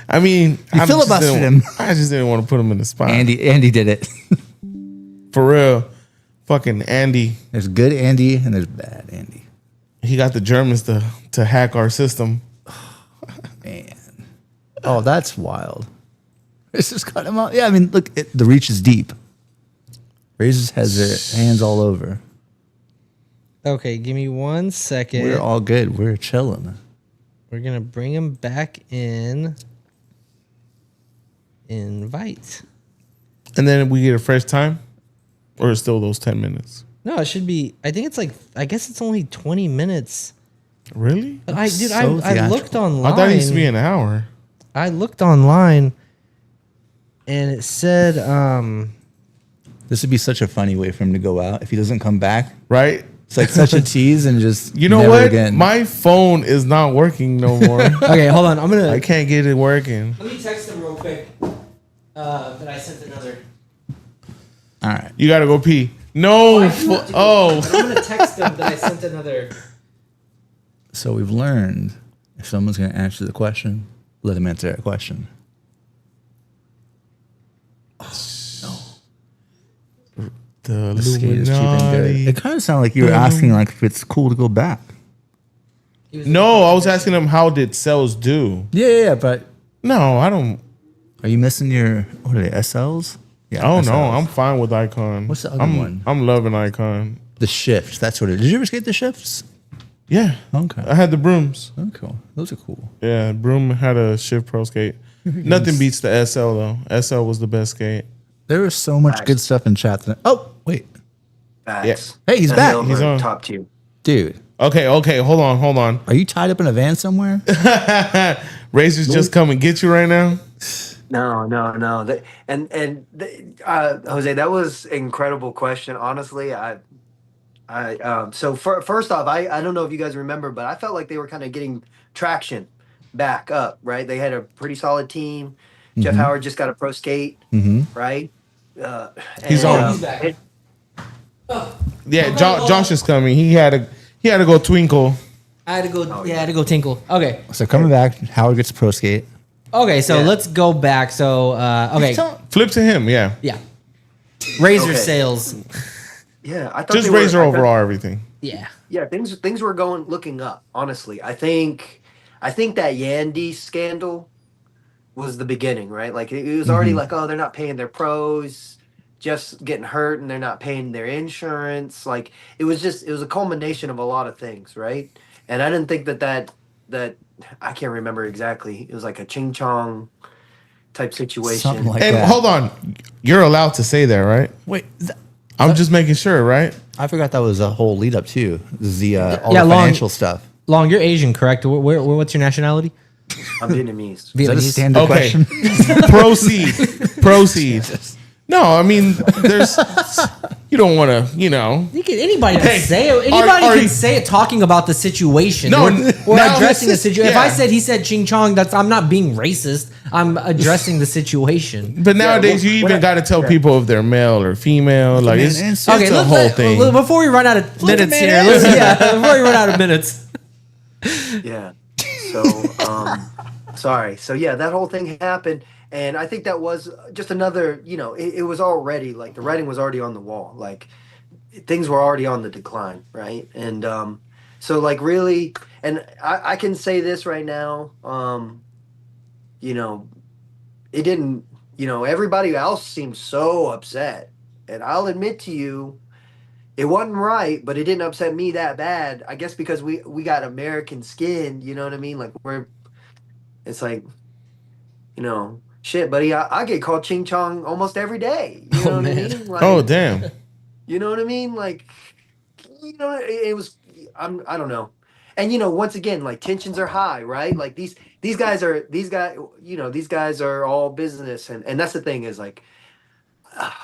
I mean, I just filibustered didn't- him. I just didn't want to put him in the spot. Andy did it. For real. Fucking Andy. There's good Andy and there's bad Andy. He got the Germans to hack our system. Man, oh, that's wild. This just cut him out. Yeah, I mean, look, the reach is deep. Razors has their hands all over. Okay, give me 1 second. We're all good. We're chilling. We're gonna bring him back in. Invite. And then we get a fresh time, or it's still those 10 minutes. No, it should be. I think it's like. I guess it's only 20 minutes. Really? But I So looked theatrical. online. I thought it used to be an hour. I looked online, and it said, This would be such a funny way for him to go out if he doesn't come back. Right? It's like such a tease and just You know never what? Again. My phone is not working no more. okay, hold on. I'm gonna. I can't get it working. Let me text him real quick. That I sent another. All right. You gotta go pee. No. Oh. I'm gonna text him that I sent another. So we've learned if someone's going to answer the question, let them answer that question. The The skate is cheap and good. Illuminati. It kind of sounded like you were asking like if it's cool to go back. No, I was asking him how did sales do. Yeah, but No, I don't. are you missing your what are they SLs? Yeah. Oh no, SLs. I'm fine with Icon. What's the other I'm, one? I'm loving Icon. The shifts. That's what it is. Did you ever skate the shifts? Yeah, Okay. I had the brooms. Oh, cool. Those are cool. Yeah, broom had a Shift Pro skate. Nothing beats the SL though. SL was the best skate. There was so much good stuff in chat. Oh, wait. Facts. Hey, he's And back. Hilbert, He's on. top tier. Dude, Okay, hold on. are you tied up in a van somewhere? Razors just come and get you right now. No. Jose, that was an incredible question. Honestly, first off, I don't know if you guys remember, but I felt like they were kind of getting traction back up, right? They had a pretty solid team. Jeff Howard just got a pro skate, right? He's on. He's back. Yeah, Josh is coming. He had to go twinkle. I had to go. I had to go tinkle. Okay. So coming back, Howard gets a pro skate. Okay. So Yeah. let's go back. So okay. Flip to him. Yeah, Yeah. Razor Okay. sales. Yeah, I thought just they were- Razor I thought- overall everything. Yeah. Yeah, things were looking up. Honestly, I think that Yandy scandal was the beginning, right? Like it was already like, oh, they're not paying their pros, just getting hurt, and they're not paying their insurance. Like it was a culmination of a lot of things, right? And I didn't think that I can't remember exactly. It was like a ching chong type situation. Something like And that. hold on, you're allowed to say that, right? Wait, I'm just making sure, right? I forgot that was a whole lead up too. This is the all Yeah, the long- financial stuff. Long, you're Asian, correct? What's your nationality? I'm Vietnamese. Is that a Vietnamese? standard Okay. question? Proceed. No, I mean, there's. You don't want to, Anybody can Hey, say it. Anybody are can you- say it talking about the situation. No, we're now addressing the this is- situation. If yeah. he said ching chong, I'm not being racist. I'm addressing the situation. But nowadays, you even got to tell people if they're male or female. Like man, it's answer. a whole thing. Before we run out of minutes man here, before we run out of minutes. Yeah. So, sorry. So yeah, that whole thing happened, and I think that was just another. It was already like the writing was already on the wall. Like things were already on the decline, right? And so like really, and I can say this right now. It didn't. Everybody else seemed so upset, and I'll admit to you. It wasn't right, but it didn't upset me that bad. I guess because we got American skin, you know what I mean? Like it's like, shit, buddy. I get called ching chong almost every day. You know what I mean? Like, Oh damn! you know what I mean? Like, it was. I don't know. And once again, like tensions are high, right? Like these guys are all business, and that's the thing is like,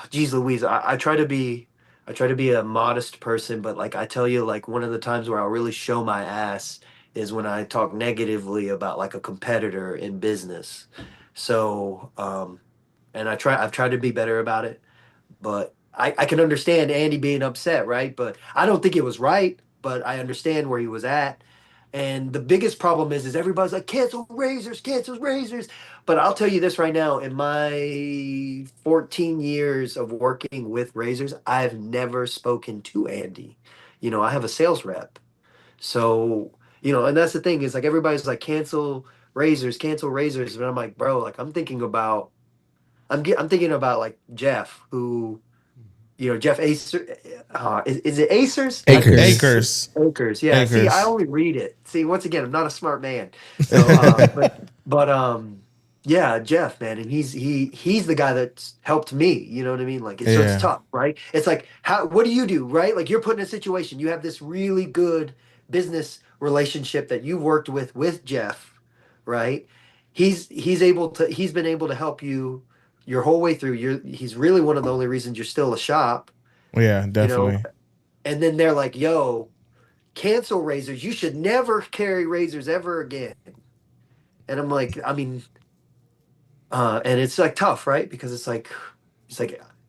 geez Louise, I try to be a modest person, but like I tell you, like one of the times where I'll really show my ass is when I talk negatively about like a competitor in business. So, and I've tried to be better about it, but I can understand Andy being upset, right? But I don't think it was right, but I understand where he was at. And the biggest problem is everybody's like, cancel Razors. But I'll tell you this right now, in my 14 years of working with Razors, I've never spoken to Andy. I have a sales rep. So, and that's the thing is like, everybody's like, cancel Razors. And I'm like, bro, like I'm thinking about like Jeff, who, Jeff Acer, is it Acers? Acres. Acres, yeah. See, Acres. I only read it. See, once again, I'm not a smart man. So, Yeah, Jeff, man, and he's the guy that's helped me. You know what I mean? Like, so it's Yeah. tough, right? It's like, how what do you do, right? Like, you're put in a situation. You have this really good business relationship that you worked with Jeff, right? He's been able to help you your whole way through. He's really one of the only reasons you're still a shop, Yeah, you know. definitely. And then they're like, "Yo, cancel razors. You should never carry razors ever again." And I'm like, I mean, and it's like tough, right? Because it's like,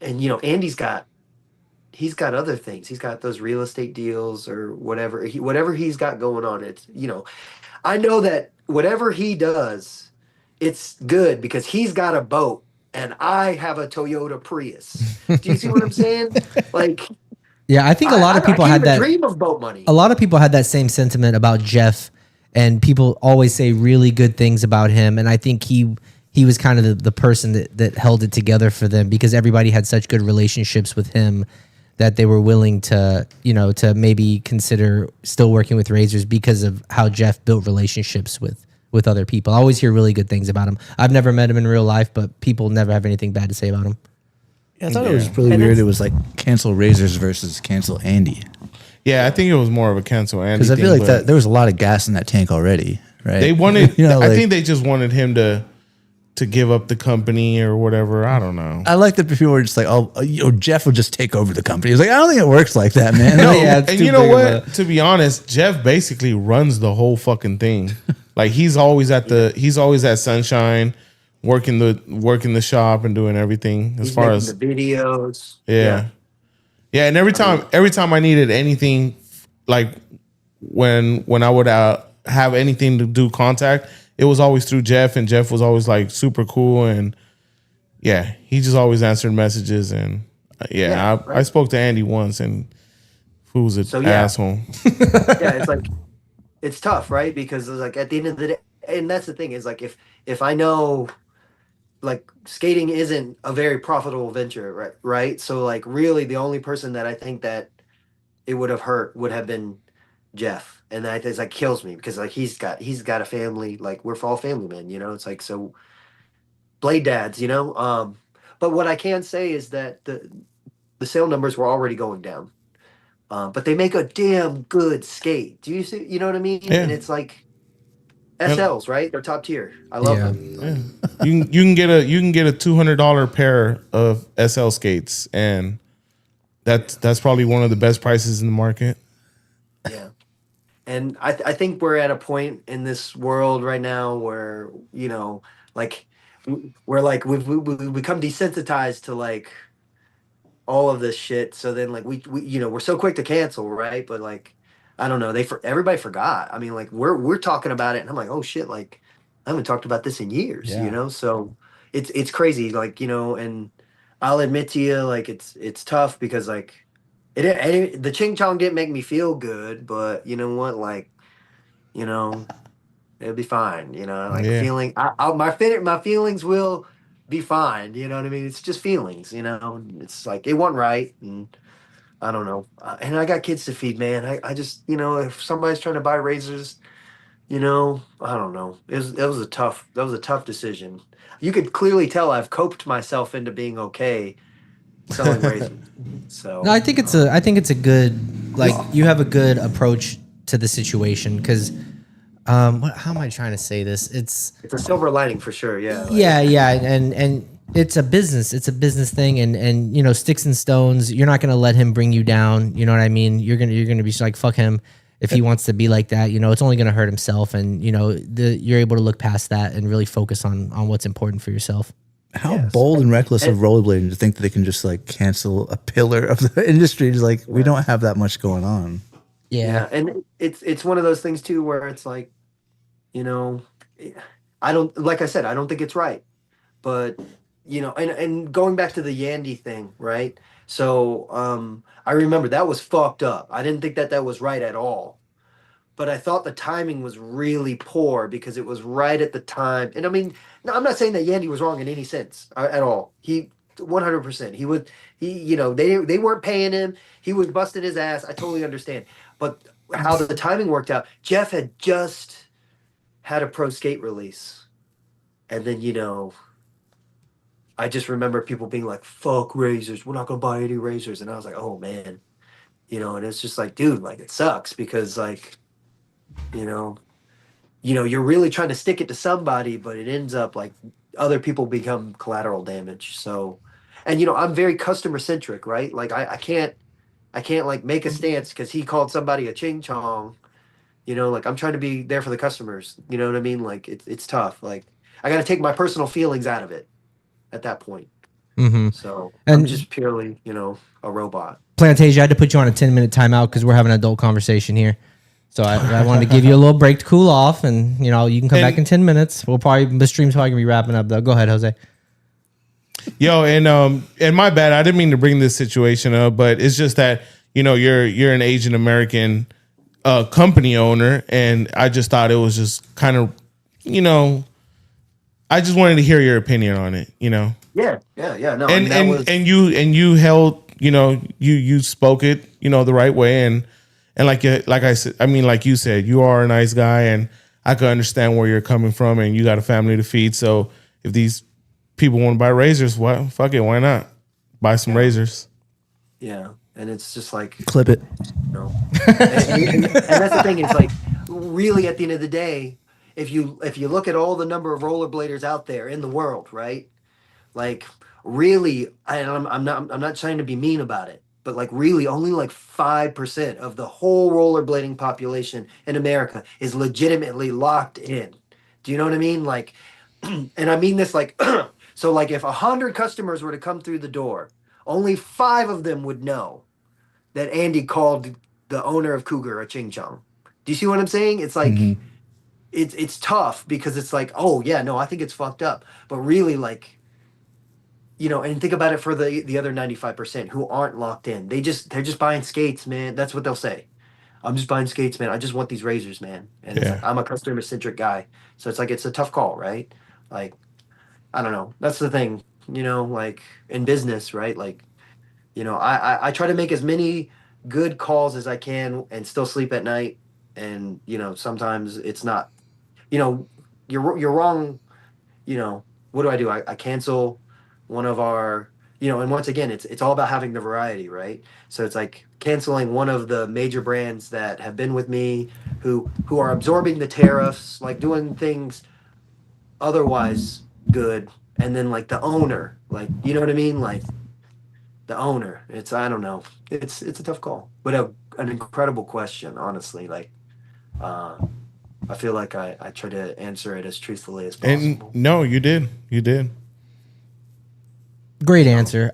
and he's got other things. He's got those real estate deals or whatever whatever he's got going on. It's I know that whatever he does, it's good because he's got a boat and I have a Toyota Prius. Do you see what I'm saying? Like, Yeah, I think a lot of I people can't had even that. dream of boat A money. lot of people had that same sentiment about Jeff, and people always say really good things about him. And I think he was kind of the person that held it together for them because everybody had such good relationships with him that they were willing to, to maybe consider still working with Razors because of how Jeff built relationships with other people. I always hear really good things about him. I've never met him in real life, but people never have anything bad to say about him. Yeah, I thought it was really And weird. it's It was like cancel Razors versus cancel Andy. Yeah, I think it was more of a cancel Andy Because I thing, feel like but that there was a lot of gas in that tank already, right? they wanted. you know, I like, think they just wanted him to give up the company or whatever. I don't know. I like that people were just like, oh, Jeff will just take over the company. It's like, I don't think it works like that, man. No, Like, yeah, it's And too you know big of what? To be honest, Jeff basically runs the whole fucking thing. Like he's always at Sunshine, working the shop and doing everything as he's far making as the videos. Yeah. yeah. Yeah, and every time I needed anything, like when I would have anything to do contact, it was always through Jeff, and Jeff was always like super cool, and yeah, he just always answered messages, and Yeah, I right. spoke to Andy once, and who's an So yeah, asshole. yeah, it's like it's tough, right? Because it's like at the end of the day, and that's the thing is like if I know like skating isn't a very profitable venture, right? Right. So like really the only person that I think that it would have hurt would have been Jeff. And that is like kills me because like he's got a family, like we're all family men, you know. It's like so blade dads, you know. But what I can say is that the sale numbers were already going down. But they make a damn good skate. Do you see? You know what I mean? And Yeah, it's like and SLs, right? They're top tier. I love Yeah. them. yeah, you can get a $200 pair of SL skates, and that's probably one of the best prices in the market. Yeah. And I think we're at a point in this world right now where, like, we're like, we've become desensitized to like all of this shit. So then like we're so quick to cancel, right? But like I don't know, everybody forgot. I mean, like we're talking about it and I'm like, "Oh shit, like I haven't talked about this in years," you yeah. know? So it's crazy like, and I'll admit to you like it's tough because like the ching chong didn't make me feel good, but you know what? Like, you know, it'll be fine. Like Yeah, feeling, my feelings will be fine. You know what I mean? It's just feelings. It's like it wasn't right, and I don't know. And I got kids to feed, man. I just, if somebody's trying to buy razors, I don't know. That was a tough decision. You could clearly tell I've coped myself into being okay selling razors. No, So I think it's a good, like, you have a good approach to the situation because how am I trying to say this? it's a silver lining for sure. Yeah. Like, Yeah, and it's a business. It's a business thing, and sticks and stones. You're not gonna let him bring you down. You know what I mean? You're gonna be like, fuck him if he wants to be like that. It's only gonna hurt himself, and you're able to look past that and really focus on what's important for yourself. How Yes. bold and reckless of And- rollerblading to think that they can just like cancel a pillar of the industry. Just like, we don't have that much going on. Yeah, and it's one of those things too where it's like, you know, I don't like I said, I don't think it's right. But and going back to the Yandy thing, right? So I remember that was fucked up. I didn't think that was right at all. But I thought the timing was really poor because it was right at the time. And I mean, no, I'm not saying that Yandy was wrong in any sense at all. He 100%. They weren't paying him. He was busting his ass. I totally understand. But how the timing worked out, Jeff had just had a pro skate release And then, I just remember people being like, fuck razors. We're not going to buy any razors. And I was like, oh man, and it's just like, dude, like it sucks because like, you know, you're really trying to stick it to somebody, but it ends up like other people become collateral damage. So, and I'm very customer centric, right? Like I can't like make a stance because he called somebody a ching chong. Like I'm trying to be there for the customers. You know what I mean? Like it's tough. Like I got to take my personal feelings out of it at that point. Mm-hmm. So I'm And just purely, a robot. Plantasia, I had to put you on a 10-minute timeout because we're having an adult conversation here. So I wanted to give you a little break to cool off, and you can come back in 10 minutes. The stream's probably gonna be wrapping up though. Go ahead, Jose. Yo, and my bad, I didn't mean to bring this situation up, but it's just that you're an Asian American company owner, and I just thought it was just kind of I just wanted to hear your opinion on it. Yeah, yeah, yeah. No, I And mean, that was you held you spoke it the right way, and like I said, I mean, like you said, you are a nice guy, and I could understand where you're coming from, and you got a family to feed. So if these people want to buy razors, what fuck it, why not buy some razors? yeah, and it's just like Clip it. and that's the thing. It's like really at the end of the day, if you look at all the number of rollerbladers out there in the world, right? Like really, I'm not trying to be mean about it, but like really only like 5% of the whole rollerblading population in America is legitimately locked in. Do you know what I mean? Like, and I mean this like, so like if 100 customers were to come through the door, only 5 of them would know that Andy called the owner of Cougar a ching chong. Do you see what I'm saying? It's like it's tough because it's like, oh yeah, no, I think it's fucked up. But really like, and think about it for the other 95% who aren't locked in. They're just buying skates, man. That's what they'll say. I'm just buying skates, man. I just want these razors, man. And it's like Yeah. I'm a customer centric guy. So it's like it's a tough call, right? Like, I don't know. That's the thing, like in business, right? Like, I try to make as many good calls as I can and still sleep at night. And, sometimes it's not, you know, you're wrong. What do? I cancel one of our, and once again, it's all about having the variety, right? So it's like canceling one of the major brands that have been with me who are absorbing the tariffs, like doing things otherwise good. And then like the owner, like, you know what I mean? Like, the owner. I don't know. It's a tough call, but an incredible question. Honestly, like uh, I feel like I try to answer it as truthfully as And possible. no, you did. Great answer.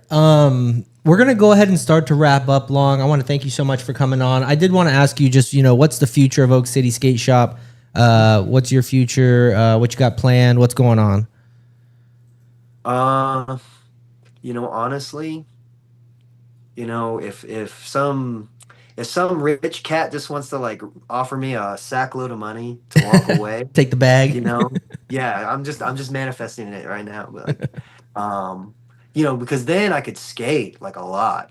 We're gonna go ahead and start to wrap up. Long. I want to thank you so much for coming on. I did want to ask you just what's the future of Oak City Skate Shop? What's your future? What you got planned? What's going on? Uh, honestly, if some rich cat just wants to like offer me a sack load of money to walk away, Take the bag. yeah, I'm just manifesting it right now. But like, because then I could skate like a lot.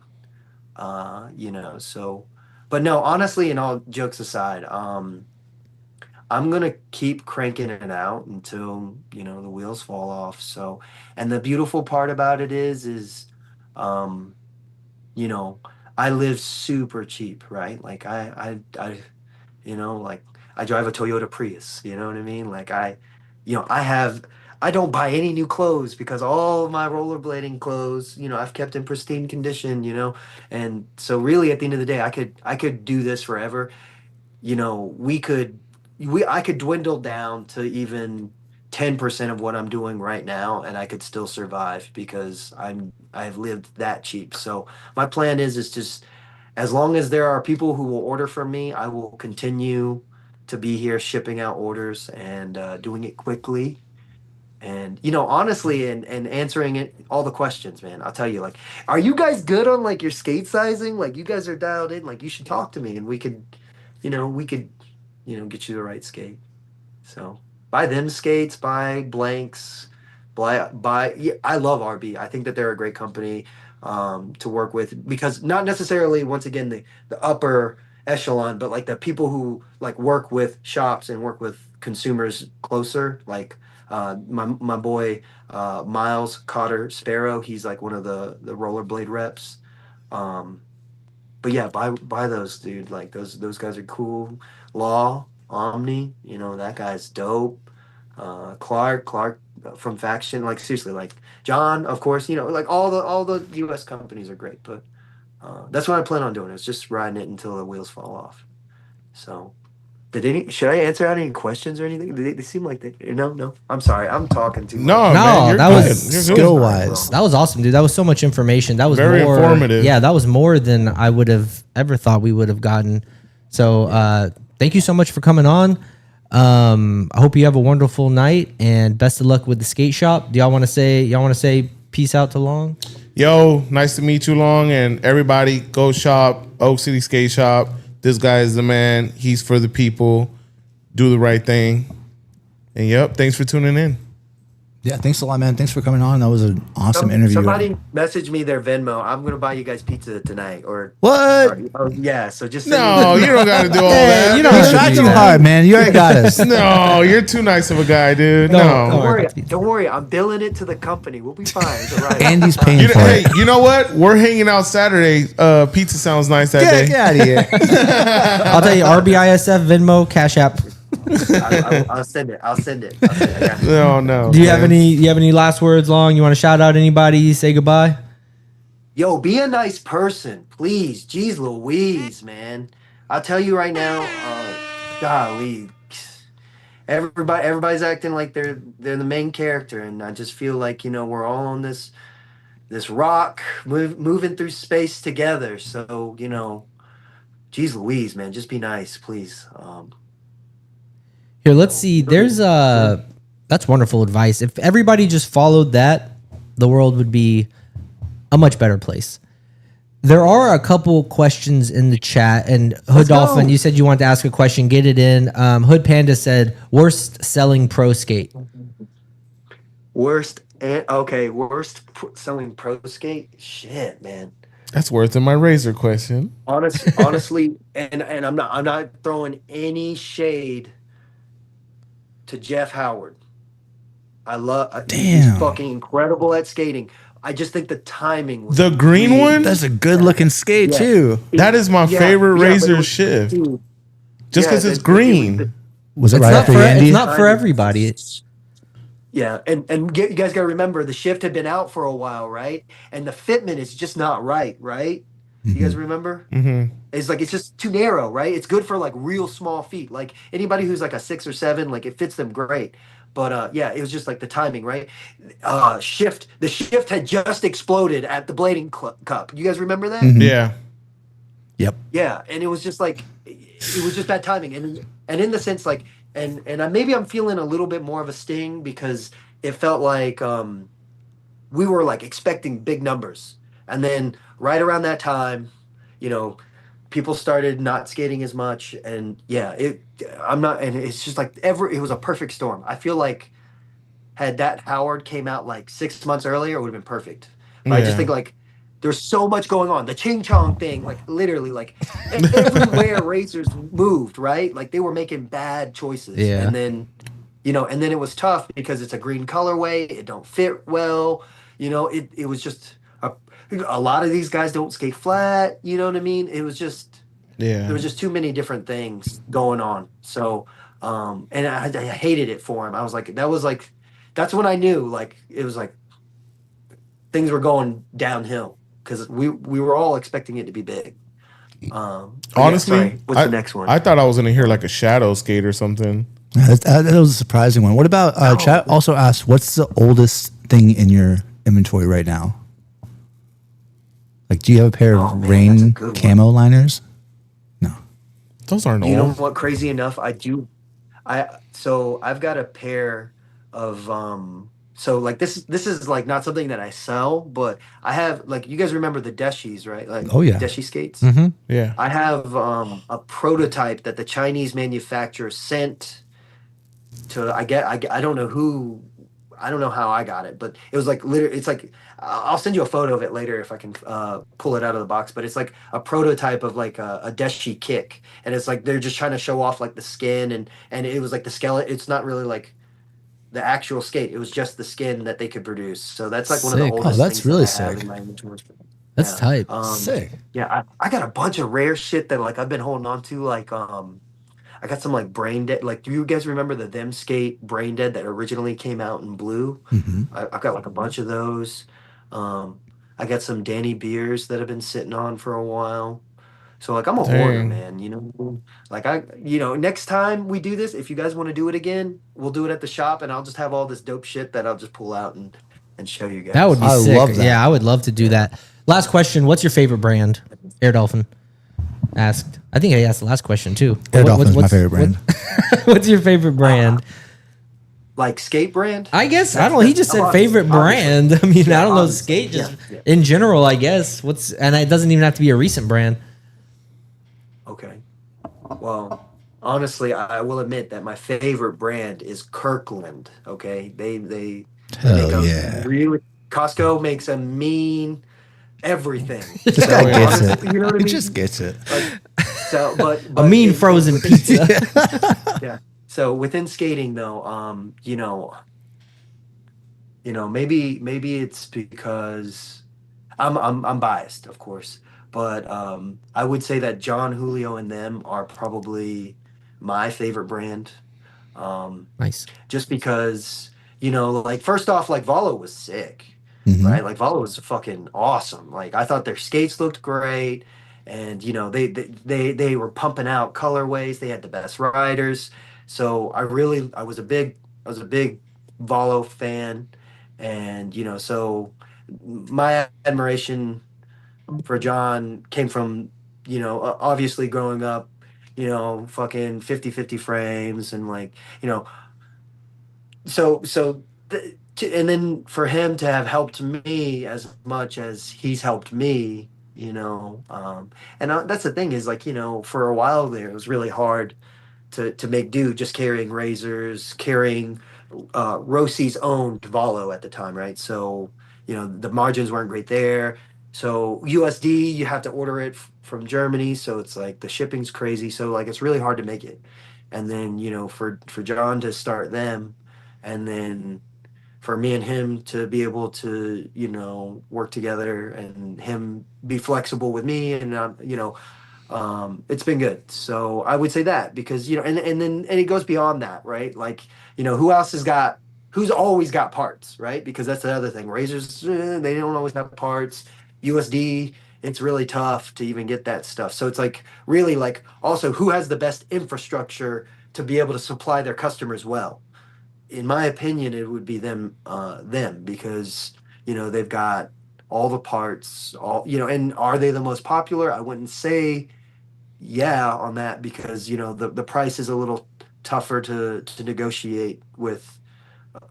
So, but no, honestly, and all jokes aside, I'm gonna keep cranking it out until the wheels fall off. So, and the beautiful part about it um, you know, I live super cheap, right? Like like I drive a Toyota Prius. You know what I mean? Like I don't buy any new clothes because all of my rollerblading clothes, I've kept in pristine condition. And so really at the end of the day, I could do this forever. you know, we could I could dwindle down to even 10% of what I'm doing right now and I could still survive because I've lived that cheap. So my plan is just as long as there are people who will order from me, I will continue to be here shipping out orders and doing it quickly. And honestly, and answering all the questions, man. I'll tell you, like, are you guys good on like your skate sizing? Like, you guys are dialed in. Like, you should talk to me, and we could get you the right skate. So buy them skates, buy blanks, buy. Yeah, I love RB. I think that they're a great company to work with because not necessarily once again the upper echelon, but like the people who like work with shops and work with consumers closer. Like My boy Miles Cotter Sparrow, he's like one of the rollerblade reps. Um, but yeah, buy those, dude. Like those guys are cool. Law Omni, that guy's dope. Clark from Faction, like seriously, like John, of course, like all the U.S. companies are great, but that's what I plan on doing. Is just riding it until the wheels fall off. So, should I answer out any questions or anything? They seem like no. I'm sorry, I'm talking too much. No, No, man, you're that good. was You're good. skill wise. That was awesome, dude. That was so much information. That was Very more informative. Yeah, that was more than I would have ever thought we would have gotten. So thank you so much for coming on. I hope you have a wonderful night and best of luck with the skate shop. Do y'all want to say peace out to Long? Yo, nice to meet you, Long, and everybody. Go shop Oak City Skate Shop. This guy is the man. He's for the people. Do the right thing. And yep, thanks for tuning in. Yeah, thanks a lot, man. Thanks for coming on. That was an awesome interview. Somebody message me their Venmo. I'm gonna buy you guys pizza tonight. What? Yeah. So just No, you don't got to do all Hey, that. you don't try too hard, man. You already got us. No, you're too nice of a guy, dude. No, No. Don't worry. I'm billing it to the company. We'll be fine. It's all right. Andy's paying You know, for hey, it. you know what? We're hanging out Saturday. Pizza sounds nice that day. Get out of here. I'll tell you, RBISF, Venmo, Cash App. I'll send it. I got you. No. Do you have any last words, Long? You want to shout out anybody? Say goodbye. Yo, be a nice person, please. Jeez Louise, man. I'll tell you right now, golly. Everybody's acting like they're the main character, and I just feel like, we're all on this rock moving through space together. So, jeez Louise, man, just be nice, please. Here, let's see. That's wonderful advice. If everybody just followed that, the world would be a much better place. There are a couple questions in the chat, and Hood Dolphin, you said you wanted to ask a question. Get it in. Hood Panda said, "Worst selling pro skate." Worst selling pro skate? Shit, man. That's worth in my razor question. Honestly, and I'm not throwing any shade to Jeff Howard. He's fucking incredible at skating. I just think the timing was The green one? That's a good looking skate, too. That is my favorite razor shift. Just because it's green. Was it It's right not after for Andy? it's not for everybody. Yeah, and you guys got to remember the shift had been out for a while, right? And the fitment is just not right? You guys remember? Mm-hmm. It's just too narrow, right? It's good for like real small feet. Like anybody who's like a 6 or 7, like it fits them great. But yeah, it was just like the timing, right? The shift had just exploded at the Blading Cup. You guys remember that? Mhm. Yeah. Yep. Yeah, and it was just like it was just bad timing, and in the sense like maybe I'm feeling a little bit more of a sting because it felt like we were like expecting big numbers, and then right around that time, people started not skating as much, and yeah, it's just like it was a perfect storm. I feel like had that Howard came out like 6 months earlier, it would have been perfect. But I just think like there's so much going on. The Ching Chong thing, like literally, like everywhere racers moved, right? Like they were making bad choices. Yeah. And then, and then it was tough because it's a green colorway. It don't fit well. It was just a lot of these guys don't skate flat. You know what I mean? It was just there was just too many different things going on. So, and I hated it for him. I was like, that's when I knew like it was like things were going downhill. Because we were all expecting it to be big. Honestly, what's the next one? I thought I was going to hear like a shadow skate or something. That was a surprising one. What about chat also asked, what's the oldest thing in your inventory right now? Like, do you have a pair of rain camo liners? No. Those aren't You know old. what? Crazy enough, I do. So I've got a pair of So like this is like not something that I sell, but I have like you guys remember the Deshis, right? Like Deshi skates. Mm-hmm. Yeah. I have a prototype that the Chinese manufacturer sent to I don't know who, I don't know how I got it, but it was like literally it's like I'll send you a photo of it later if I can pull it out of the box, but it's like a prototype of like a Deshi kick, and it's like they're just trying to show off like the skin and it was like the skeleton. It's not really like the actual skate. It was just the skin that they could produce. So that's like one of the Sick. Oh, oldest that's things really that I have sick. in my inventory. That's Yeah. tight. Sick. Yeah, I got a bunch of rare shit that like I've been holding on to. Like I got some like Brain Dead. Like, do you guys remember the Them Skate Brain Dead that originally came out in blue? Hmm. I've got like a bunch of those. Um, I got some Danny beers that have been sitting on for a while. So like I'm a hoarder, Dang. man. You know, like next time we do this, if you guys want to do it again, we'll do it at the shop, and I'll just have all this dope shit that I'll just pull out and show you That would guys. be I sick. love that. Yeah, I would love to do Yeah. that. Last question. What's your favorite brand? Air Dolphin asked. I think I asked the last question too. Air Dolphin is my what's- favorite brand. What's your favorite brand? Like skate brand? I guess I don't know. He just said Obviously- favorite obviously. brand. I mean, Yeah, I don't know obviously. skate just Yeah. in general. I guess and it doesn't even have to be a recent brand. Okay. Well, honestly, I will admit that my favorite brand is Kirkland. Okay, they make Hell a yeah. really Costco makes a mean everything. This So, guy gets it. honestly, you know what I He mean? just gets it. Like, so, but A mean in- frozen within- pizza. Yeah. So within skating, though, maybe it's because I'm biased, of course, but I would say that John Julio and them are probably my favorite brand. Nice. Just because, like first off, like Valo was sick, Mhm. right? Like Valo was fucking awesome. Like I thought their skates looked great, and they were pumping out colorways. They had the best riders, so I was a big Valo fan, and so my admiration for John came from obviously growing up, fucking 50/50 frames and like you know and then for him to have helped me as much as he's helped me, and that's the thing is like for a while there it was really hard to make do just carrying razors, carrying Rossi's owned Valo at the time, right? So the margins weren't great there. So USD, you have to order it from Germany, so it's like the shipping's crazy. So like it's really hard to make it. And then for John to start them, and then for me and him to be able to work together and him be flexible with me and it's been good. So I would say that because and it goes beyond that, right? Like who's always got parts, right? Because that's the other thing. Razors, they don't always have parts. USD, it's really tough to even get that stuff. So it's like really like also who has the best infrastructure to be able to supply their customers well. In my opinion, it would be them because they've got all the parts, and are they the most popular? I wouldn't say yeah on that because the price is a little tougher to negotiate with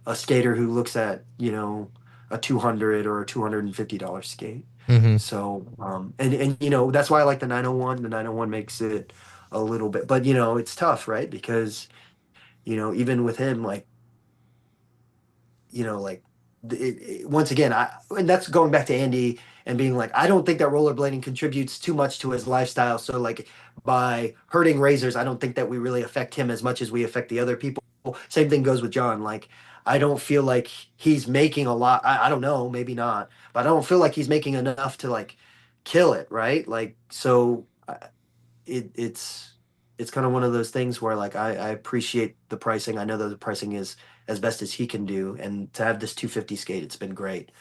a skater who looks at a 200 or a $250 skate. Mm-hmm. So and that's why I like the 901. The 901 makes it a little bit, but it's tough, right? Because even with him, like like once again, and that's going back to Andy and being like, I don't think that rollerblading contributes too much to his lifestyle. So like by hurting razors, I don't think that we really affect him as much as we affect the other people. Same thing goes with John. Like I don't feel like he's making a lot. I don't know, maybe not, but I don't feel like he's making enough to like kill it, right? Like so, it's kind of one of those things where like I appreciate the pricing. I know that the pricing is as best as he can do, and to have this 250 skate, it's been great.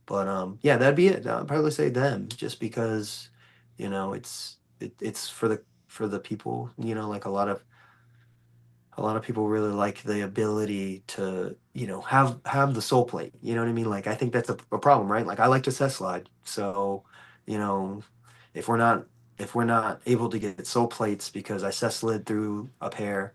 But yeah, that'd be it. I'd probably say them, just because it's for the people. Like a lot of people really like the ability to have the soul plate. You know what I mean? Like I think that's a problem, right? Like I like to set slide, so you know if we're not able to get soul plates because I set slid through a pair,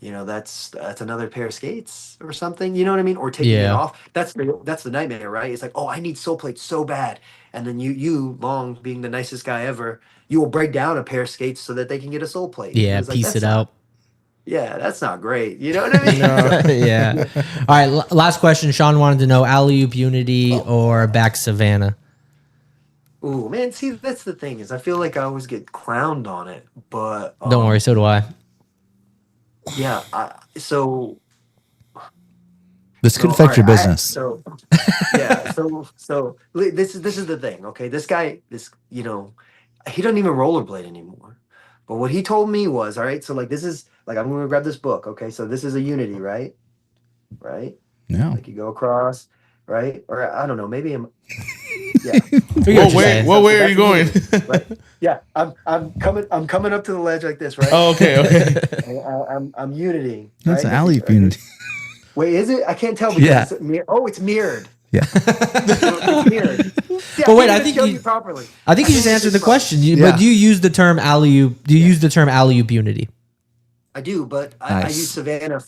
that's another pair of skates or something. You know what I mean? Or taking it Yeah. off. That's the nightmare, right? It's like, oh, I need soul plates so bad, and then you Long being the nicest guy ever, you will break down a pair of skates so that they can get a soul plate. And Yeah. it's like, Piece that's it not- out. Yeah, that's not great. You know what I mean? Yeah. All right. Last question. Sean wanted to know Alley Oop Unity or back Savannah. Ooh, man, see, that's the thing is I feel like I always get clowned on it, but Don't worry. So do I. yeah, so This could So, affect your all right, business. so yeah, this is the thing. Okay, this guy, he doesn't even rollerblade anymore. But what he told me was, all right, so like this is like I'm gonna grab this book. Okay, so this is a Unity, right? Right? Yeah. Like you go across, right? Or I don't know, maybe yeah. We get what you're saying. What way are that's you going? right? Yeah, I'm coming up to the ledge like this, right? Oh, okay. I'm Unity. That's right? an alley unity. Wait, is it? I can't tell because Yeah. it's mirrored. Yeah. It's mirrored. See, But wait, can't I even think show you- you properly. I think you just think answered it's the fine. question. Yeah. But do you use the term alley-oop? Do you use the term alley-oop unity? I do, but I Nice. use Savannah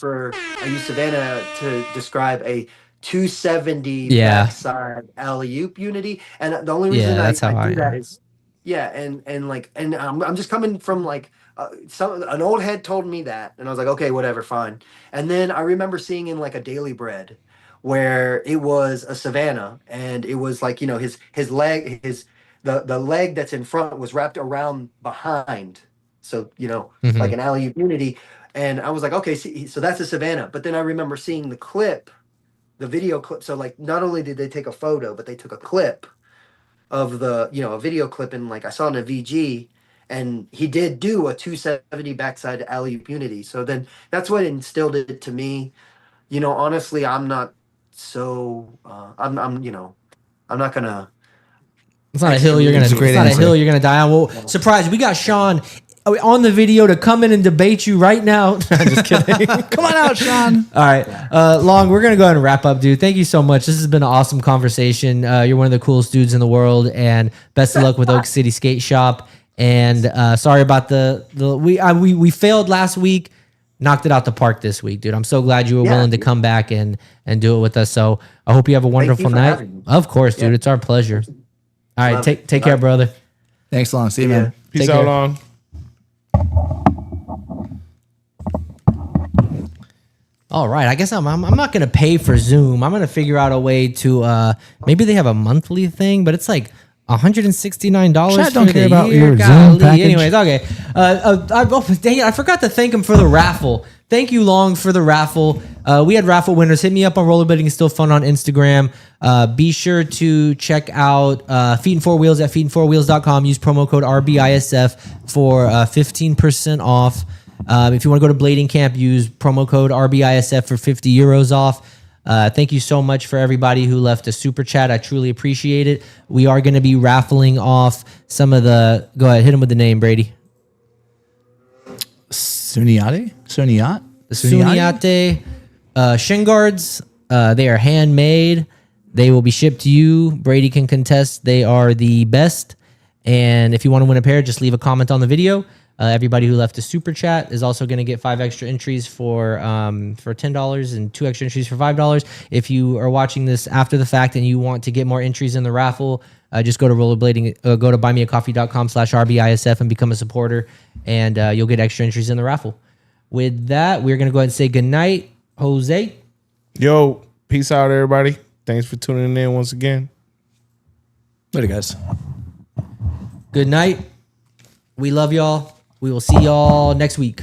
to describe a 270 Yeah. backside alley oop unity, and the only Yeah, reason that's how I I do that am. is and I'm just coming from like an old head told me that, and I was like, okay, whatever, fine. And then I remember seeing in like a Daily Bread where it was a Savannah, and it was like his leg the leg that's in front was wrapped around behind, so like an alley oop unity. And I was like, okay, so that's a Savannah. But then I remember seeing the video clip. So like, not only did they take a photo, but they took a clip of a video clip, and like I saw in a VG, and he did do a 270 backside alley oop unity. So then that's what instilled it to me. Honestly, I'm not so I'm not gonna. It's not a hill you're gonna. It's a great It's not a answer. hill you're gonna die on. Well, surprise! We got Sean on the video to come in and debate you right now. I'm just kidding. Come on out, Sean. All right, Long. We're gonna go ahead and wrap up, dude. Thank you so much. This has been an awesome conversation. You're one of the coolest dudes in the world, and best of luck with Oak City Skate Shop. And sorry about we failed last week. Knocked it out the park this week, dude. I'm so glad you were willing to come back and do it with us. So I hope you have a wonderful for night. having me. Of course, dude. Yeah. It's our pleasure. All right, Love take it. care, brother. Thanks, Long. See you, man. Peace Take out, care. Long. All right, I guess I'm not gonna pay for Zoom. I'm gonna figure out a way to maybe they have a monthly thing, but it's like $169 Chat for don't the care about year. your Zoom Golly. package. Anyways, okay. Dang it, I forgot to thank him for the raffle. Thank you, Long, for the raffle. We had raffle winners. Hit me up on Rollerblading is Still Fun on Instagram. Be sure to check out Feet and Four Wheels at feetandfourwheels.com. Use promo code RBISF for 15% off. If you want to go to Blading Camp, use promo code RBISF for 50 euros off. Thank you so much for everybody who left a super chat. I truly appreciate it. We are going to be raffling off some of the. Go ahead, hit him with the name, Brady. Suniate? Suniat? The Suniate shin guards. They are handmade. They will be shipped to you. Brady can contest. They are the best. And if you want to win a pair, just leave a comment on the video. Everybody who left a super chat is also going to get 5 extra entries for $10 and 2 extra entries for $5. If you are watching this after the fact and you want to get more entries in the raffle, just go to rollerblading, go to buymeacoffee.com/RBISF and become a supporter, and you'll get extra entries in the raffle. With that, we're going to go ahead and say goodnight, Jose. Yo, peace out, everybody. Thanks for tuning in once again. Later, guys. Good night. We love y'all. We will see y'all next week.